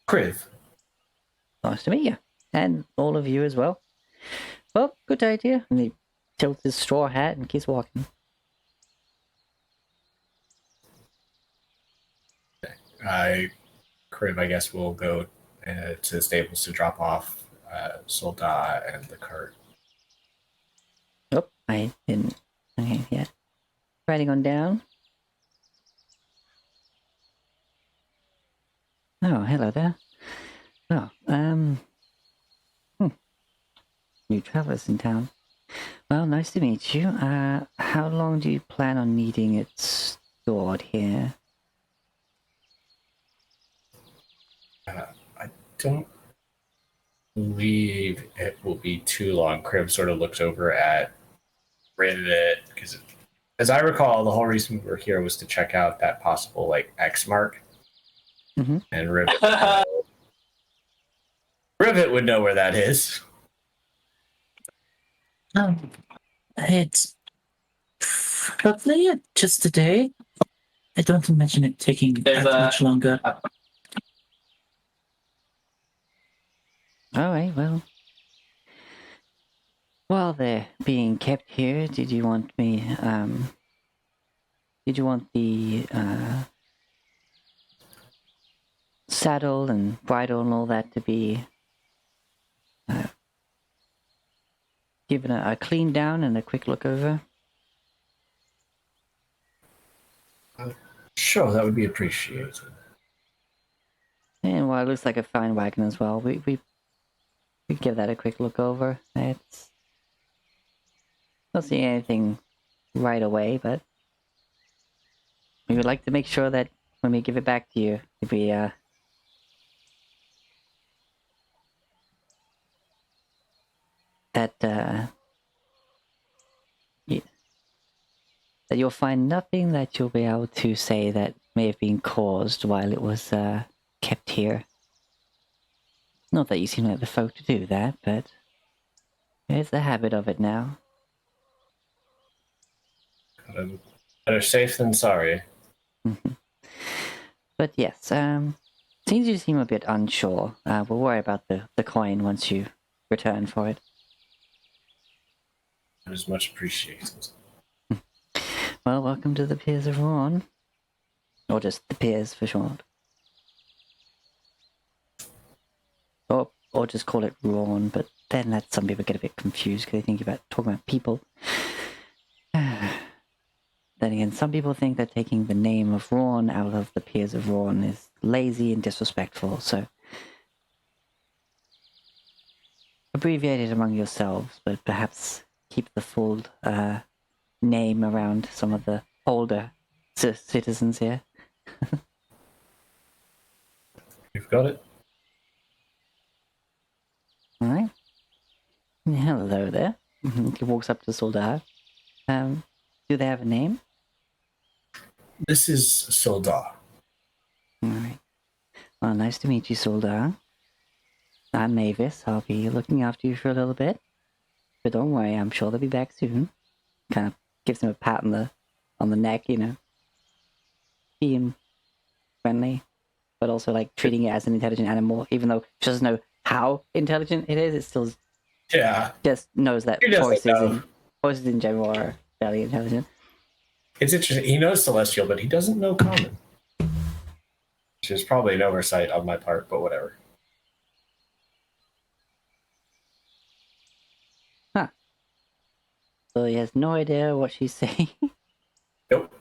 Kriv. Nice to meet you. And all of you as well. Well, good day to you. And he tilts his straw hat and keeps walking. Kriv, I guess we'll go to the stables to drop off Solda and the cart. Oh, I didn't. Okay, yeah. Writing on down. Oh, hello there. Oh, new travelers in town. Well, nice to meet you. How long do you plan on needing it stored here? I don't believe it will be too long. Kriv sort of looks over at Rivet because, as I recall, the whole reason we were here was to check out that possible like X mark. Mm-hmm. And Rivet would know where that is. It's Probably just a day. I don't imagine it taking There's that a- much longer. Alright, well. While they're being kept here, did you want me, did you want the, saddle and bridle and all that to be, given a clean down and a quick look over? Sure, that would be appreciated. And well, it looks like a fine wagon as well. We give that a quick look over. It's not seeing anything right away, but we would like to make sure that when we give it back to you, we that that you'll find nothing that you'll be able to say that may have been caused while it was kept here. Not that you seem like the folk to do that, but it's the habit of it now. Better safe than sorry. But yes, seems you seem a bit unsure. We'll worry about the coin once you return for it. It is much appreciated. Well, welcome to the Piers of Ron. Or just the Piers for short. Or just call it Ron, but then that some people get a bit confused because they think about talking about people. Then again, some people think that taking the name of Ron out of the Piers of Ron is lazy and disrespectful, so abbreviate it among yourselves, but perhaps keep the full name around some of the older citizens here. You've got it. Alright. Hello there. He walks up to Soldar. Do they have a name? This is Soldar. Alright. Well, nice to meet you, Soldar. I'm Mavis. I'll be looking after you for a little bit. But don't worry, I'm sure they'll be back soon. Kind of gives him a pat on the neck, you know. Being friendly, but also like treating it as an intelligent animal, even though she doesn't know how intelligent it is. It still just knows that voices in general are fairly intelligent. It's interesting. He knows Celestial, but he doesn't know Common. Which is probably an oversight on my part, but whatever. Huh. So he has no idea what she's saying. Nope.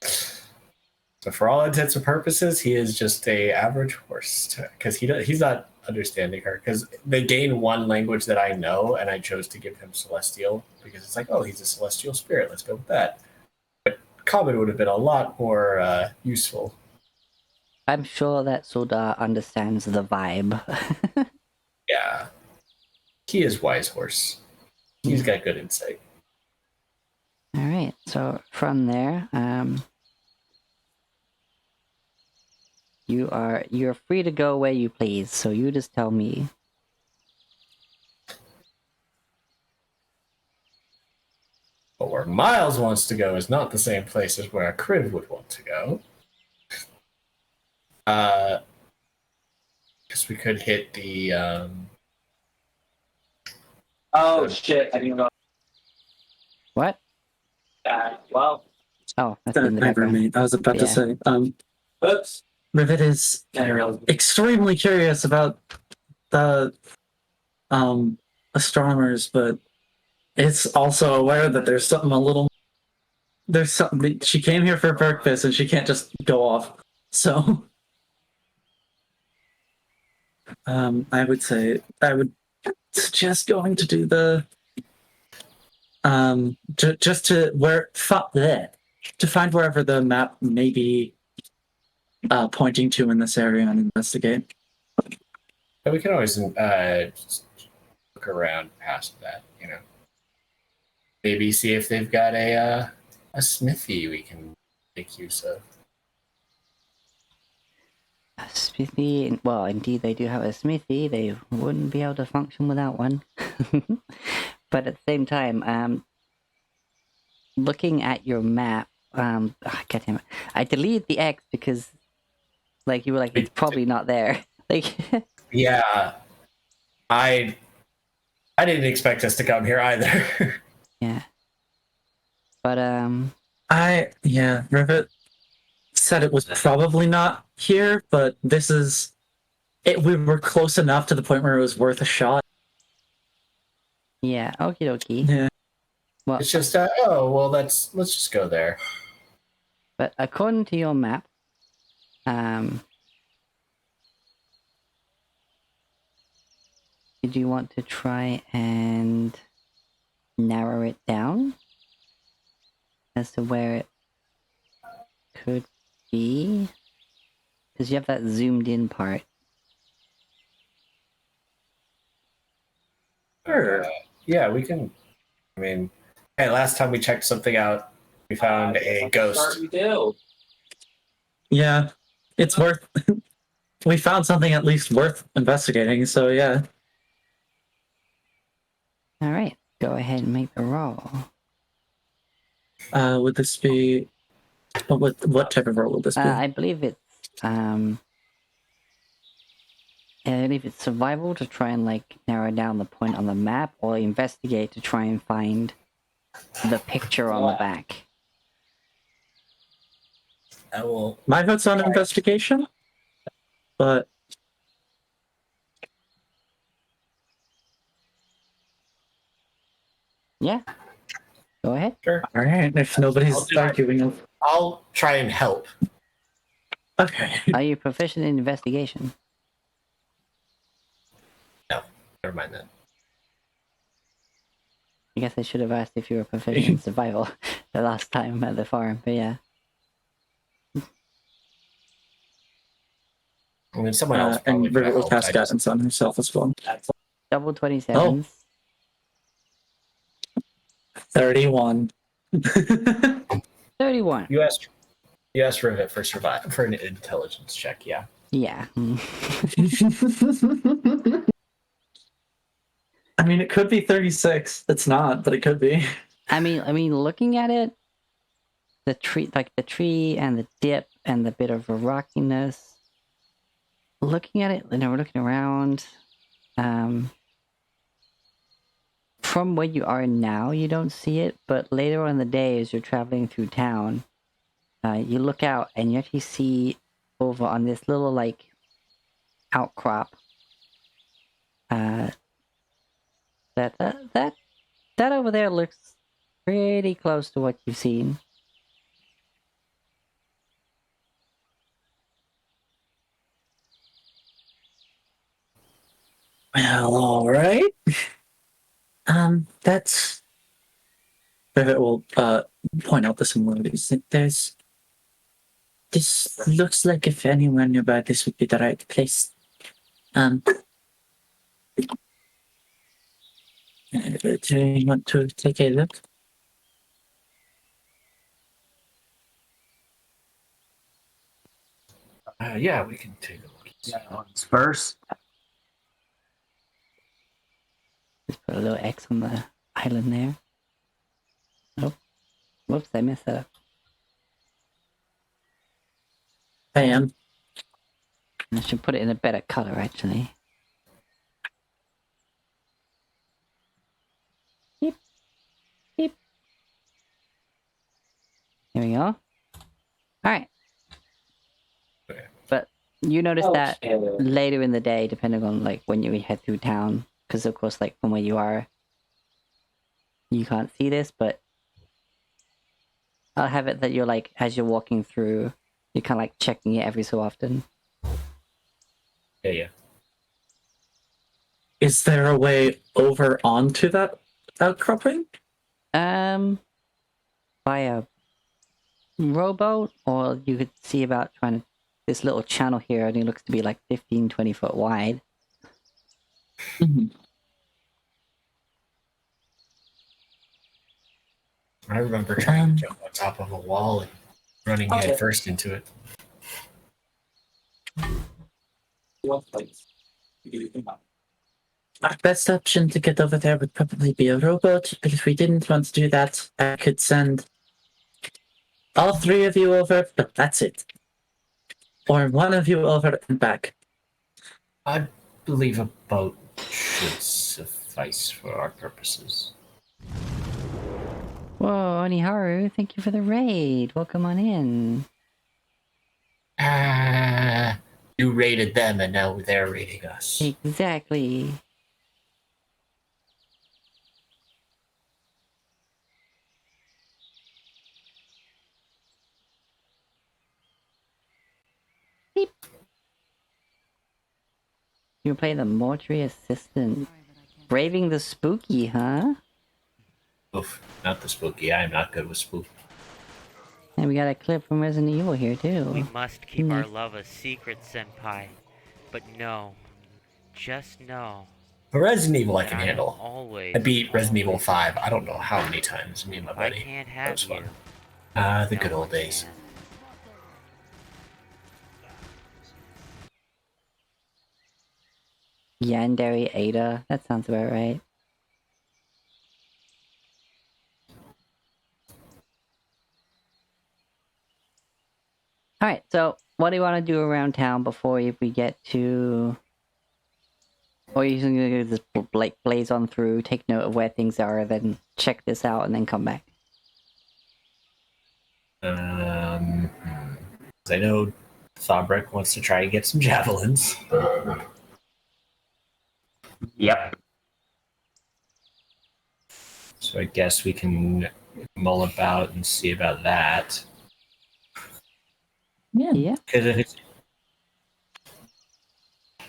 So for all intents and purposes, he is just a average horse because he's not understanding her because they gain one language that I know, and I chose to give him Celestial because it's like, oh, he's a celestial spirit. Let's go with that. But Common would have been a lot more useful. I'm sure that Soldar understands the vibe. Yeah, he is wise horse. He's got good insight. All right. So from there, you're free to go where you please. So you just tell me. But where Miles wants to go is not the same place as where a Kriv would want to go. Because we could hit the Oh shit! I didn't know What? that. Well, Oh, that's in the background. I was about to say. oops. Rivet is I didn't realize. extremely curious about the astronomers, but it's also aware that there's something she came here for a purpose and she can't just go off. So I would suggest going to do the just to find wherever the map may be pointing to in this area and investigate. But we can always just look around past that, you know. Maybe see if they've got a smithy we can make use of. A smithy? Well, indeed, they do have a smithy. They wouldn't be able to function without one. But at the same time, looking at your map, God damn it, I deleted the X because, like, you were like, it's probably not there. Like, Yeah, I didn't expect us to come here either. yeah. But Rivet said it was probably not here, but this is it. We were close enough to the point where it was worth a shot. yeah, okie dokie. Yeah. Well, It's just let's just go there. but according to your map, did you want to try and narrow it down as to where it could be? Because you have that zoomed in part. Sure. Yeah, we can. I mean, hey, last time we checked something out, we found a ghost. We do. Yeah, it's worth. We found something at least worth investigating. So yeah. All right, go ahead and make the roll. Would this be? What type of role would this be? I believe it's I believe it's survival to try and like narrow down the point on the map, or investigate to try and find the picture on the back. I will. My vote's on investigation, but Yeah, go ahead. Sure. all right. If nobody's arguing, I'll try and help. okay. Are you proficient in investigation? No, never mind that. I guess I should have asked if you were proficient in survival the last time at the farm, but yeah. I mean, someone else probably. And could Rivet will help. cast I just- guidance on herself as well. Double 27s. 31. 31. You asked Rivet for an intelligence check. Yeah. Yeah. I mean, it could be 36. It's not, but it could be. I mean, looking at it, the tree and the dip and the bit of a rockiness. Looking at it, we're looking around. From where you are now, you don't see it, but later on in the day, as you're traveling through town, you look out and you actually see over on this little like outcrop. That over there looks pretty close to what you've seen. Well, all right. That's. Rivet will point out the similarities. This looks like if anyone nearby, this would be the right place. Do you want to take a look? Yeah, we can take a look. First, Just put a little X on the island there. Oh, whoops! I messed that up. I am. I should put it in a better color, actually. Beep. Beep. Here we go. Alright. Okay. But you notice that Okay. later in the day, depending on like when you head through town, because of course, like from where you are, you can't see this, but I'll have it that you're like, as you're walking through, you're kind of like checking it every so often. Yeah. Is there a way over onto that outcropping? By a rowboat, or you could see about trying to. This little channel here only looks to be like 15, 20 foot wide. Mm-hmm. I remember trying to jump on top of a wall and running head first into it. One place. You can do that. Our best option to get over there would probably be a rowboat, but if we didn't want to do that, I could send all three of you over, but that's it. Or one of you over and back. I believe a boat should suffice for our purposes. Whoa, Oniharu, thank you for the raid. Welcome on in. You raided them and now they're raiding us. Exactly. Beep. You play the mortuary assistant. Braving the spooky, huh? Oof, not the spooky. I am not good with spooky. And we got a clip from Resident Evil here, We too. must keep our love a secret, Senpai. But no, just know For Resident Evil, I that can I am handle. always, I beat Resident Evil always 5. I don't know how many times. Me and my If I buddy. can't That have was fun. you, The no good one old days. can. Yandere Ada. That sounds about right. Alright, so what do you want to do around town before we get to... Or you can just blaze on through, take note of where things are, then check this out, and then come back. I know Fabric wants to try and get some javelins. Yep. So I guess we can mull about and see about that. Yeah.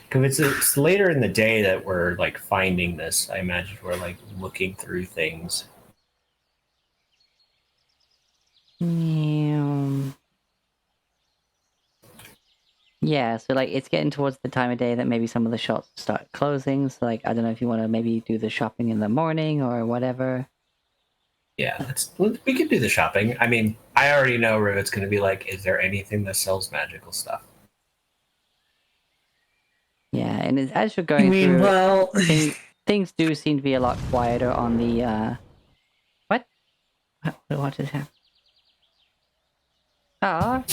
Because it's later in the day that we're like finding this, I imagine we're like looking through things. Yeah, so like it's getting towards the time of day that maybe some of the shops start closing. So like I don't know if you want to maybe do the shopping in the morning or whatever. Yeah, we could do the shopping. I mean, I already know Rivet's going to be like, is there anything that sells magical stuff? Yeah, and as you're I going mean, through, well, things do seem to be a lot quieter on the What? What just happened? Ah,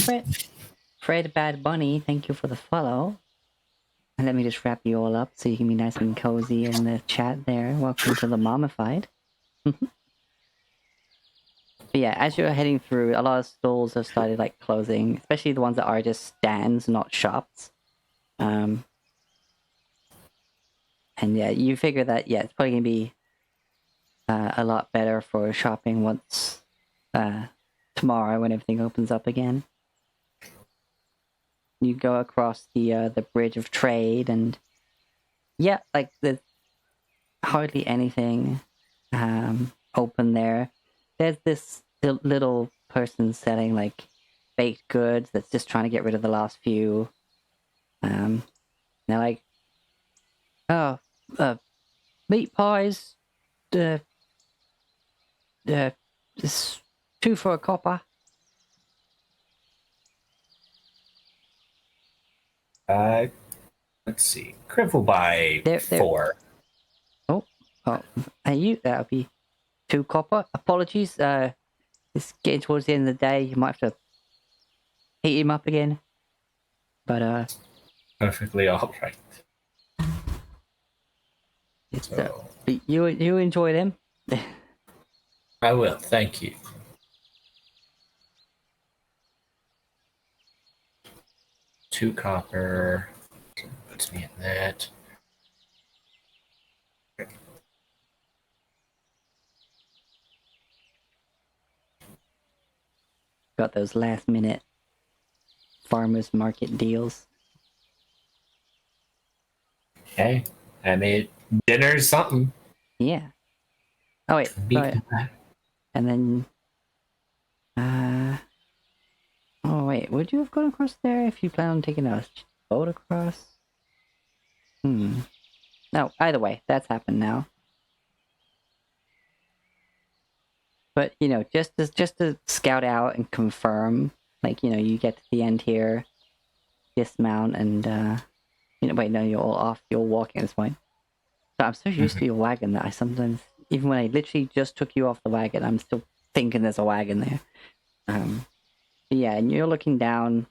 Fred Bad Bunny, thank you for the follow. And let me just wrap you all up so you can be nice and cozy in the chat there. Welcome to the Mommified. But yeah, as you're heading through, a lot of stalls have started like closing, especially the ones that are just stands, not shops. And yeah, you figure that it's probably gonna be a lot better for shopping once tomorrow when everything opens up again. You go across the bridge of trade, and yeah, like there's hardly anything open there. There's this little person selling like baked goods that's just trying to get rid of the last few. They're like, oh, meat pies, just 2 for a copper. Let's see. Cripple by They're- 4. Oh, and that'll be 2 copper. Apologies, it's getting towards the end of the day. You might have to heat him up again. But Perfectly all right. it's So, you enjoy them. I will. Thank you. Two copper. Puts me in that. Got those last minute farmers market deals. Okay. I made dinner something. Yeah. Oh wait, Beat and then oh wait, would you have gone across there if you plan on taking a boat across? No, either way, that's happened now. But you know, just to scout out and confirm, like, you know, you get to the end here, dismount, and wait, no, you're all off. You're walking at this point. So I'm so used to your wagon that I sometimes, even when I literally just took you off the wagon, I'm still thinking there's a wagon there. But yeah, and you're looking down,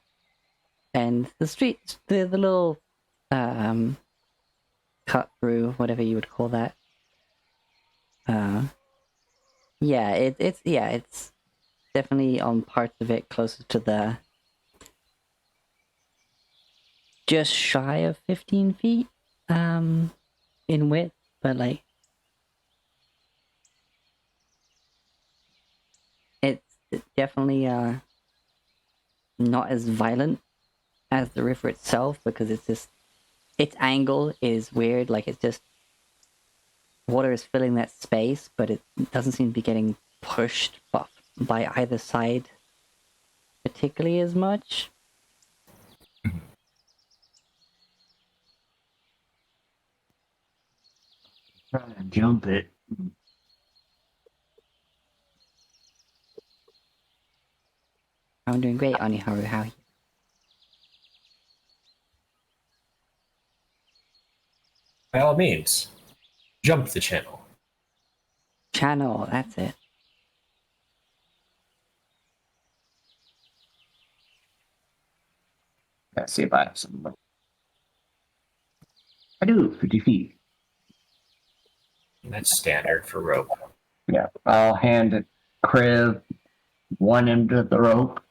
and the street, the little cut through, whatever you would call that. Yeah, it's definitely on parts of it closer to the just shy of 15 feet in width, but like it's definitely not as violent as the river itself, because it's just its angle is weird. Like, it's just water is filling that space, but it doesn't seem to be getting pushed by either side particularly as much. Trying to jump it. I'm doing great, Aniharu. How are you? By all means, jump the channel. Channel, that's it. Let's see if I have some. I do, 50 feet. That's standard for rope. Yeah, I'll hand Kriv one end of the rope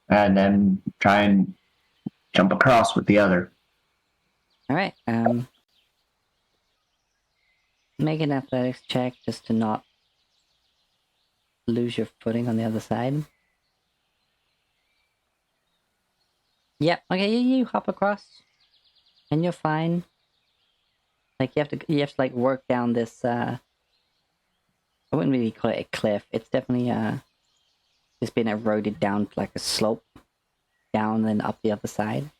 and then try and jump across with the other. All right. Make an athletics check just to not lose your footing on the other side. Yep. Okay. You hop across, and you're fine. Like, you have to like work down this. I wouldn't really call it a cliff. It's definitely just been eroded down like a slope, down and up the other side.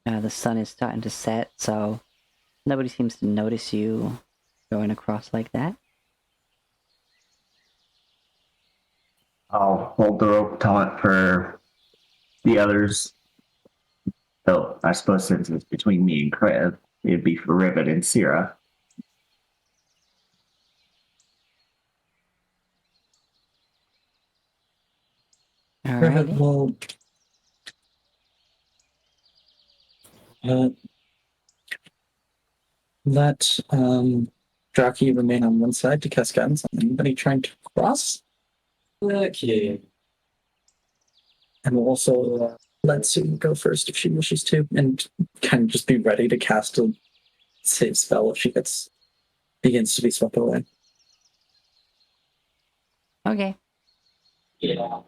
The sun is starting to set, so nobody seems to notice you going across like that. I'll hold the rope taut for the others. So I suppose since it's between me and Kriv, it'd be for Rivet and Sierra. Rivet Alrighty. will let Draki remain on one side to cast guidance on anybody trying to cross. Okay. And we'll also let Sue go first if she wishes to, and kind of just be ready to cast a save spell if she begins to be swept away. Okay. Yeah.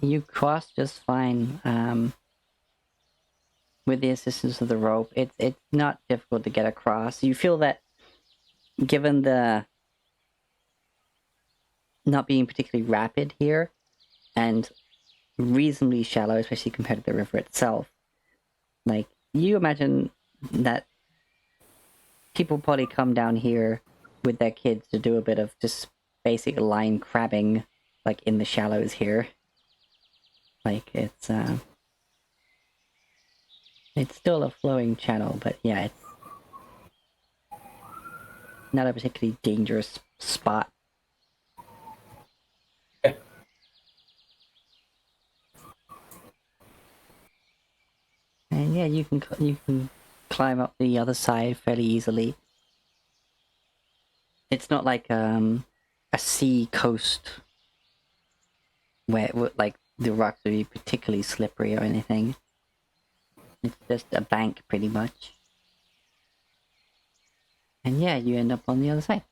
You cross just fine. With the assistance of the rope, it's not difficult to get across. You feel that, given the not being particularly rapid here, and reasonably shallow, especially compared to the river itself, like, you imagine that people probably come down here with their kids to do a bit of just basic line crabbing, like in the shallows here. Like, it's still a flowing channel, but yeah, it's not a particularly dangerous spot. And yeah, you can climb up the other side fairly easily. It's not like a sea coast where like the rocks would be particularly slippery or anything. It's just a bank, pretty much. And yeah, you end up on the other side.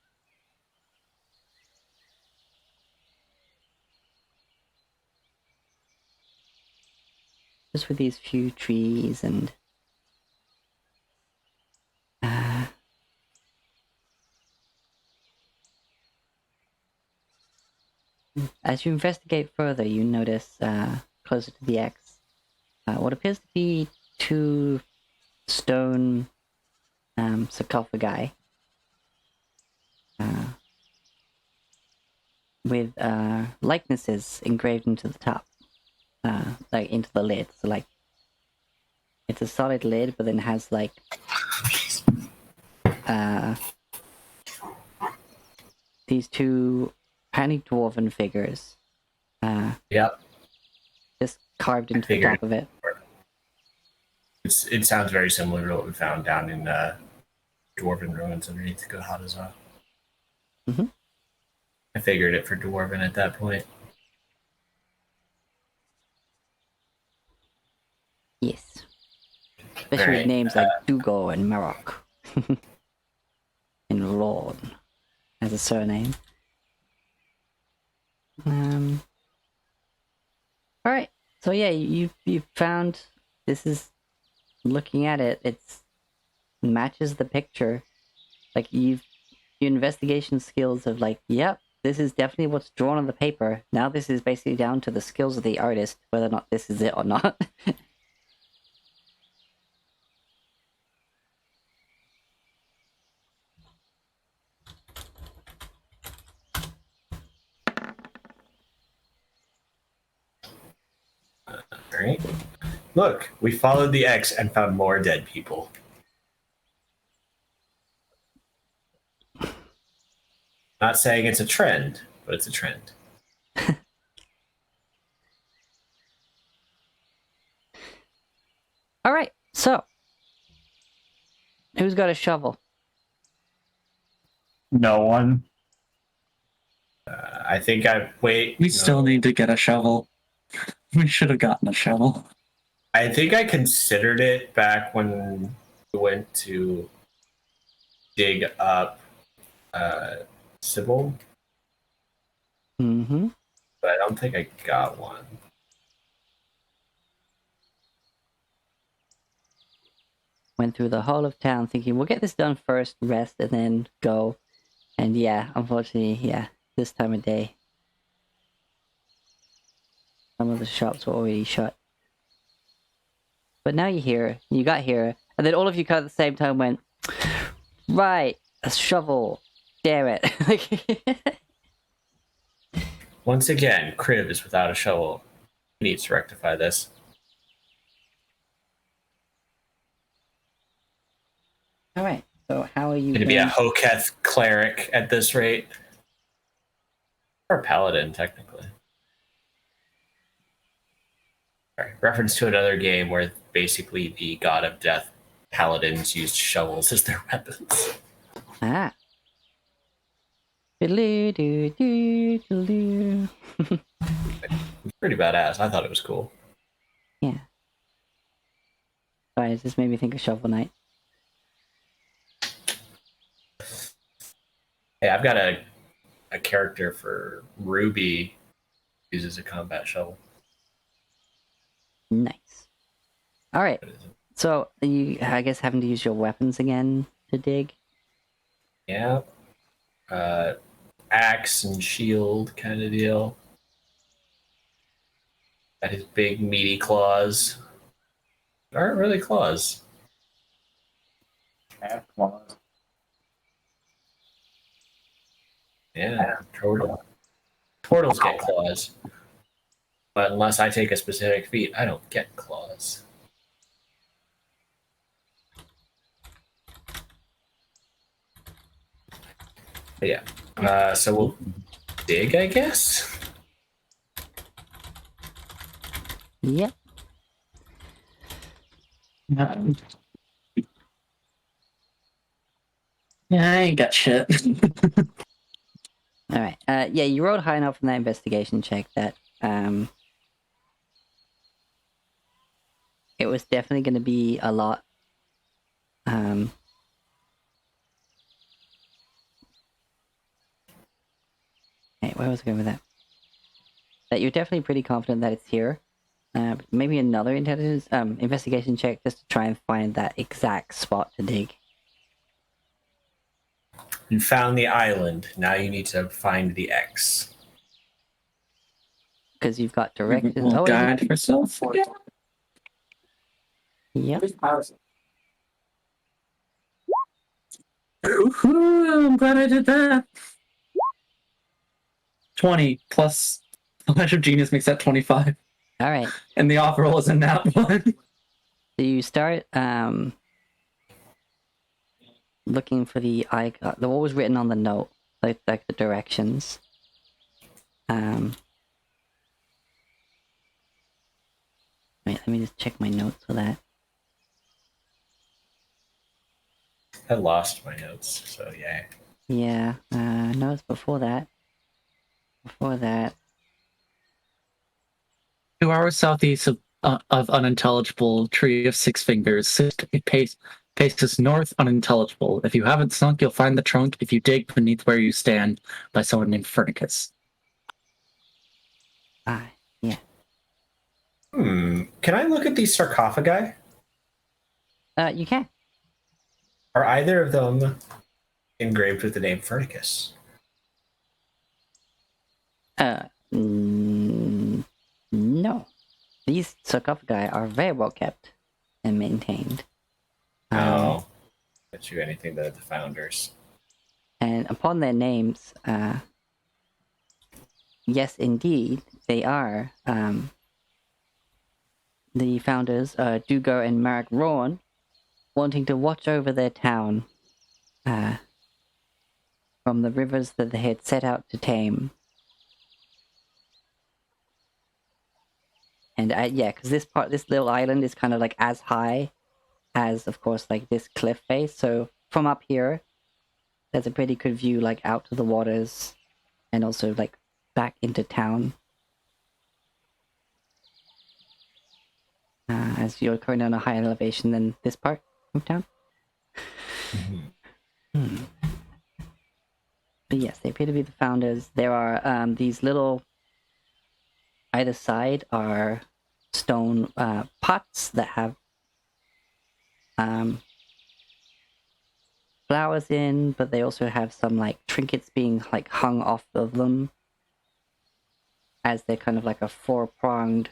Just with these few trees and as you investigate further, you notice closer to the X what appears to be two stone sarcophagi with likenesses engraved into the top, like into the lid. So like, it's a solid lid, but then it has like these two tiny dwarven figures. Yep. Just carved into the figured. top of it. It sounds very similar to what we found down in Dwarven ruins underneath Gohadaza. Mm-hmm. I figured it for Dwarven at that point. Yes. Especially with names like Dugo and Marok. And Lord as a surname. Alright. So yeah, you found this is looking at it, it's matches the picture. Like your investigation skills of like, yep, this is definitely what's drawn on the paper. Now this is basically down to the skills of the artist, whether or not this is it or not. Alright. Look, we followed the X and found more dead people. Not saying it's a trend, but it's a trend. Alright, so who's got a shovel? No one. I think We still need to get a shovel. We should have gotten a shovel. I think I considered it back when we went to dig up Sybil, Mm-hmm. but I don't think I got one. Went through the whole of town thinking, we'll get this done first, rest, and then go. And yeah, unfortunately, yeah, this time of day, some of the shops were already shut. But now you're here, you got here, and then all of you kind of at the same time went, right, a shovel, damn it. Once again, Crib is without a shovel. He needs to rectify this. Alright, so how are you Going to be a Hoketh cleric at this rate. Or a paladin, technically. Sorry, reference to another game where basically the god of death paladins used shovels as their weapons. Ah. Diddly-doo-doo-diddly-doo. It's pretty badass. I thought it was cool. Yeah. Sorry, it just made me think of Shovel Knight. Hey, I've got a character for Ruby who uses a combat shovel. Nice. Alright. So, you, I guess, having to use your weapons again to dig? Yeah. Axe and shield kind of deal. Got his big meaty claws. They aren't really claws. Have claws. Yeah, turtles get claws. But unless I take a specific feat, I don't get claws. But yeah. So we'll dig, I guess? Yep. Yeah, I ain't got shit. Alright. Yeah, you rolled high enough from that investigation check that, it was definitely going to be a lot, Hey, where was I going with that? That you're definitely pretty confident that it's here. Maybe another intelligence, investigation check just to try and find that exact spot to dig. You found the island. Now you need to find the X. Because you've got directions. We'll guide yourself. Yep. Ooh, I'm glad I did that. 20 plus Flash of Genius makes that 25. All right. And the offer roll is a nat 1. So you start looking for the icon. What was written on the note, like the directions. Wait, let me just check my notes for that. I lost my notes, so yeah. Yeah, no, it's before that. Before that. 2 hours southeast of unintelligible tree of 6 fingers. It paces north unintelligible. If you haven't sunk, you'll find the trunk if you dig beneath where you stand by someone named Fernicus. Yeah. Can I look at these sarcophagi? You can. Are either of them engraved with the name Fernicus? No. These sarcophagi are very well kept and maintained. Oh. Bet you anything that the founders. And upon their names, yes, indeed, they are. The founders, Dugo and Marek Rawn, wanting to watch over their town from the rivers that they had set out to tame. And yeah, because this little island is kind of like as high as, of course, like this cliff face. So from up here, there's a pretty good view like out to the waters and also like back into town. As you're currently on a higher elevation than this part of town. But yes, they appear to be the founders. There are these little, either side are stone pots that have flowers in, but they also have some like trinkets being like hung off of them as they're kind of like a four-pronged,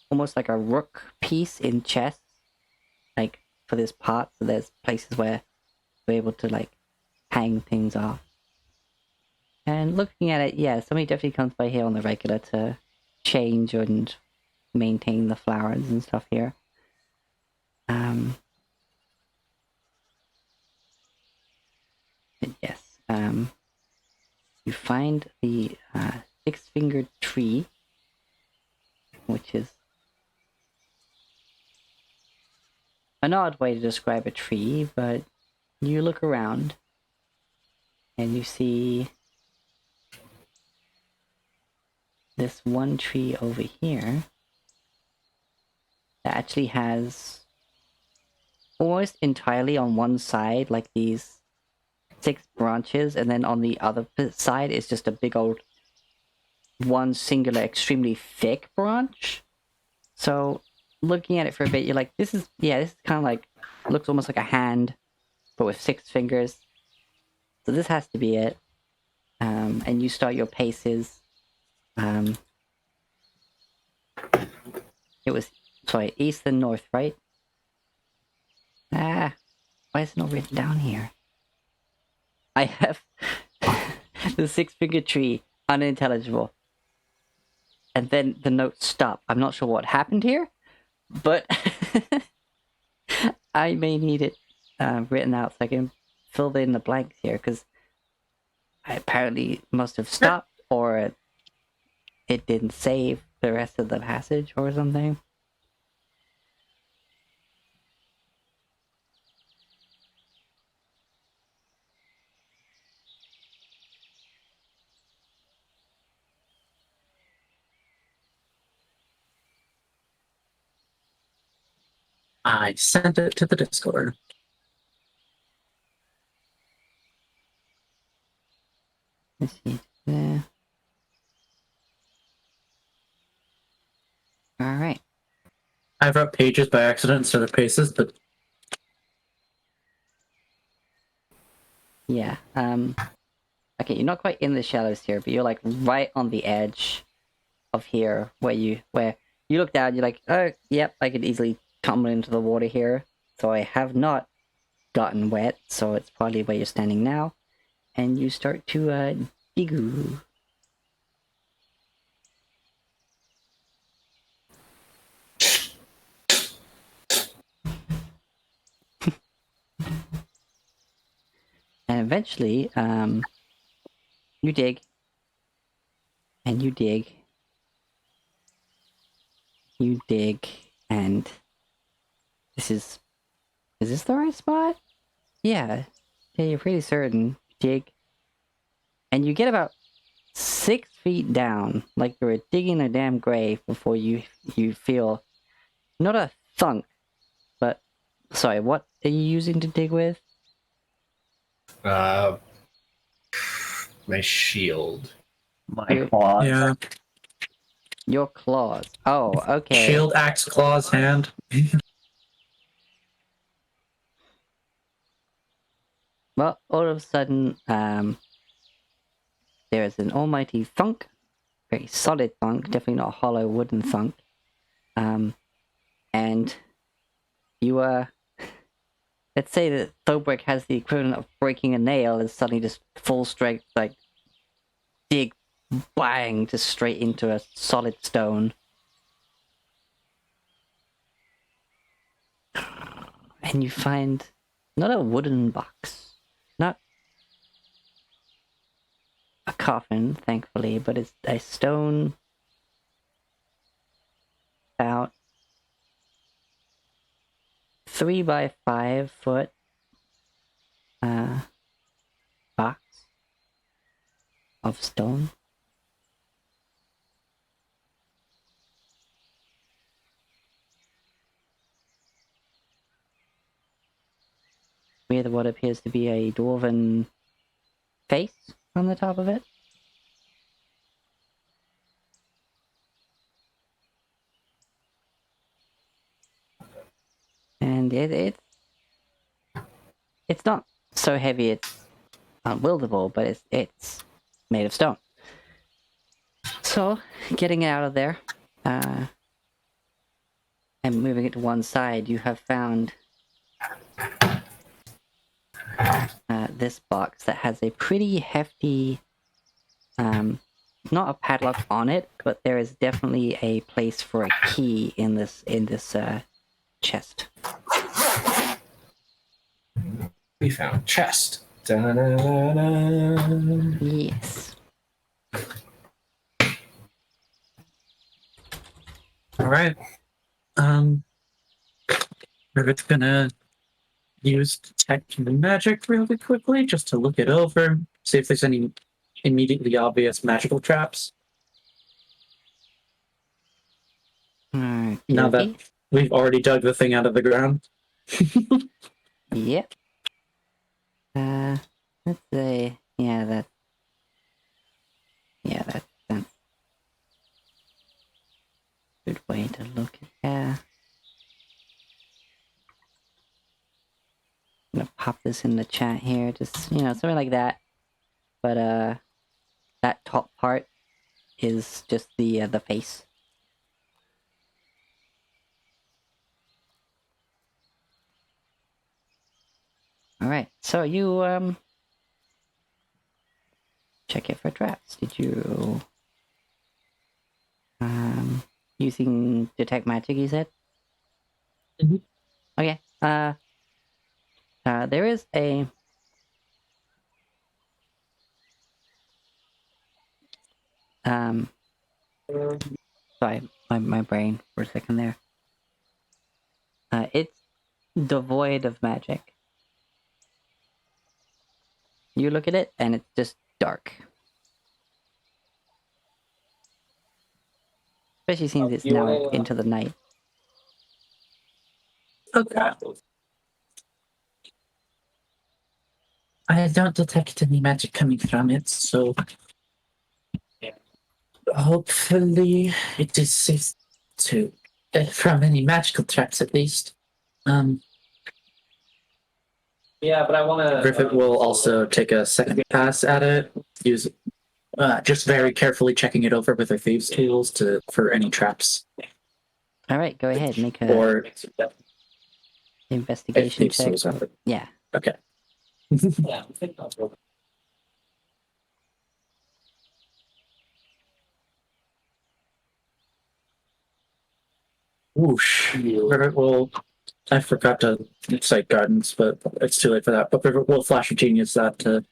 almost like a rook piece in chess, like for this pot. So there's places where we're able to like hang things off. And looking at it, yeah, somebody definitely comes by here on the regular to change and maintain the flowers and stuff here. But yes, you find the six-fingered tree, which is an odd way to describe a tree, but you look around and you see this one tree over here that actually has almost entirely on one side like these 6 branches, and then on the other side is just a big old one singular extremely thick branch. So looking at it for a bit, you're like, this is kind of like, looks almost like a hand but with 6 fingers. So this has to be it. And you start your paces. It was, sorry, east and north, right? Why is it not written down here? I have the 6-fingered tree, unintelligible. And then the notes stop. I'm not sure what happened here, but I may need it written out so I can fill in the blanks here, because I apparently must have stopped, or it didn't save the rest of the passage or something. I sent it to the Discord. Let's see. There. Alright. I wrote pages by accident instead of paces, but Yeah. Okay, you're not quite in the shallows here, but you're like right on the edge of here where you look down, you're like, oh, yep, I could easily tumble into the water here. So I have not gotten wet, so it's probably where you're standing now. And you start to dig. eventually, you dig. And you dig. You dig, and is this the right spot? Yeah, you're pretty certain. Dig. And you get about 6 feet down, like you were digging a damn grave before you feel, not a thunk, but, sorry, what are you using to dig with? My shield. My claws. Yeah. Your claws. Oh, okay. Shield, axe, claws, hand. Well, all of a sudden, there is an almighty thunk, very solid thunk, definitely not a hollow wooden thunk. And you, let's say that Thobrick has the equivalent of breaking a nail, and suddenly just full strength, like, dig, bang, just straight into a solid stone. And you find not a wooden box, not a coffin, thankfully, but it's a stone about 3 by 5 foot box of stone. With what appears to be a dwarven face on the top of it. And it's not so heavy it's unwieldable, but it's made of stone. So, getting it out of there, and moving it to one side, you have found this box that has a pretty hefty, not a padlock on it, but there is definitely a place for a key in this chest. We found chest. Da-na-na-na. Yes. All right. Rivet's gonna use detect magic really quickly just to look it over, see if there's any immediately obvious magical traps. Okay. Now that we've already dug the thing out of the ground. Yep. Let's say, that's a good way to look at that. I'm gonna pop this in the chat here, just, something like that. But, that top part is just the face. Alright, so you, check it for traps. Did you, using detect magic, you said? Mhm. Okay, there is a, sorry, my brain for a second there. It's devoid of magic. You look at it, and it's just dark. Especially since it's now into the night. Okay. I don't detect any magic coming from it, so hopefully it is safe to from any magical traps at least. Yeah, but I want to. Griffith will also take a second pass at it, use just very carefully checking it over with her thieves' tools for any traps. Alright, go ahead, make a Or investigation thieves' check. tools are it. Yeah. Okay. Yeah, Whoosh. Griffith will I forgot to cite guidance, but it's too late for that. But we'll flash of genius that to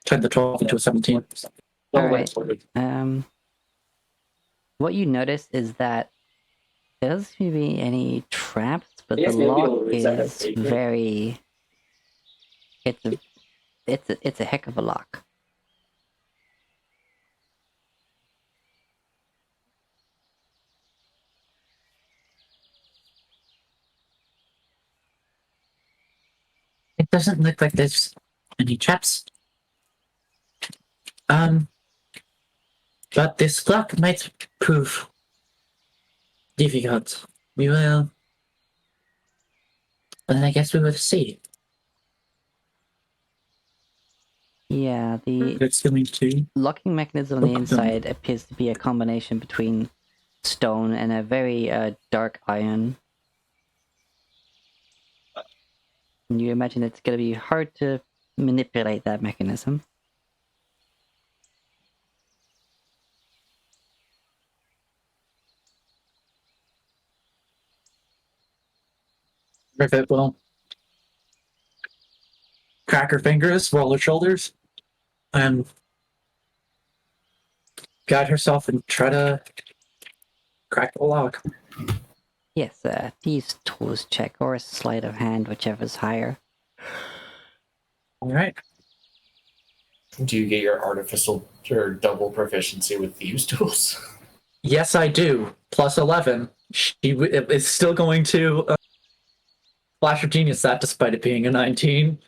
turn the 12 into a 17. All right. What you notice is that there doesn't seem to be any traps, but the lock is very. It's a heck of a lock. It doesn't look like there's any traps. But this lock might prove difficult. We will. Then I guess we will see. Yeah, the It's going to. locking mechanism on the inside appears to be a combination between stone and a very dark iron. And you imagine it's going to be hard to manipulate that mechanism. Rivet will crack her fingers, roll her shoulders, and guide herself and try to crack the lock. Yes, these tools check or a sleight of hand, whichever's higher. All right. Do you get your artificial or double proficiency with thieves' tools? Yes, I do. Plus 11. She is still going to flash of genius that, despite it being a 19.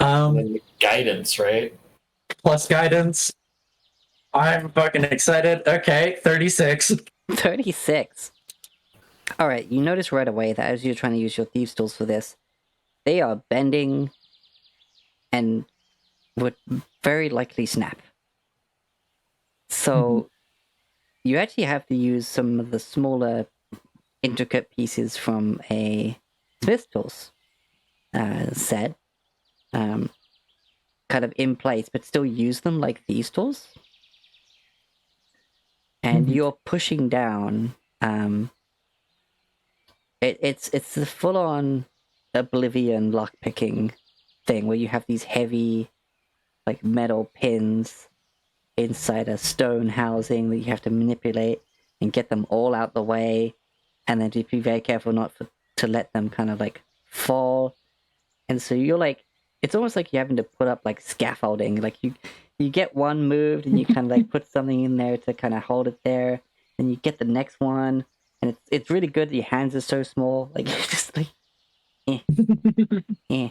And then guidance, right? Plus guidance. I'm fucking excited. Okay, 36. 36. Alright, you notice right away that as you're trying to use your thieves' tools for this, they are bending and would very likely snap. So, you actually have to use some of the smaller, intricate pieces from a smith's tools set, kind of in place, but still use them like these tools. And you're pushing down. It's the full-on Oblivion lockpicking thing where you have these heavy, like, metal pins inside a stone housing that you have to manipulate and get them all out the way, and then just be very careful not to let them kind of like fall. And so you're like, it's almost like you're having to put up like scaffolding. Like you get one moved and you kind of like put something in there to kind of hold it there, and you get the next one, and it's really good that your hands are so small. Like you're just like, eh.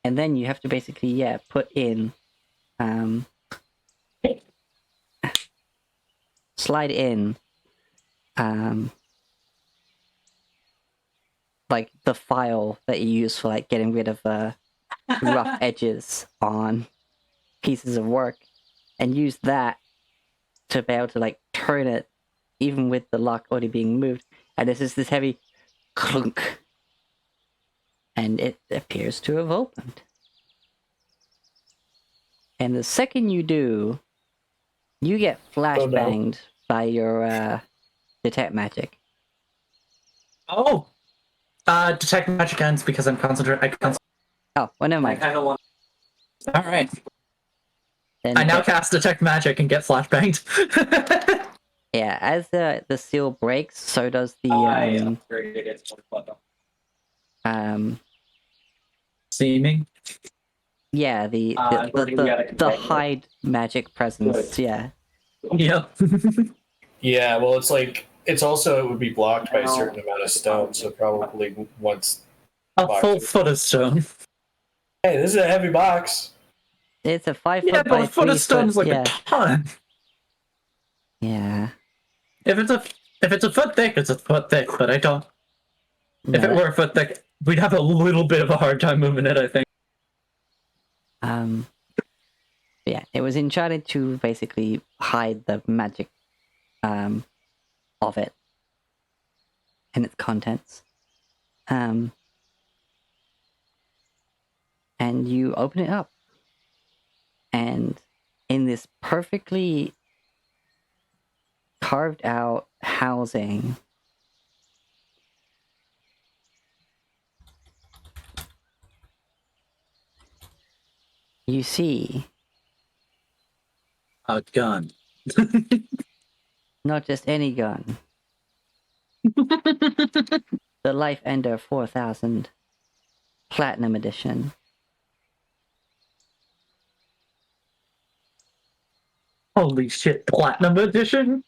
And then you have to basically put in slide in like the file that you use for like getting rid of rough edges on pieces of work, and use that to be able to like turn it even with the lock already being moved, and this is this heavy clunk, and it appears to have opened. And the second you do, you get flashbanged by your detect magic. Oh! Detect magic ends because I'm concentrating. Oh, well, never mind. I kind of want. Alright. Then I now cast detect magic and get flashbanged. yeah, as the seal breaks, so does the Seeming? yeah, the hide magic presence, yeah. Yep. Yeah, well, it's like it would be blocked by a certain amount of stone, so probably once. A full foot of stone. Hey, this is a heavy box. It's a 5 foot Yeah, by but a 3 foot of stone is like yeah. a ton. Yeah. If it's a foot thick, it's a foot thick. But I don't. No, if it were a foot thick, we'd have a little bit of a hard time moving it, I think. yeah, it was enchanted to basically hide the magic of it and its contents. And you open it up, and in this perfectly carved out housing you see A gun. not just any gun. The Life Ender 4000 Platinum Edition. Holy shit, Platinum Edition?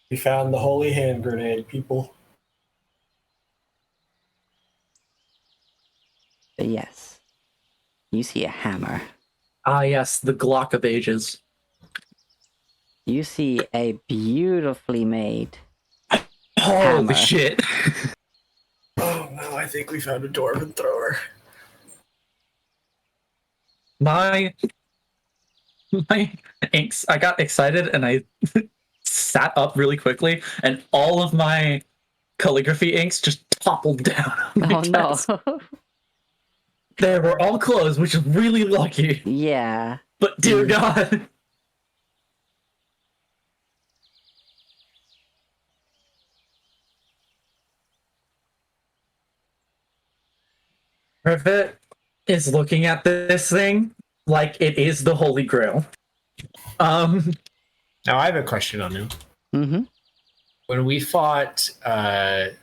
We found the holy hand grenade, people. But yes, you see a hammer. Ah, yes, the Glock of ages. You see a beautifully made Holy hammer. shit. Oh no, I think we found a dwarven thrower. My inks, I got excited and I sat up really quickly, and all of my calligraphy inks just toppled down. On my Oh no. desk. They were all closed, which is really lucky. Yeah. But dear God. Rivet is looking at this thing like it is the Holy Grail. Now I have a question on you. Mm-hmm. When we fought the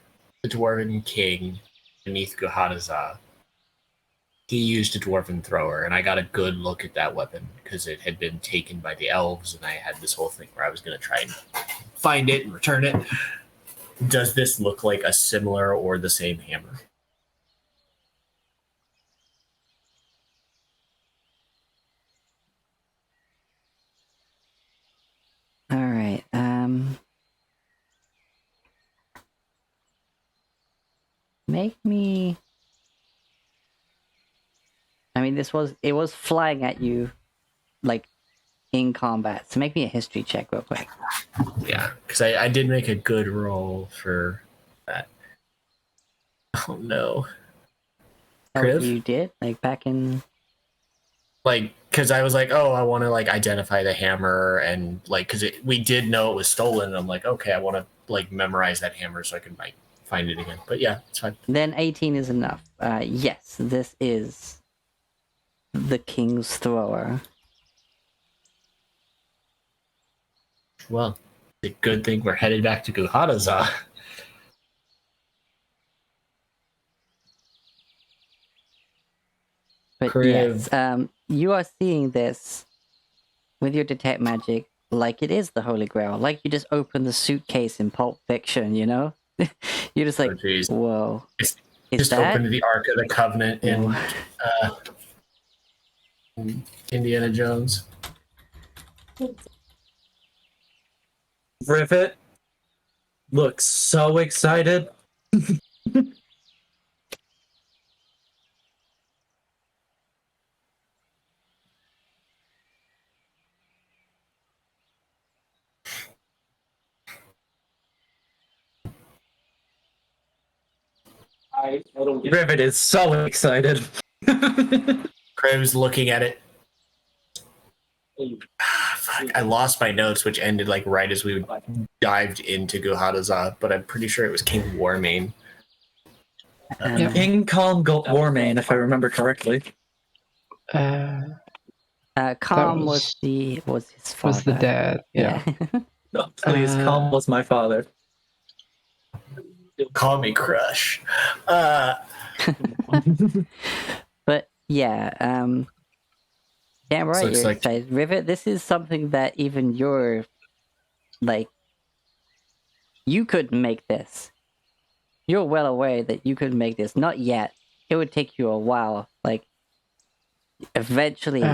Dwarven King beneath Guhadaza, he used a Dwarven thrower, and I got a good look at that weapon because it had been taken by the elves, and I had this whole thing where I was going to try and find it and return it. Does this look like a similar or the same hammer? All right. Make me. I mean, it was flying at you, like, in combat. So make me a history check real quick. Yeah, because I did make a good roll for that. Oh no. Oh, Kriv? you did? Like, back in... Like, because I was like, oh, I want to, like, identify the hammer, and, like, because we did know it was stolen, and I'm like, okay, I want to, like, memorize that hammer so I can, like, find it again. But yeah, it's fine. Then 18 is enough. Yes, this is the King's Thrower. Well, it's a good thing we're headed back to Guhadaza. But Kriv. yes, you are seeing this with your detect magic like it is the Holy Grail. Like you just open the suitcase in Pulp Fiction, you know? You're just like, Oh, geez. whoa. It's Is just that? open to the Ark of the Covenant in Indiana Jones. Rivet looks so excited. Rivet is so excited. Kriv's looking at it. Fuck, I lost my notes, which ended like right as we dived into Guhadaza, but I'm pretty sure it was King Warmane. King Calm Warmane, if I remember correctly. Calm was his father. Was the dad? Yeah. No, please, Calm was my father. Call me Crush. But yeah, yeah, right. So it's You're like- excited. Rivet, this is something that even you're like, you couldn't make this. You're well aware that you couldn't make this. Not yet. It would take you a while. Like, eventually,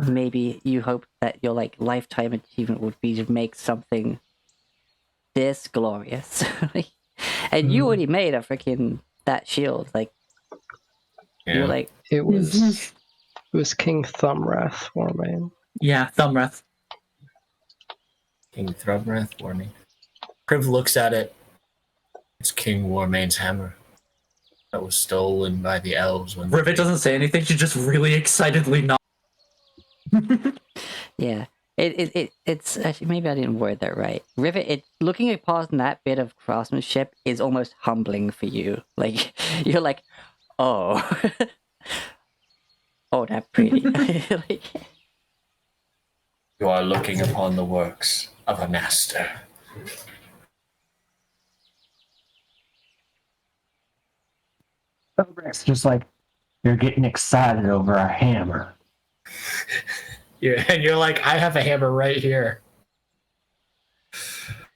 maybe you hope that your like lifetime achievement would be to make something this glorious. And you already made a freaking that shield. Like, you're like, It was King Thumrath Warmane. Yeah, Thumrath. King Thrumrath Warmane. Kriv looks at it. It's King Warmane's hammer that was stolen by the elves when Rivet doesn't say anything. She just really excitedly nods. yeah. It's actually, maybe I didn't word that right. Rivet, looking upon that bit of craftsmanship is almost humbling for you. Like, you're like, oh. Oh, that pretty. Like, You are looking upon the works of a master. Rex just like, you're getting excited over our hammer. Yeah, and you're like, I have a hammer right here.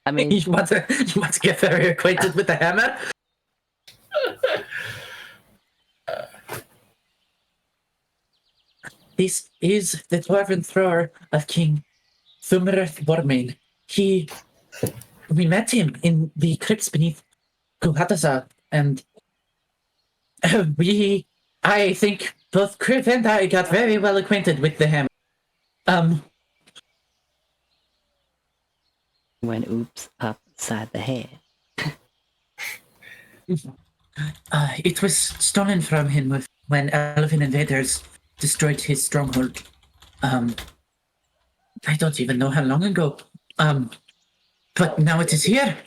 I mean, you want to get very acquainted with the hammer? This is the dwarven thrower of King Thumereth Wormain. We met him in the crypts beneath Kuhatasa, and I think both Kriv and I got very well acquainted with the hammer. went oops upside the head. It was stolen from him when elven invaders destroyed his stronghold. I don't even know how long ago. But now it is here.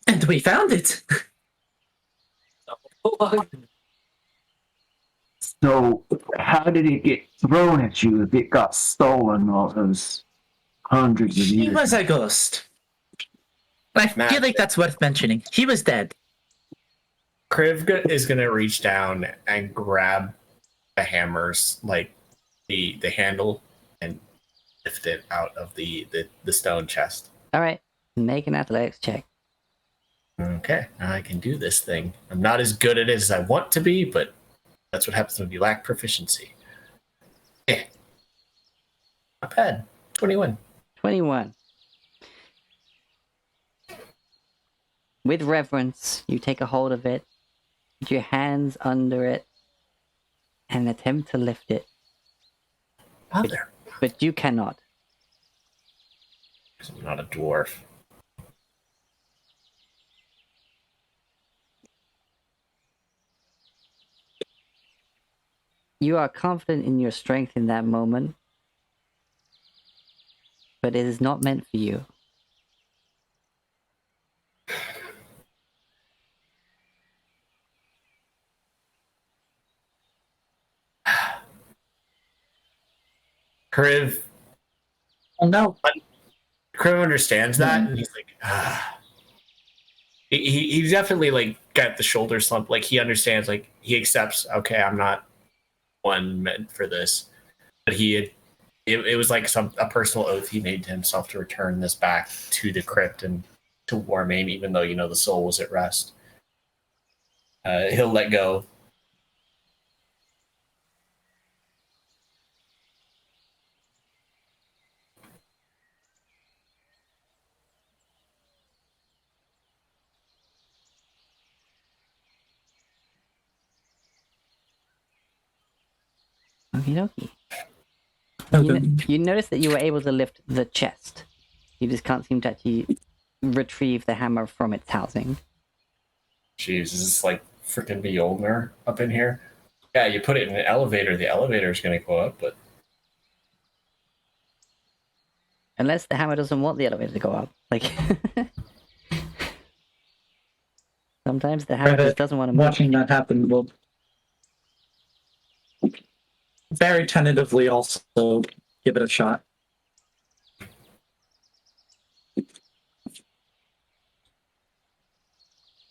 And we found it. So, how did it get thrown at you if it got stolen all those hundreds of He years? was a ghost. I feel like that's worth mentioning. He was dead. Kriv is gonna reach down and grab the hammer's like the handle and lift it out of the stone chest. All right, make an athletics check. Okay, I can do this thing. I'm not as good at it as I want to be, but that's what happens when you lack proficiency. Yeah. Not bad. 21. 21. With reverence, you take a hold of it, put your hands under it, and attempt to lift it. Mother. But you cannot. I'm not a dwarf. You are confident in your strength in that moment, but it is not meant for you. Kriv Oh no. understands that, and he's like, ah. He definitely like got the shoulder slump. Like he understands. Like he accepts. Okay, I'm not one meant for this. But it was like a personal oath he made to himself to return this back to the crypt and to Warmane, even though the soul was at rest. He'll let go. Okie dokie. Okay. You notice that you were able to lift the chest. You just can't seem to actually retrieve the hammer from its housing. Jeez, is this like freaking Mjolnir up in here? Yeah, you put it in an elevator, the elevator is going to go up, but Unless the hammer doesn't want the elevator to go up. Like, sometimes the hammer just doesn't want to move. Watching that happen will very tentatively also give it a shot.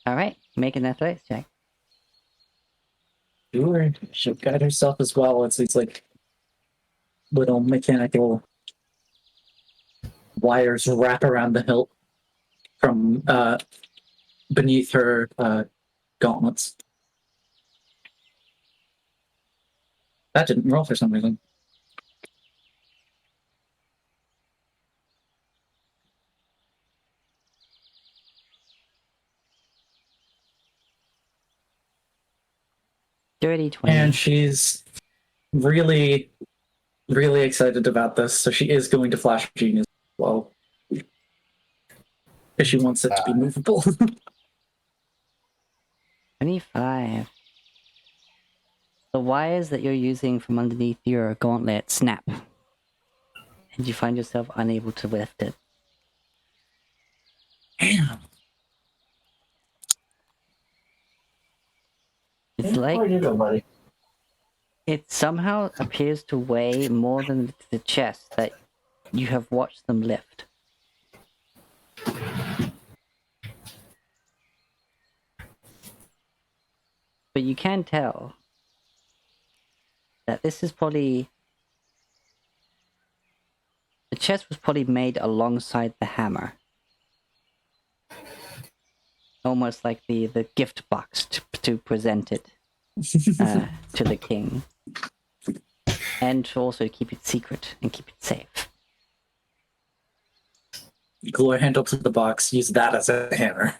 All right, make an athletics check. Sure, she'll guide herself as well. It's these like little mechanical wires wrap around the hilt from beneath her gauntlets. That didn't roll for some reason. 30, 20. And she's really, really excited about this, so she is going to flash genius as well. Because she wants it to be movable. 25. The wires that you're using from underneath your gauntlet snap, and you find yourself unable to lift it. Damn. It's like Where you go, buddy? It somehow appears to weigh more than the chest that you have watched them lift. But you can tell that this is probably... The chest was probably made alongside the hammer. Almost like the gift box to present it to the king. And to also keep it secret and keep it safe. Glue handle to the box, use that as a hammer.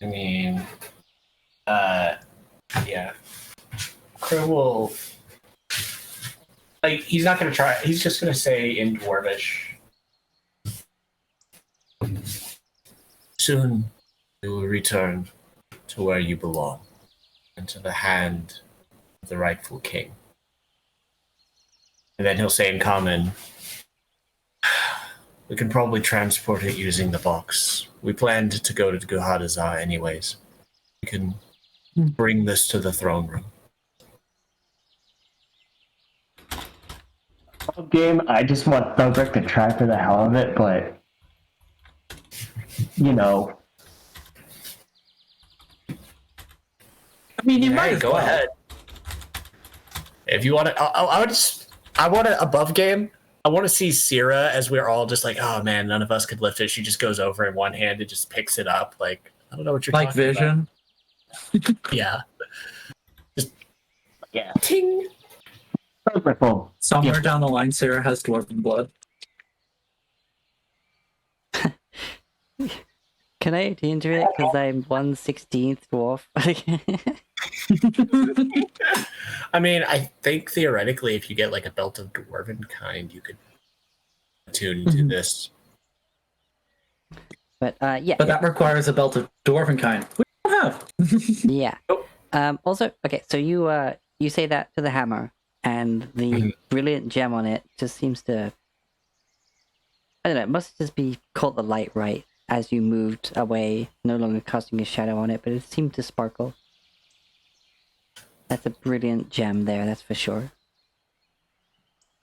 I mean, yeah. Crow will, like, he's not gonna try. He's just gonna say in Dwarvish. Soon, you will return to where you belong, into the hand of the rightful king. And then he'll say in common, we can probably transport it using the box. We planned to go to Guhadazar anyways. We can bring this to the throne room. Game, I just want Thugrick to try for the hell of it, but you know. I mean, you might go ahead. If you want to, I want it above game. I want to see Syrah as we're all just like, oh man, none of us could lift it. She just goes over in one hand and just picks it up. Like, I don't know what you're like talking Vision. about. Yeah. Just, Yeah. ting. Wonderful. Somewhere down the line, Sarah has dwarven blood. Can I enter it because I'm 1/16th dwarf? I mean, I think theoretically, if you get like a belt of dwarven kind, you could tune to this. But yeah. But that requires a belt of dwarven kind. We don't have. Yeah. Also, okay, so you say that to the hammer, and the brilliant gem on it just seems to... I don't know, it must just be caught the light right as you moved away, no longer casting a shadow on it, but it seemed to sparkle. That's a brilliant gem there, that's for sure.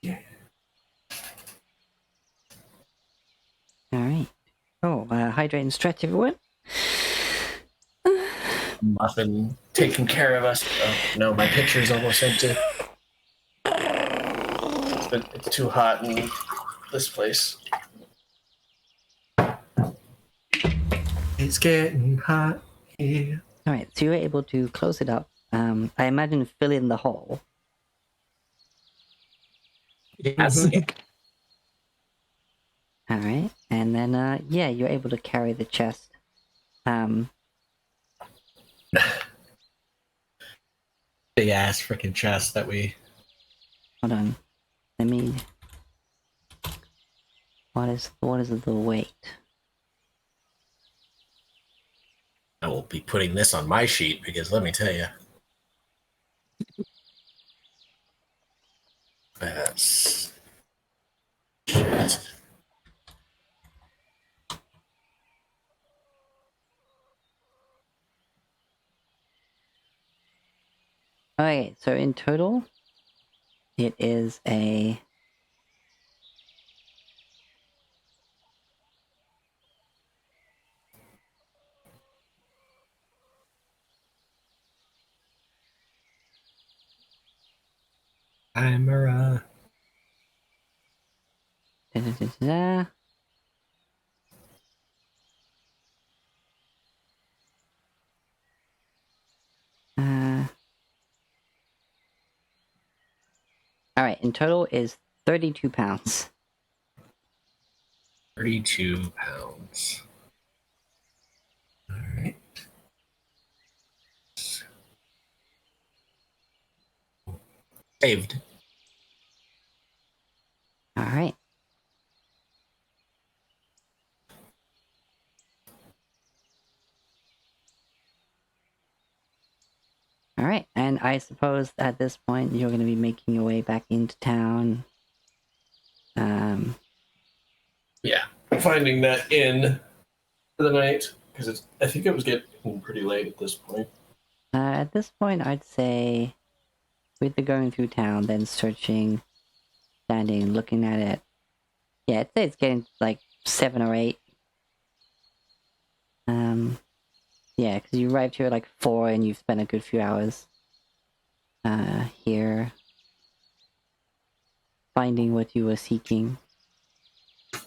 Yeah. Alright. Oh, hydrate and stretch, everyone. Muffin taking care of us. Oh, no, my picture's almost empty. It's too hot in this place. It's getting hot here. Alright, so you were able to close it up. I imagine fill in the hole. Yes. Alright, and then, yeah, you're able to carry the chest. Big ass freaking chest that we... Hold on. Let me... What is the weight? I will be putting this on my sheet because let me tell you. That's... Shit. Okay, so in total, it is a... Chimera. Da-da-da-da. Alright, in total is 32 pounds. 32 pounds. Alright. Saved. Alright. Alright, and I suppose at this point you're going to be making your way back into town. Yeah, finding that inn for the night because I think it was getting pretty late at this point. At this point, I'd say with the going through town, then searching, standing, looking at it. Yeah, I'd say it's getting like 7 or 8. Yeah, because you arrived here at like 4 and you've spent a good few hours here finding what you were seeking.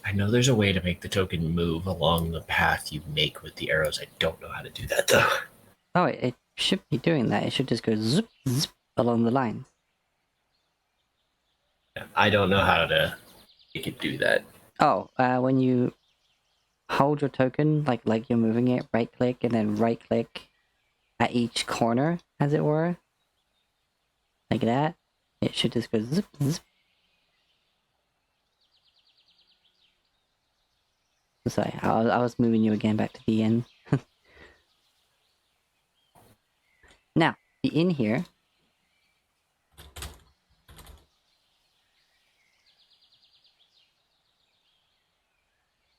I know there's a way to make the token move along the path you make with the arrows. I don't know how to do that though. Oh, it should be doing that. It should just go zip, zip along the lines. I don't know how to make it do that. Oh, when you hold your token, like you're moving it, right click, and then right click at each corner, as it were. Like that. It should just go zip, zip. Sorry, I was moving you again back to the inn. Now, the inn here.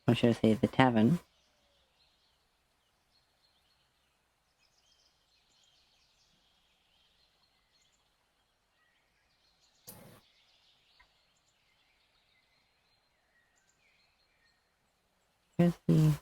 Or should I say the tavern? Here's the...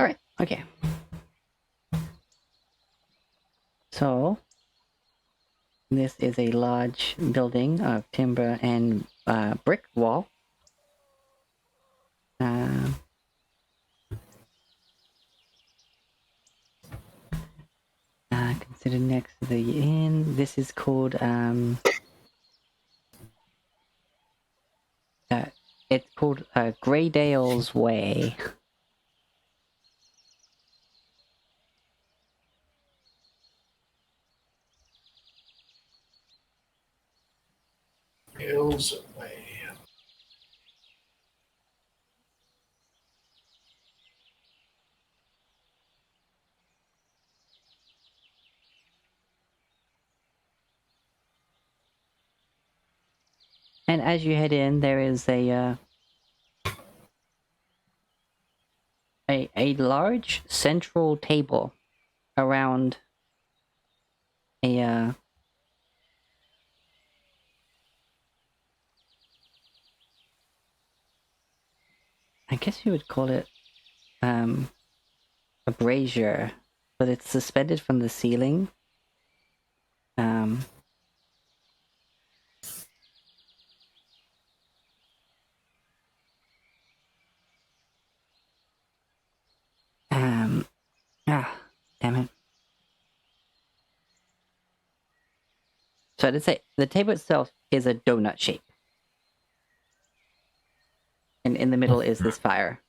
Alright, okay. So, this is a large building of timber and brick wall. Considered next to the inn. This is called it's called Greydale's Way. Hills away. And as you head in, there is a large central table around a I guess you would call it a brazier, but it's suspended from the ceiling. Damn it. So I'd say the table itself is a donut shape. And in the middle is this fire.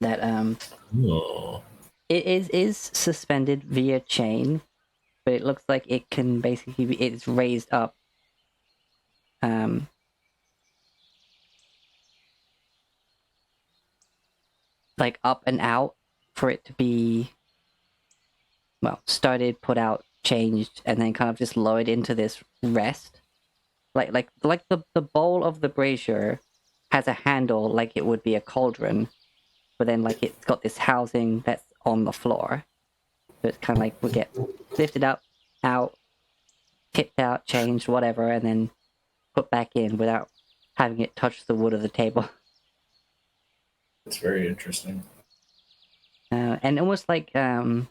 That Oh. it is suspended via chain, but it looks like it can basically be, it's raised up. Like up and out for it to be, well, started, put out, changed, and then kind of just lowered into this rest. Like the bowl of the brazier has a handle like it would be a cauldron, but then like it's got this housing that's on the floor. So it's kind of like we get lifted up, out, tipped out, changed, whatever, and then put back in without having it touch the wood of the table. It's very interesting. And almost like a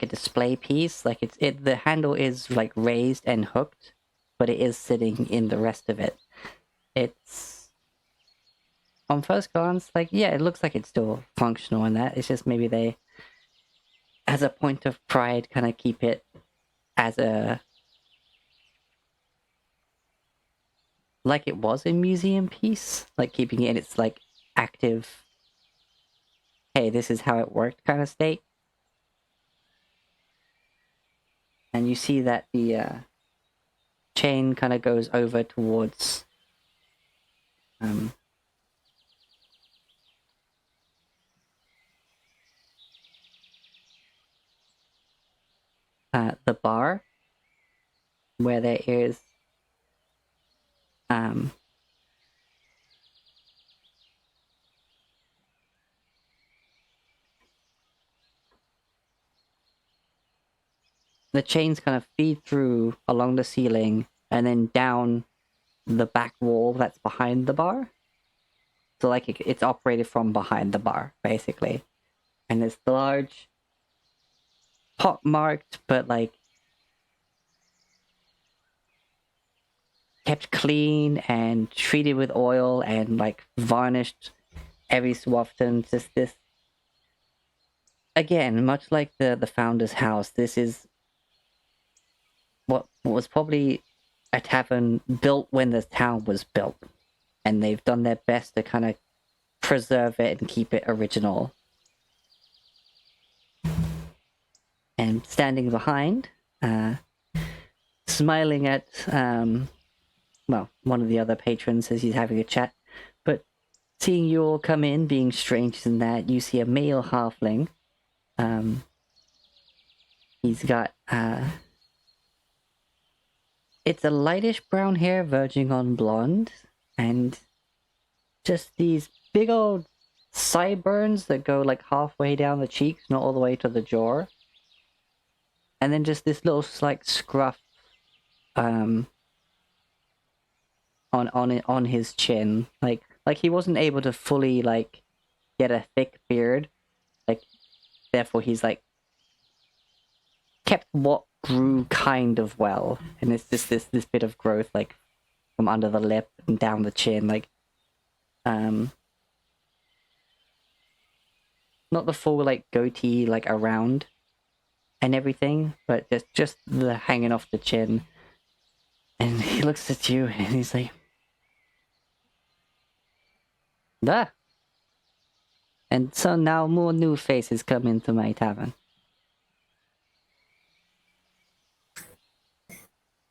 display piece, like the handle is like raised and hooked, but it is sitting in the rest of it. It's on first glance, like, yeah, it looks like it's still functional in that. It's just maybe they, as a point of pride, kind of keep it as a, like it was a museum piece, like keeping it in its like active, hey, this is how it worked kind of state. And you see that the chain kind of goes over towards the bar, where there is the chains kind of feed through along the ceiling and then down the back wall that's behind the bar. So like it's operated from behind the bar, basically. And it's large, pock-marked, but like kept clean and treated with oil and like varnished every so often. Just this, again, much like the founder's house, this is what was probably a tavern built when the town was built, and they've done their best to kind of preserve it and keep it original. And standing behind, smiling at well, one of the other patrons as he's having a chat, but seeing you all come in, being strange in that, you see a male halfling. He's got it's a lightish brown hair verging on blonde, and just these big old sideburns that go like halfway down the cheeks, not all the way to the jaw. And then just this little like scruff on his chin. Like he wasn't able to fully like get a thick beard. Like therefore he's like kept what grew kind of well, and it's just this bit of growth like from under the lip and down the chin, like not the full like goatee like around and everything, but just the hanging off the chin. And he looks at you and he's like, "Ah, and so now more new faces come into my tavern.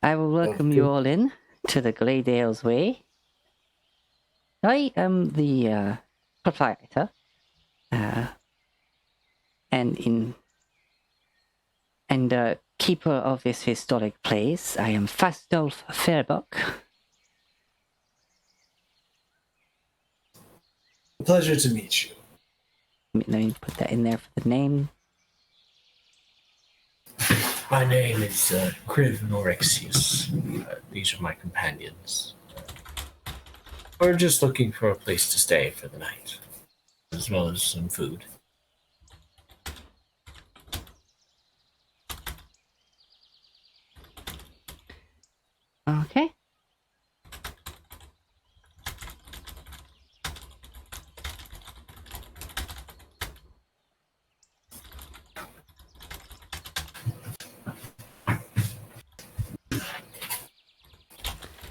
I will welcome you all in to the Glaydale's Way. I am the proprietor, and keeper of this historic place. I am Fastolf Fairbuck." Pleasure to meet you. Let me put that in there for the name. My name is Kriv Norexius. These are my companions. We're just looking for a place to stay for the night, as well as some food. Okay.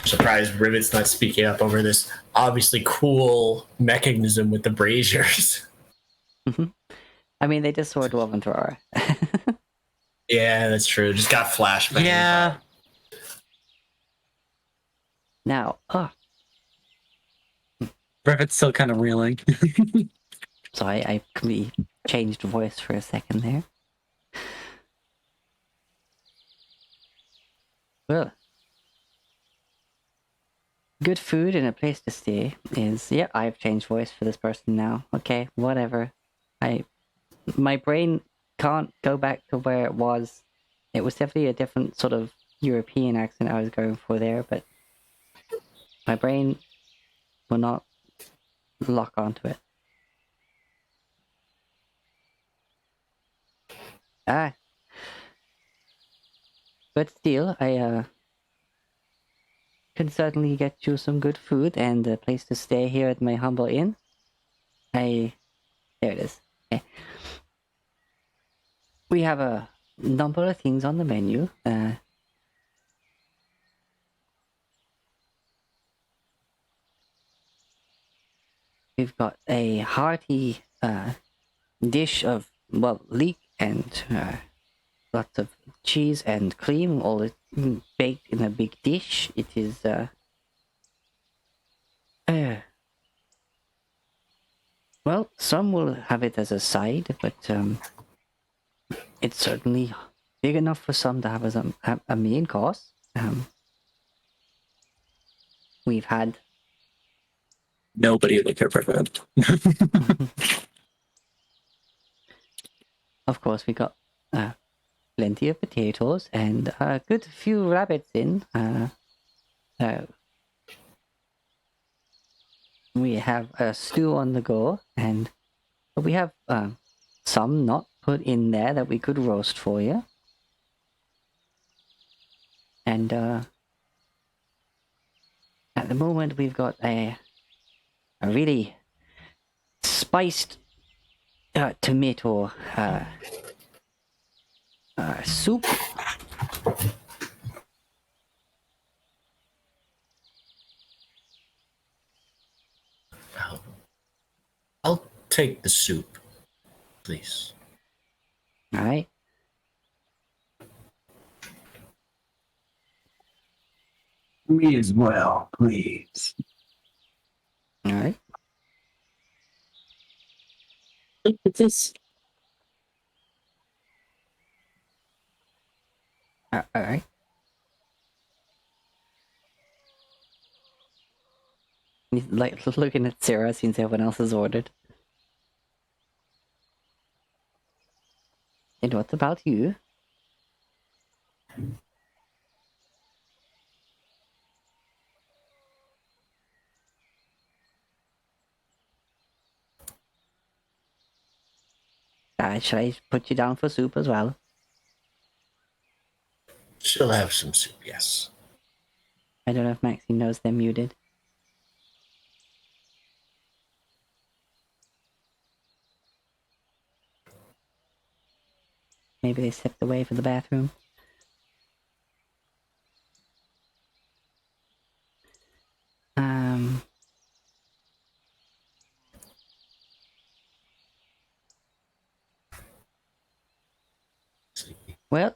Surprised Rivet's not speaking up over this obviously cool mechanism with the braziers. I mean, they just saw a dwarven thrower. Yeah, that's true. Just got flashbacks. Yeah. Now, Brevet's still kind of reeling. so I completely changed voice for a second there. Well, good food and a place to stay is... Yeah, I've changed voice for this person now. Okay, whatever. My brain can't go back to where it was. It was definitely a different sort of European accent I was going for there, but my brain will not lock onto it. But still, I can certainly get you some good food and a place to stay here at my humble inn. There it is. Okay. We have a number of things on the menu. We've got a hearty dish of, well, leek and lots of cheese and cream, all baked in a big dish. It is well, some will have it as a side, but it's certainly big enough for some to have as a main course. We've had Nobody would ever heard. Of course, we got plenty of potatoes and a good few rabbits in. We have a stew on the go, and we have some not put in there that we could roast for you. And at the moment, we've got a really spiced tomato soup. I'll take the soup, please. All right. Me as well, please. All right. Look at this. All right. He's like looking at Sarah since everyone else has ordered. And what about you? Should I put you down for soup as well? She'll have some soup, yes. I don't know if Maxine knows they're muted. Maybe they stepped away for the bathroom. Well,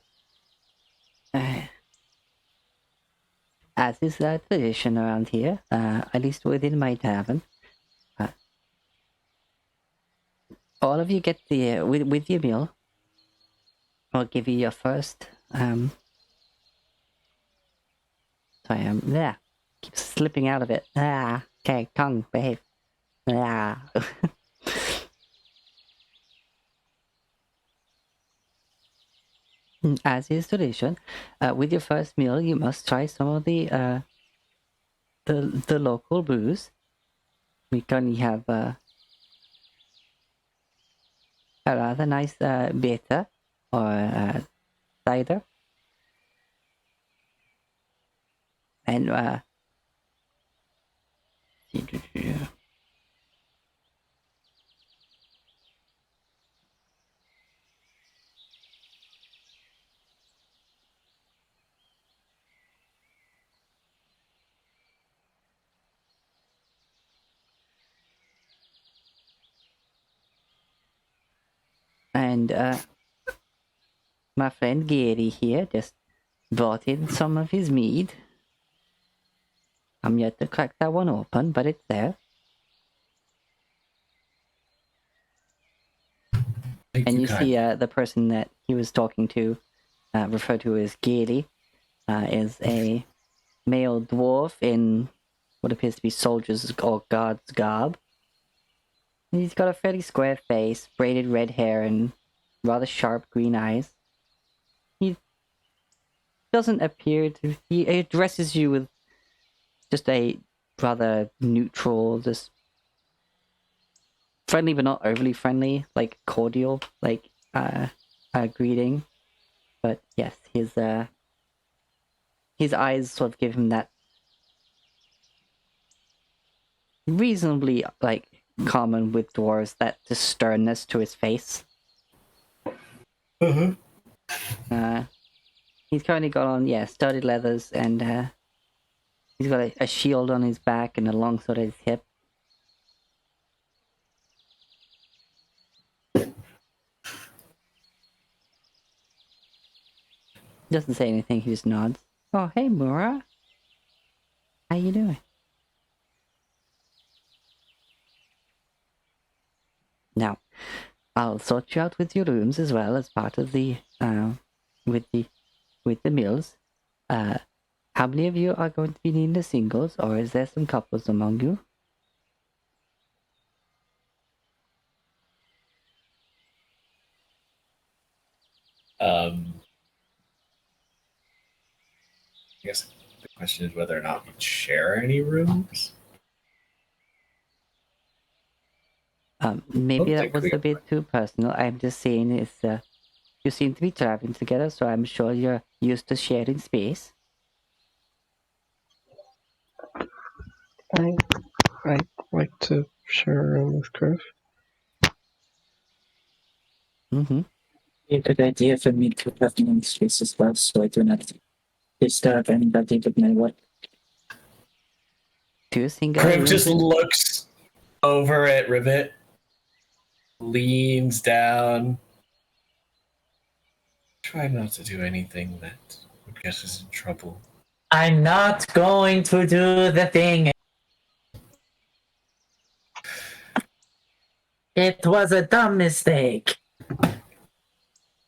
as is tradition around here, at least within my tavern, all of you get the with your meal. I'll give you your first. Sorry, yeah, keep slipping out of it. Okay, tongue, behave. As is tradition, with your first meal, you must try some of the local brews. We currently have a rather nice beta or cider, and my friend Gary here just brought in some of his mead. I'm yet to crack that one open, but it's there. And you see the person that he was talking to, referred to as Gary, is a male dwarf in what appears to be soldiers or guards garb. He's got a fairly square face, braided red hair, and rather sharp green eyes. He doesn't appear to... He addresses you with just a rather neutral, just friendly but not overly friendly, like cordial, like greeting. But yes, his eyes sort of give him that reasonably like common with dwarves, that just sternness to his face. He's currently got on studded leathers, and he's got a shield on his back and a long sword at his hip. Doesn't say anything, he just nods. Oh, hey, Mura. How you doing? Now, I'll sort you out with your rooms as well as part of the with the meals. How many of you are going to be needing the singles, or is there some couples among you? I guess the question is whether or not we'd share any rooms. Maybe Don't that think was we a bit too personal. I'm just saying you seem to be traveling together, so I'm sure you're used to sharing space. I'd like to share a room with Griff. Mm-hmm. A good idea for me to have my own space as well, so I do not disturb anybody with my work. 2 single Kriv rooms. just looks over at Rivet, leans down. Try not to do anything that would get us in trouble. I'm not going to do the thing. It was a dumb mistake.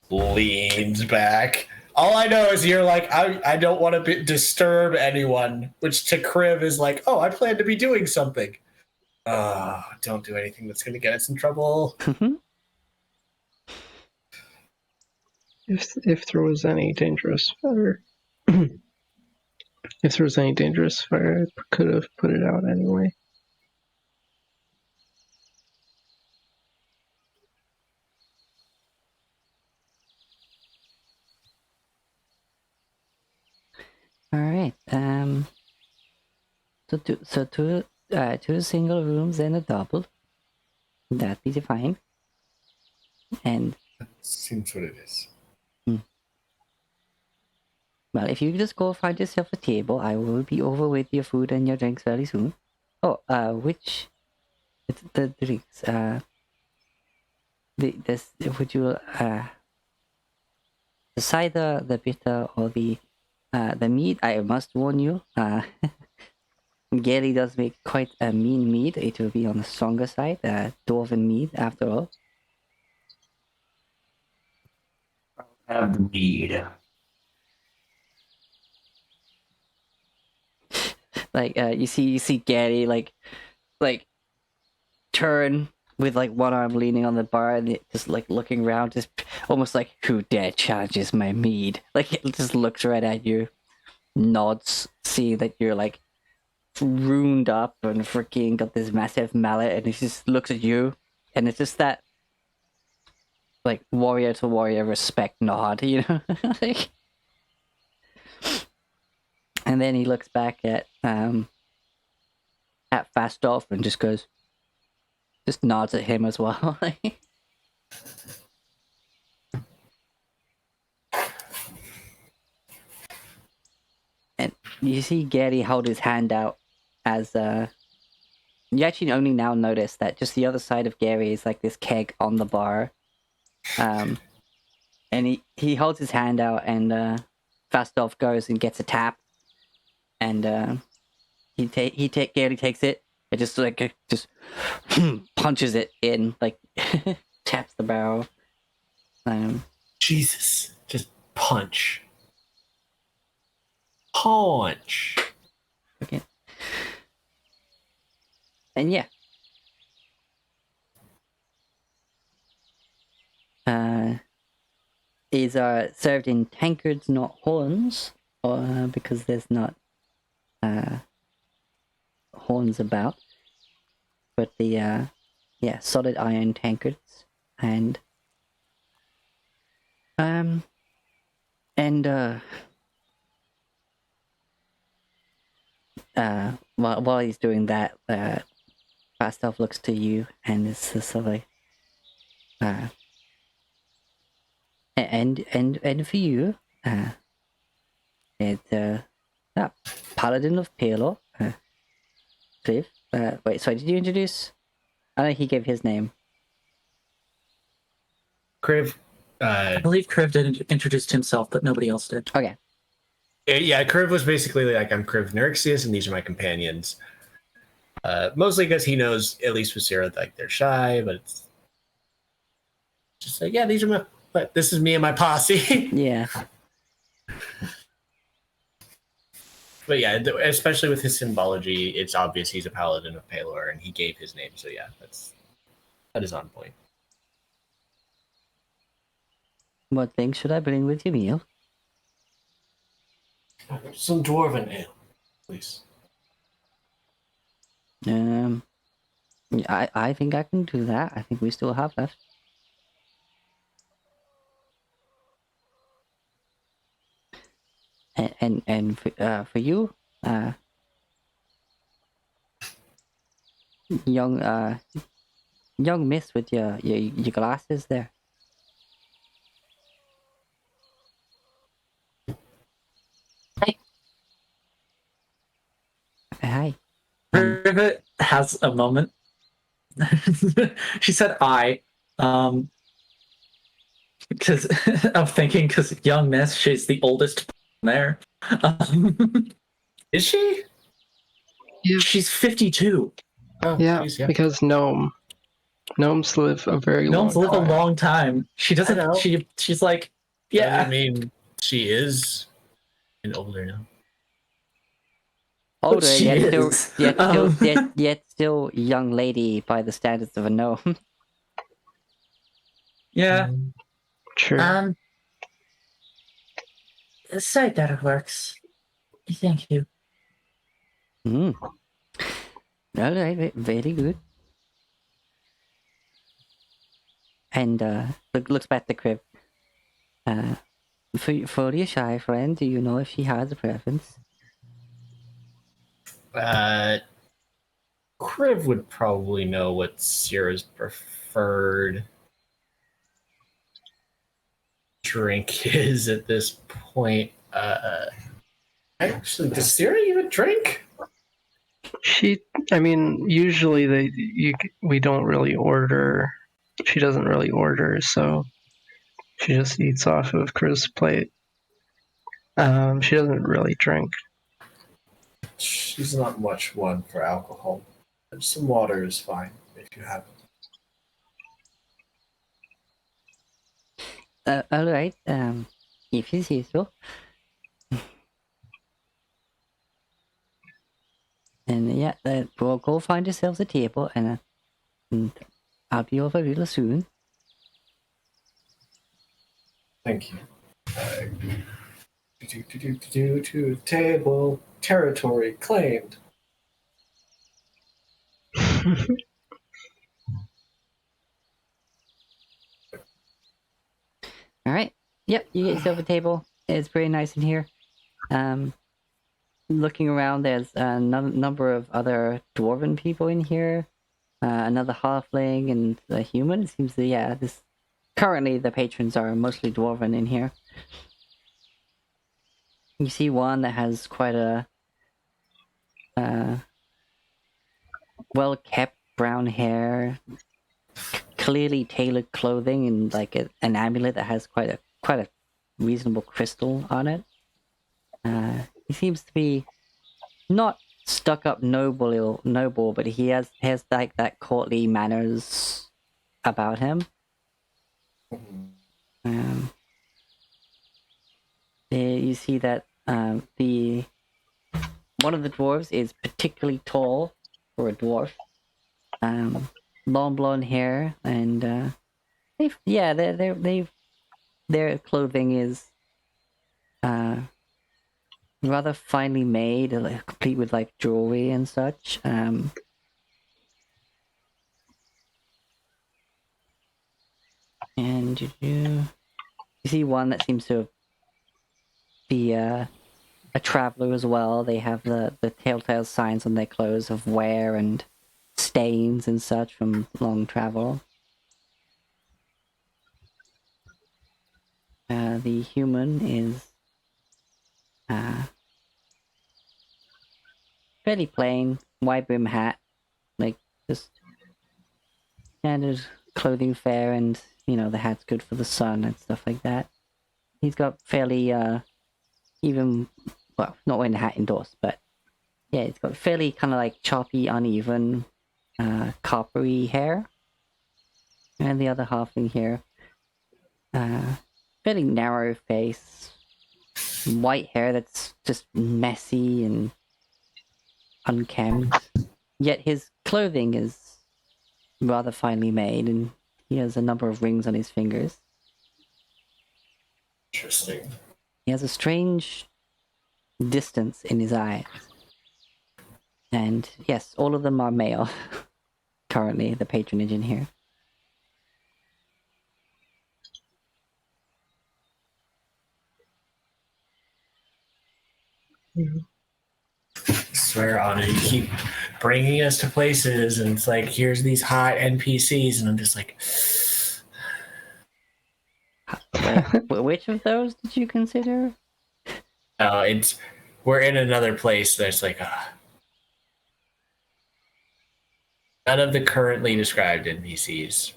Leans back. All I know is you're like, I don't want to disturb anyone, which to Kriv is like, oh, I plan to be doing something. Don't do anything that's going to get us in trouble. If there was any dangerous fire, if there was any dangerous fire, I could have put it out anyway. All right. So two single rooms and a double. That be fine. And That seems what it is. well, if you just go find yourself a table, I will be over with your food and your drinks very soon. Oh, which the drinks? Would you the cider, the bitter, or the mead? I must warn you, Gary does make quite a mean mead. It will be on the stronger side, dwarven mead after all. Have the mead. Like you see Gary like turn with like one arm leaning on the bar and just like looking around, just almost like, who dare challenges my mead? Like it just looks right at you, nods, see that you're like ruined up and freaking got this massive mallet, and he just looks at you, and it's just that like warrior to warrior respect nod, you know. Like, and then he looks back at Fastolf and just nods at him as well. And you see Gary hold his hand out as you actually only now notice that just the other side of Gary is like this keg on the bar. And he holds his hand out, and Fastolf goes and gets a tap, and Gary takes it and just punches it in, like taps the barrel. Jesus, just punch. Okay. And yeah. These are served in tankards, not horns, or because there's not horns about. But the solid iron tankards, and while he's doing that, Fastolf looks to you and is sort of like, and for you, it's Paladin of Palor, Cliff. Wait, sorry, did you introduce? I know he gave his name. Kriv. I believe Kriv did introduced himself, but nobody else did. Okay. Yeah, Kriv was basically like, I'm Kriv Nerexius, and these are my companions. Mostly because he knows, at least with Sarah, like they're shy, but it's just like, yeah, these are my But this is me and my posse. Yeah. But yeah, especially with his symbology, it's obvious he's a paladin of Palor, and he gave his name. So yeah, that is on point. What things should I bring with your meal? Some dwarven ale, please. I think I can do that. I think we still have left. And for you, young miss with your glasses there. Hi. Rivet has a moment. She said I. Because I'm thinking, because young miss, she's the oldest there. Is she? Yeah. She's 52. Oh, Yeah, geez, yeah. because gnomes live a very Gnomes long live time. a long time. She I know. doesn't. She's like, yeah. I mean, she is an older now. Older, she yet is. yet still young lady by the standards of a gnome. Yeah. True. So that works. Thank you. Mm. All right, very good. And looks back at the crib. For your shy friend, do you know if she has a preference? Kriv would probably know what Sierra's preferred drink is at this point. Actually, does Sierra even drink? Usually we don't really order. She doesn't really order, so she just eats off of Chris' plate. She doesn't really drink. She's not much one for alcohol. Some water is fine if you have it. All right. If you say so. And yeah, we'll go find yourselves a table, and I'll be over real soon. Thank you. To table, territory claimed. All right. Yep, you get yourself a table. It's pretty nice in here. Looking around, there's a number of other dwarven people in here. Another halfling and a human. It seems that, currently the patrons are mostly dwarven in here. You see one that has quite a well-kept brown hair, clearly tailored clothing, and like an amulet that has quite a reasonable crystal on it. He seems to be not stuck-up noble, but he has like that courtly manners about him. You see that one of the dwarves is particularly tall for a dwarf. Long blonde hair, and their clothing is rather finely made, complete with like jewelry and such. And you see one that seems to be a traveler as well. They have the telltale signs on their clothes of wear and stains and such from long travel. The human is fairly plain, wide brim hat, like just standard clothing fare, and the hat's good for the sun and stuff like that. He's got fairly not wearing the hat indoors, but yeah, it's got fairly kind of like choppy, uneven, coppery hair. And the other halfling here fairly narrow face, white hair that's just messy and unkempt. Yet his clothing is rather finely made, and he has a number of rings on his fingers. Interesting. He has a strange distance in his eyes. And yes, all of them are male. Currently, the patronage in here. Swear on it, you keep bringing us to places, and it's like, here's these hot NPCs, and I'm just like, Which of those did you consider? oh, we're in another place that's like, none of the currently described NPCs.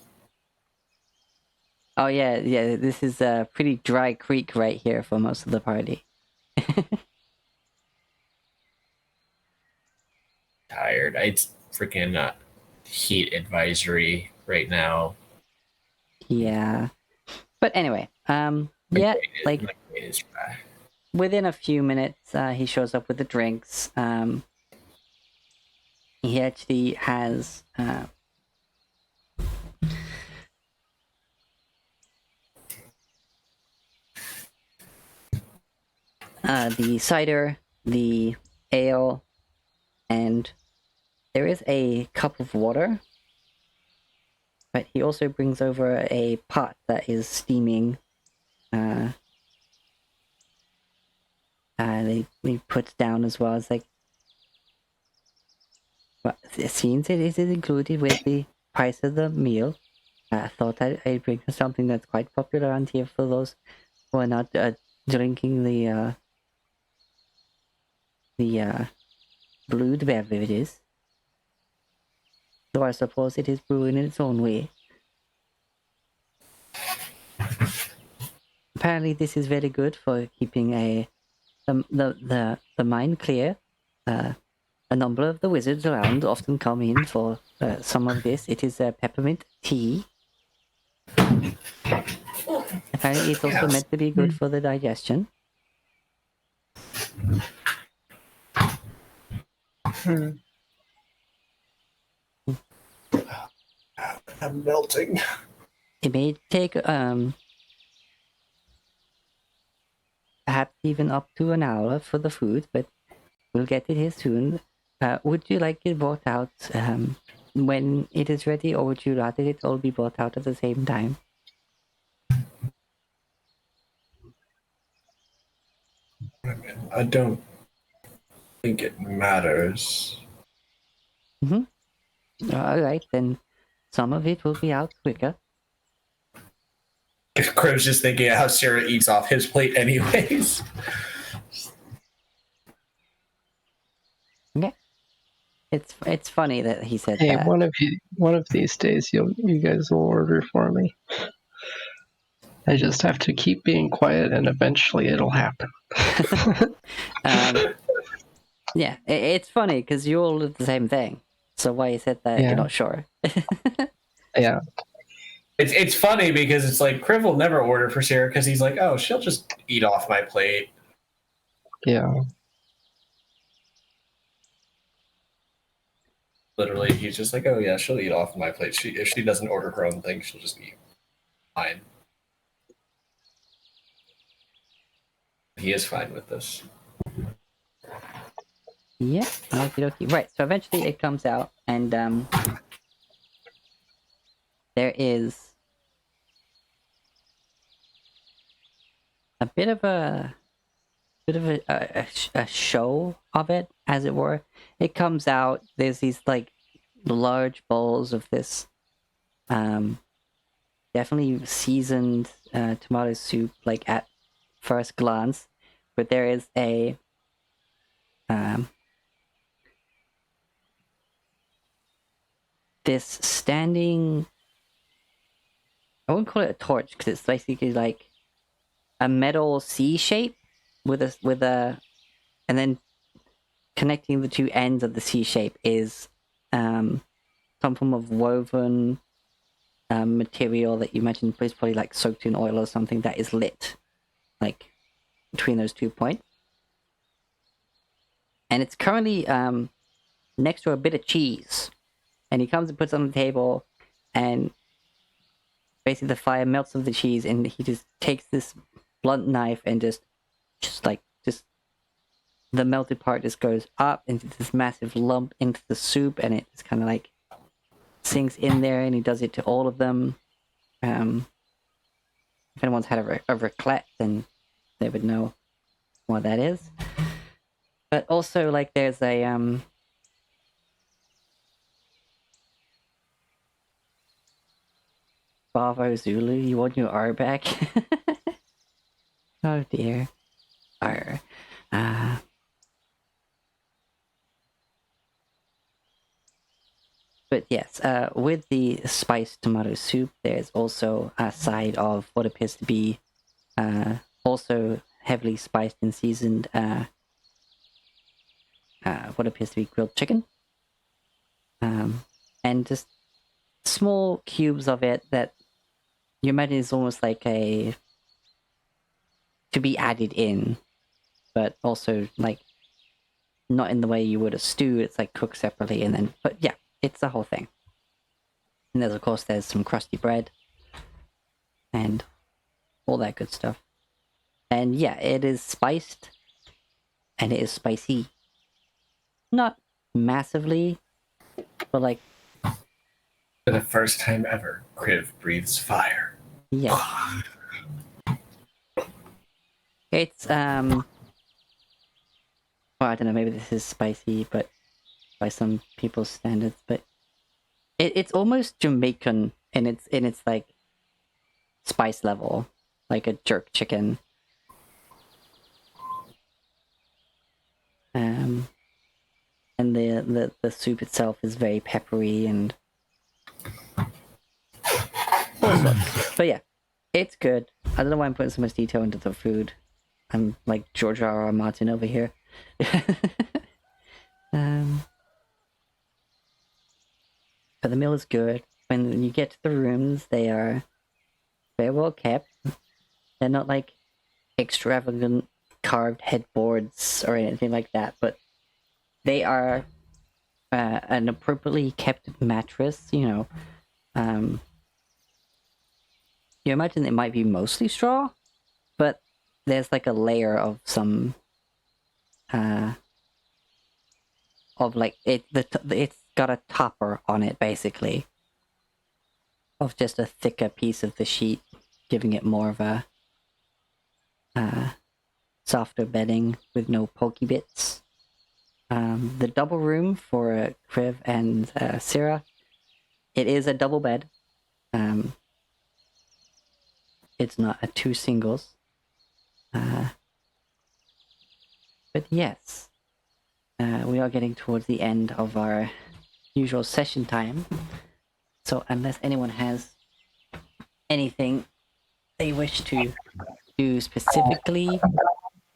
Oh yeah, this is a pretty dry creek right here for most of the party. Tired. It's freaking heat advisory right now. Yeah. But anyway, yeah, like within a few minutes, he shows up with the drinks. He actually has the cider, the ale, and there is a cup of water. But he also brings over a pot that is steaming. He puts down as well as like. Well, since it is included with the price of the meal, I thought I'd bring something that's quite popular around here for those who are not drinking the brewed beverages. Though I suppose it is brewing in its own way. Apparently, this is very good for keeping the mind clear. A number of the wizards around often come in for some of this. It is peppermint tea. Apparently, it's also meant to be good for the digestion. I'm melting. It may take perhaps even up to an hour for the food, but we'll get it here soon. Would you like it brought out when it is ready, or would you rather it all be brought out at the same time? I don't think it matters. Alright, then some of it will be out quicker. Crow's just thinking how Sarah eats off his plate anyways. Okay. It's funny that he said Hey, that. one of these days, you guys will order for me. I just have to keep being quiet, and eventually it'll happen. Yeah, it's funny because you all did the same thing. So why you said that, Yeah. you're not sure. Yeah. It's funny because it's like Criv will never order for Sarah because he's like, oh, she'll just eat off my plate. Yeah. Literally, he's just like, oh yeah, she'll eat off my plate. If she doesn't order her own thing, she'll just eat mine. He is fine with this. Yeah, okie dokie. Right, so eventually it comes out, and there is a bit of a show of it, as it were. It comes out. There's these like large bowls of this, definitely seasoned tomato soup, like at first glance, but there is a this standing. I wouldn't call it a torch because it's basically like a metal C shape with a, and then connecting the two ends of the C shape is some form of woven material that you imagine is probably like soaked in oil or something that is lit, like between those 2 points. And it's currently next to a bit of cheese. And he comes and puts it on the table, and basically the fire melts of the cheese, and he just takes this blunt knife and just the melted part just goes up into this massive lump into the soup, and it just kind of like sinks in there, and he does it to all of them. If anyone's had a raclette, then they would know what that is. But also, like, there's a Bravo Zulu, you want your R back? Oh dear. R. But yes, with the spiced tomato soup, there's also a side of what appears to be also heavily spiced and seasoned what appears to be grilled chicken. And just small cubes of it that you imagine is almost like a to be added in, but also like not in the way you would a stew. It's like cooked separately, and then but yeah, it's the whole thing. And there's of course there's some crusty bread and all that good stuff. And yeah, it is spiced and it is spicy. Not massively, but like For the first time ever, Kriv breathes fire. yeah. It's well, I don't know, maybe this is spicy, but by some people's standards, but it's almost Jamaican in its like spice level, like a jerk chicken. And the soup itself is very peppery and all sorts. But yeah, it's good. I don't know why I'm putting so much detail into the food. I'm like George R.R. Martin over here. But the meal is good. When you get to the rooms, they are very well kept. They're not like extravagant carved headboards or anything like that, but they are an appropriately kept mattress. You imagine it might be mostly straw, but there's like a layer of some of like it's got a topper on it basically of just a thicker piece of the sheet, giving it more of a softer bedding with no pokey bits. The double room for Kriv and Syrah, it is a double bed. It's not a two singles. But yes, we are getting towards the end of our usual session time. So unless anyone has anything they wish to do specifically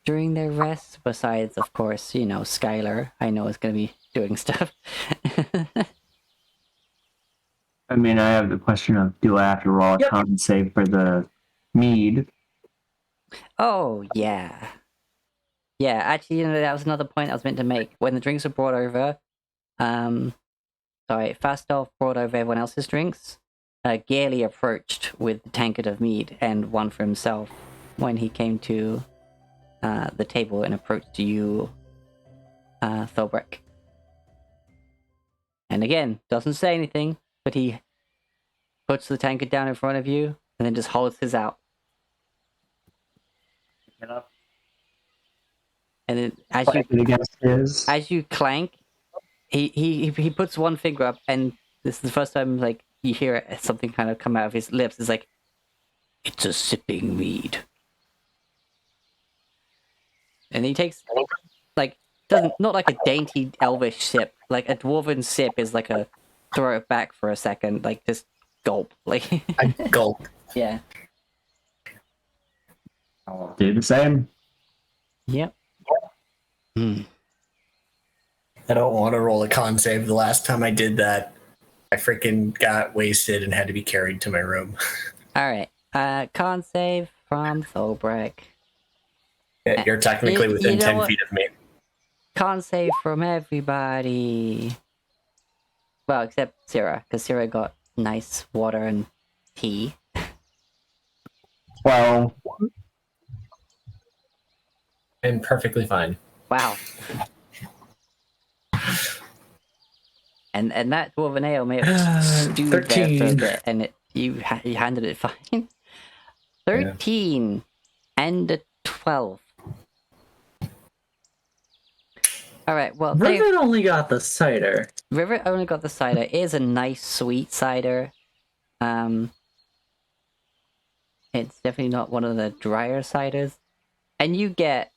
during their rest, besides, of course, Skylar, I know is going to be doing stuff. I mean, I have the question of, do I have to roll a con save for the mead? Oh, yeah. Yeah, actually, that was another point I was meant to make. When the drinks were brought over, Fastolf brought over everyone else's drinks. Gaily approached with the tankard of mead and one for himself when he came to the table and approached you, Thorbrek. And again, doesn't say anything, but he puts the tankard down in front of you and then just holds his out. And then as you clank, he puts one finger up, and this is the first time like you hear something kind of come out of his lips. It's like, it's a sipping mead. And he takes not like a dainty elvish sip, like a dwarven sip is like a throw it back for a second, like just gulp, like I gulp. Yeah. I'll do the same. Yep. I don't want to roll a con save. The last time I did that, I freaking got wasted and had to be carried to my room. Alright. Con save from Thorbrek. Yeah, you're technically You within know 10 what? feet of me. Con save from everybody. Well, except Sarah, because Sarah got nice water and tea. 12. I'm perfectly fine. Wow. And that dwarven ale may have stewed there for a 13. bit, and you handled it fine. 13 and a 12. Alright, well, Rivet only got the cider. River only got the cider. It is a nice sweet cider. It's definitely not one of the drier ciders. And you get,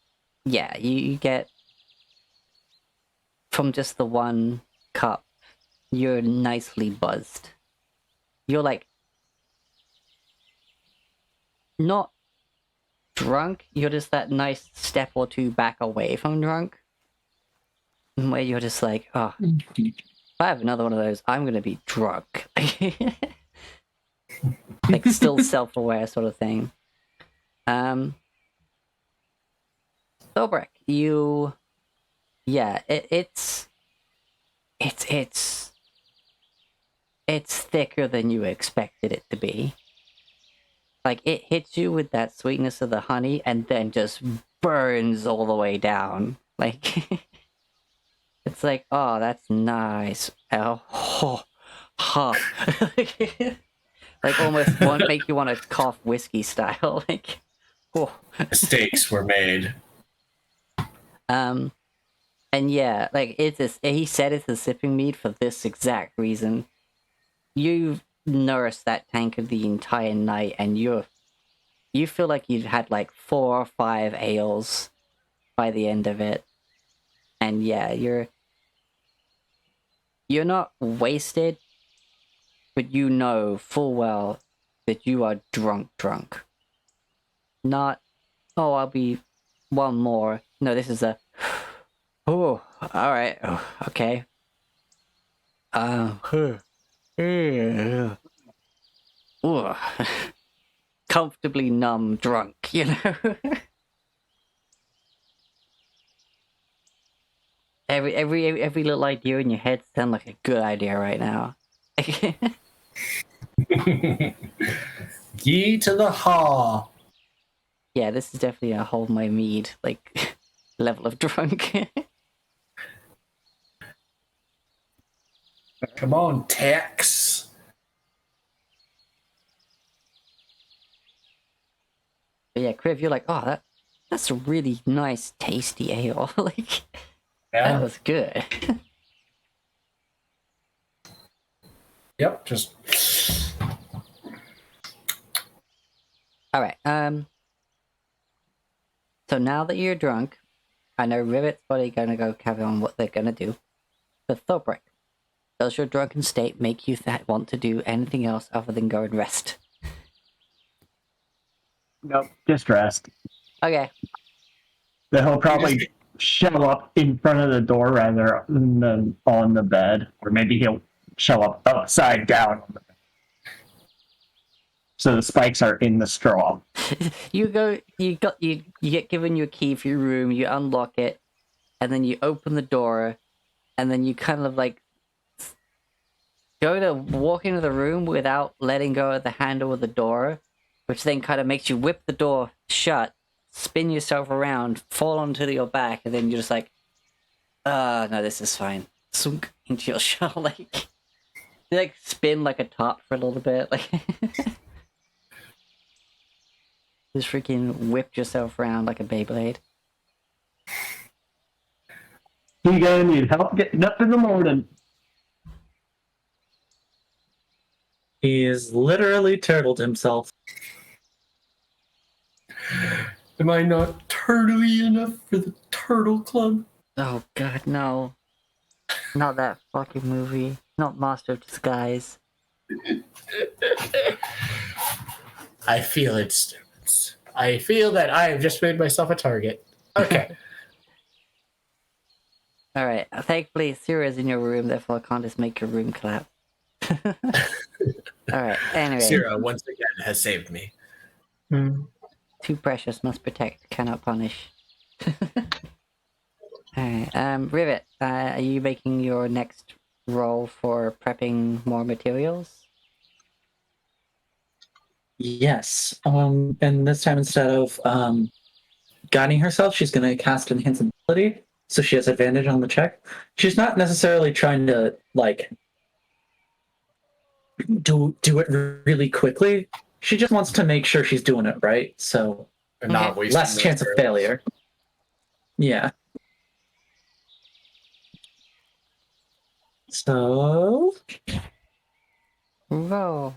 yeah, you get from just the one cup, you're nicely buzzed. You're like not drunk, you're just that nice step or two back away from drunk. Where you're just like, oh, if I have another one of those, I'm gonna be drunk. Like still self-aware sort of thing. Dobrik, it's thicker than you expected it to be. Like it hits you with that sweetness of the honey and then just burns all the way down. Like it's like, oh, that's nice. Oh, like almost won't make you want to cough whiskey style. Like, oh. Mistakes were made. And yeah, like it's this. He said it's a sipping mead for this exact reason. You've nourished that tankard the entire night, and you feel like you've had like 4 or 5 ales by the end of it. And yeah, you're not wasted, but you know full well that you are drunk. Not, oh, I'll be one more. No, this is a, oh, alright, oh, okay. Comfortably numb drunk, you know? Every little idea in your head sounds like a good idea right now. Ye to the haw. Yeah, this is definitely a hold my mead, like, level of drunk. Come on, Tex. But yeah, Kriv, you're like, oh, that's a really nice, tasty ale. Like, Yeah. that was good. Yep, just Alright, so now that you're drunk, I know Rivet's probably gonna go carry on what they're gonna do. But Thorbrek, does your drunken state make you want to do anything else other than go and rest? Nope, just rest. Okay. Then he'll probably show up in front of the door rather than on the bed, or maybe he'll show up upside down on the bed. So the spikes are in the straw. You get given your key for your room, you unlock it, and then you open the door, and then you kind of like go to walk into the room without letting go of the handle of the door, which then kind of makes you whip the door shut, spin yourself around, fall onto your back, and then you're just like, no, this is fine. Sunk into your shell, like you like spin like a top for a little bit, like just freaking whipped yourself around like a Beyblade. You gonna need help getting up in the morning. He's literally turtled himself. am I not turtly enough for the Turtle Club? Oh god, no. Not that fucking movie. Not Master of Disguise. I feel it. I feel that I have just made myself a target. Okay. Alright, thankfully Sira's in your room, therefore I can't just make your room collapse. Alright, anyway. Zero once again has saved me. Too precious, must protect, cannot punish. Alright, Rivet, are you making your next roll for prepping more materials? Yes. And this time instead of guiding herself, she's going to cast Enhanceability, so she has advantage on the check. She's not necessarily trying to like do it really quickly. She just wants to make sure she's doing it right, so And not wasting less those chance of arrows. failure. Yeah. So Roll.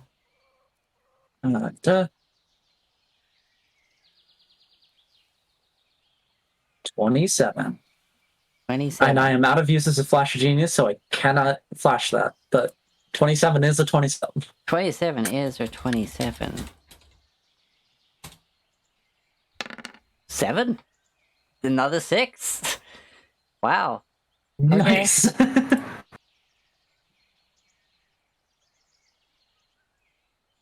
27. 27. And I am out of use as a flash genius, so I cannot flash that. But 27 is a 27. 27 is or 27? 7? Another 6? Wow. Nice.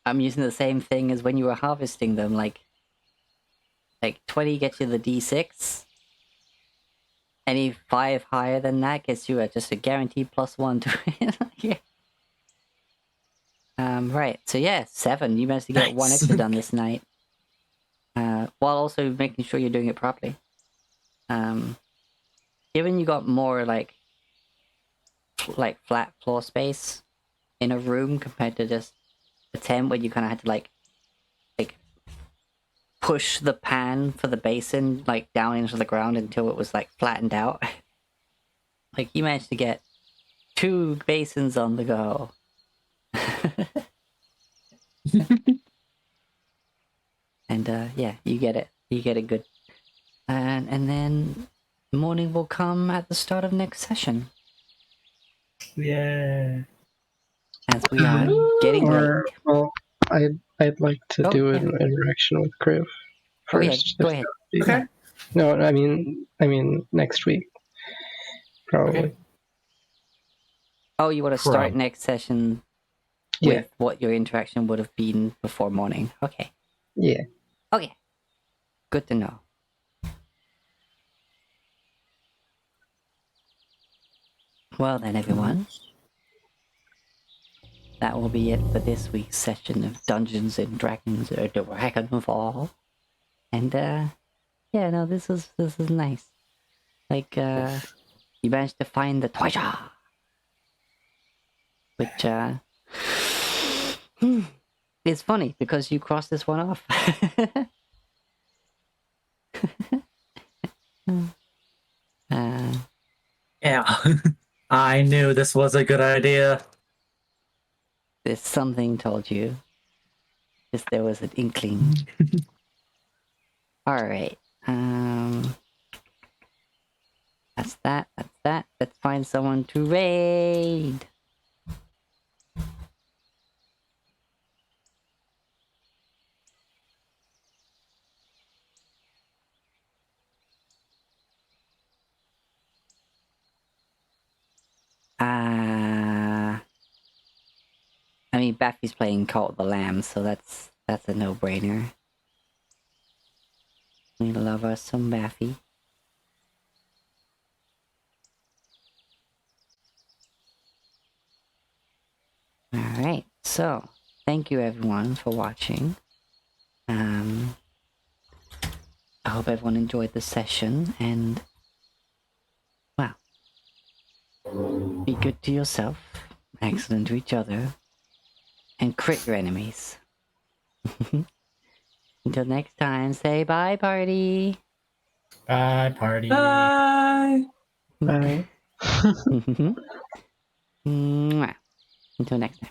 I'm using the same thing as when you were harvesting them, like 20 gets you the D6. Any 5 higher than that gets you just a guaranteed +1 to it. Yeah. Right, so yeah, 7. You managed to get one Nice. extra done this night. While also making sure you're doing it properly. Given you got more like flat floor space in a room compared to just a tent where you kind of had to like push the pan for the basin like down into the ground until it was like flattened out. Like you managed to get 2 basins on the go. And yeah, you get it. You get it good. And then morning will come at the start of next session. Yeah. As we are getting late. Or, well, I'd like to Oh, do yeah. an interaction with Griff Go ahead. first. Go if ahead. that would be- Okay. No, I mean next week, probably. Okay. Oh, you want to start From. next session Yeah, with what your interaction would have been before morning. Okay. yeah. Okay. Good to know. Well then, everyone. That will be it for this week's session of Dungeons and Dragons or Dragonfall. And yeah, no, this is nice. Like you managed to find the treasure. Which is funny because you crossed this one off. Yeah. I knew this was a good idea. There's something told you. Just there was an inkling. Alright. That's that. Let's find someone to raid. I mean, Baffy's playing Cult of the Lamb, so that's a no-brainer. We love us some Baffy. Alright, so thank you everyone for watching. I hope everyone enjoyed the session, and well, be good to yourself, excellent to each other, and crit your enemies. Until next time, say bye, party! Bye, party. Bye. Bye. Mwah. Until next time.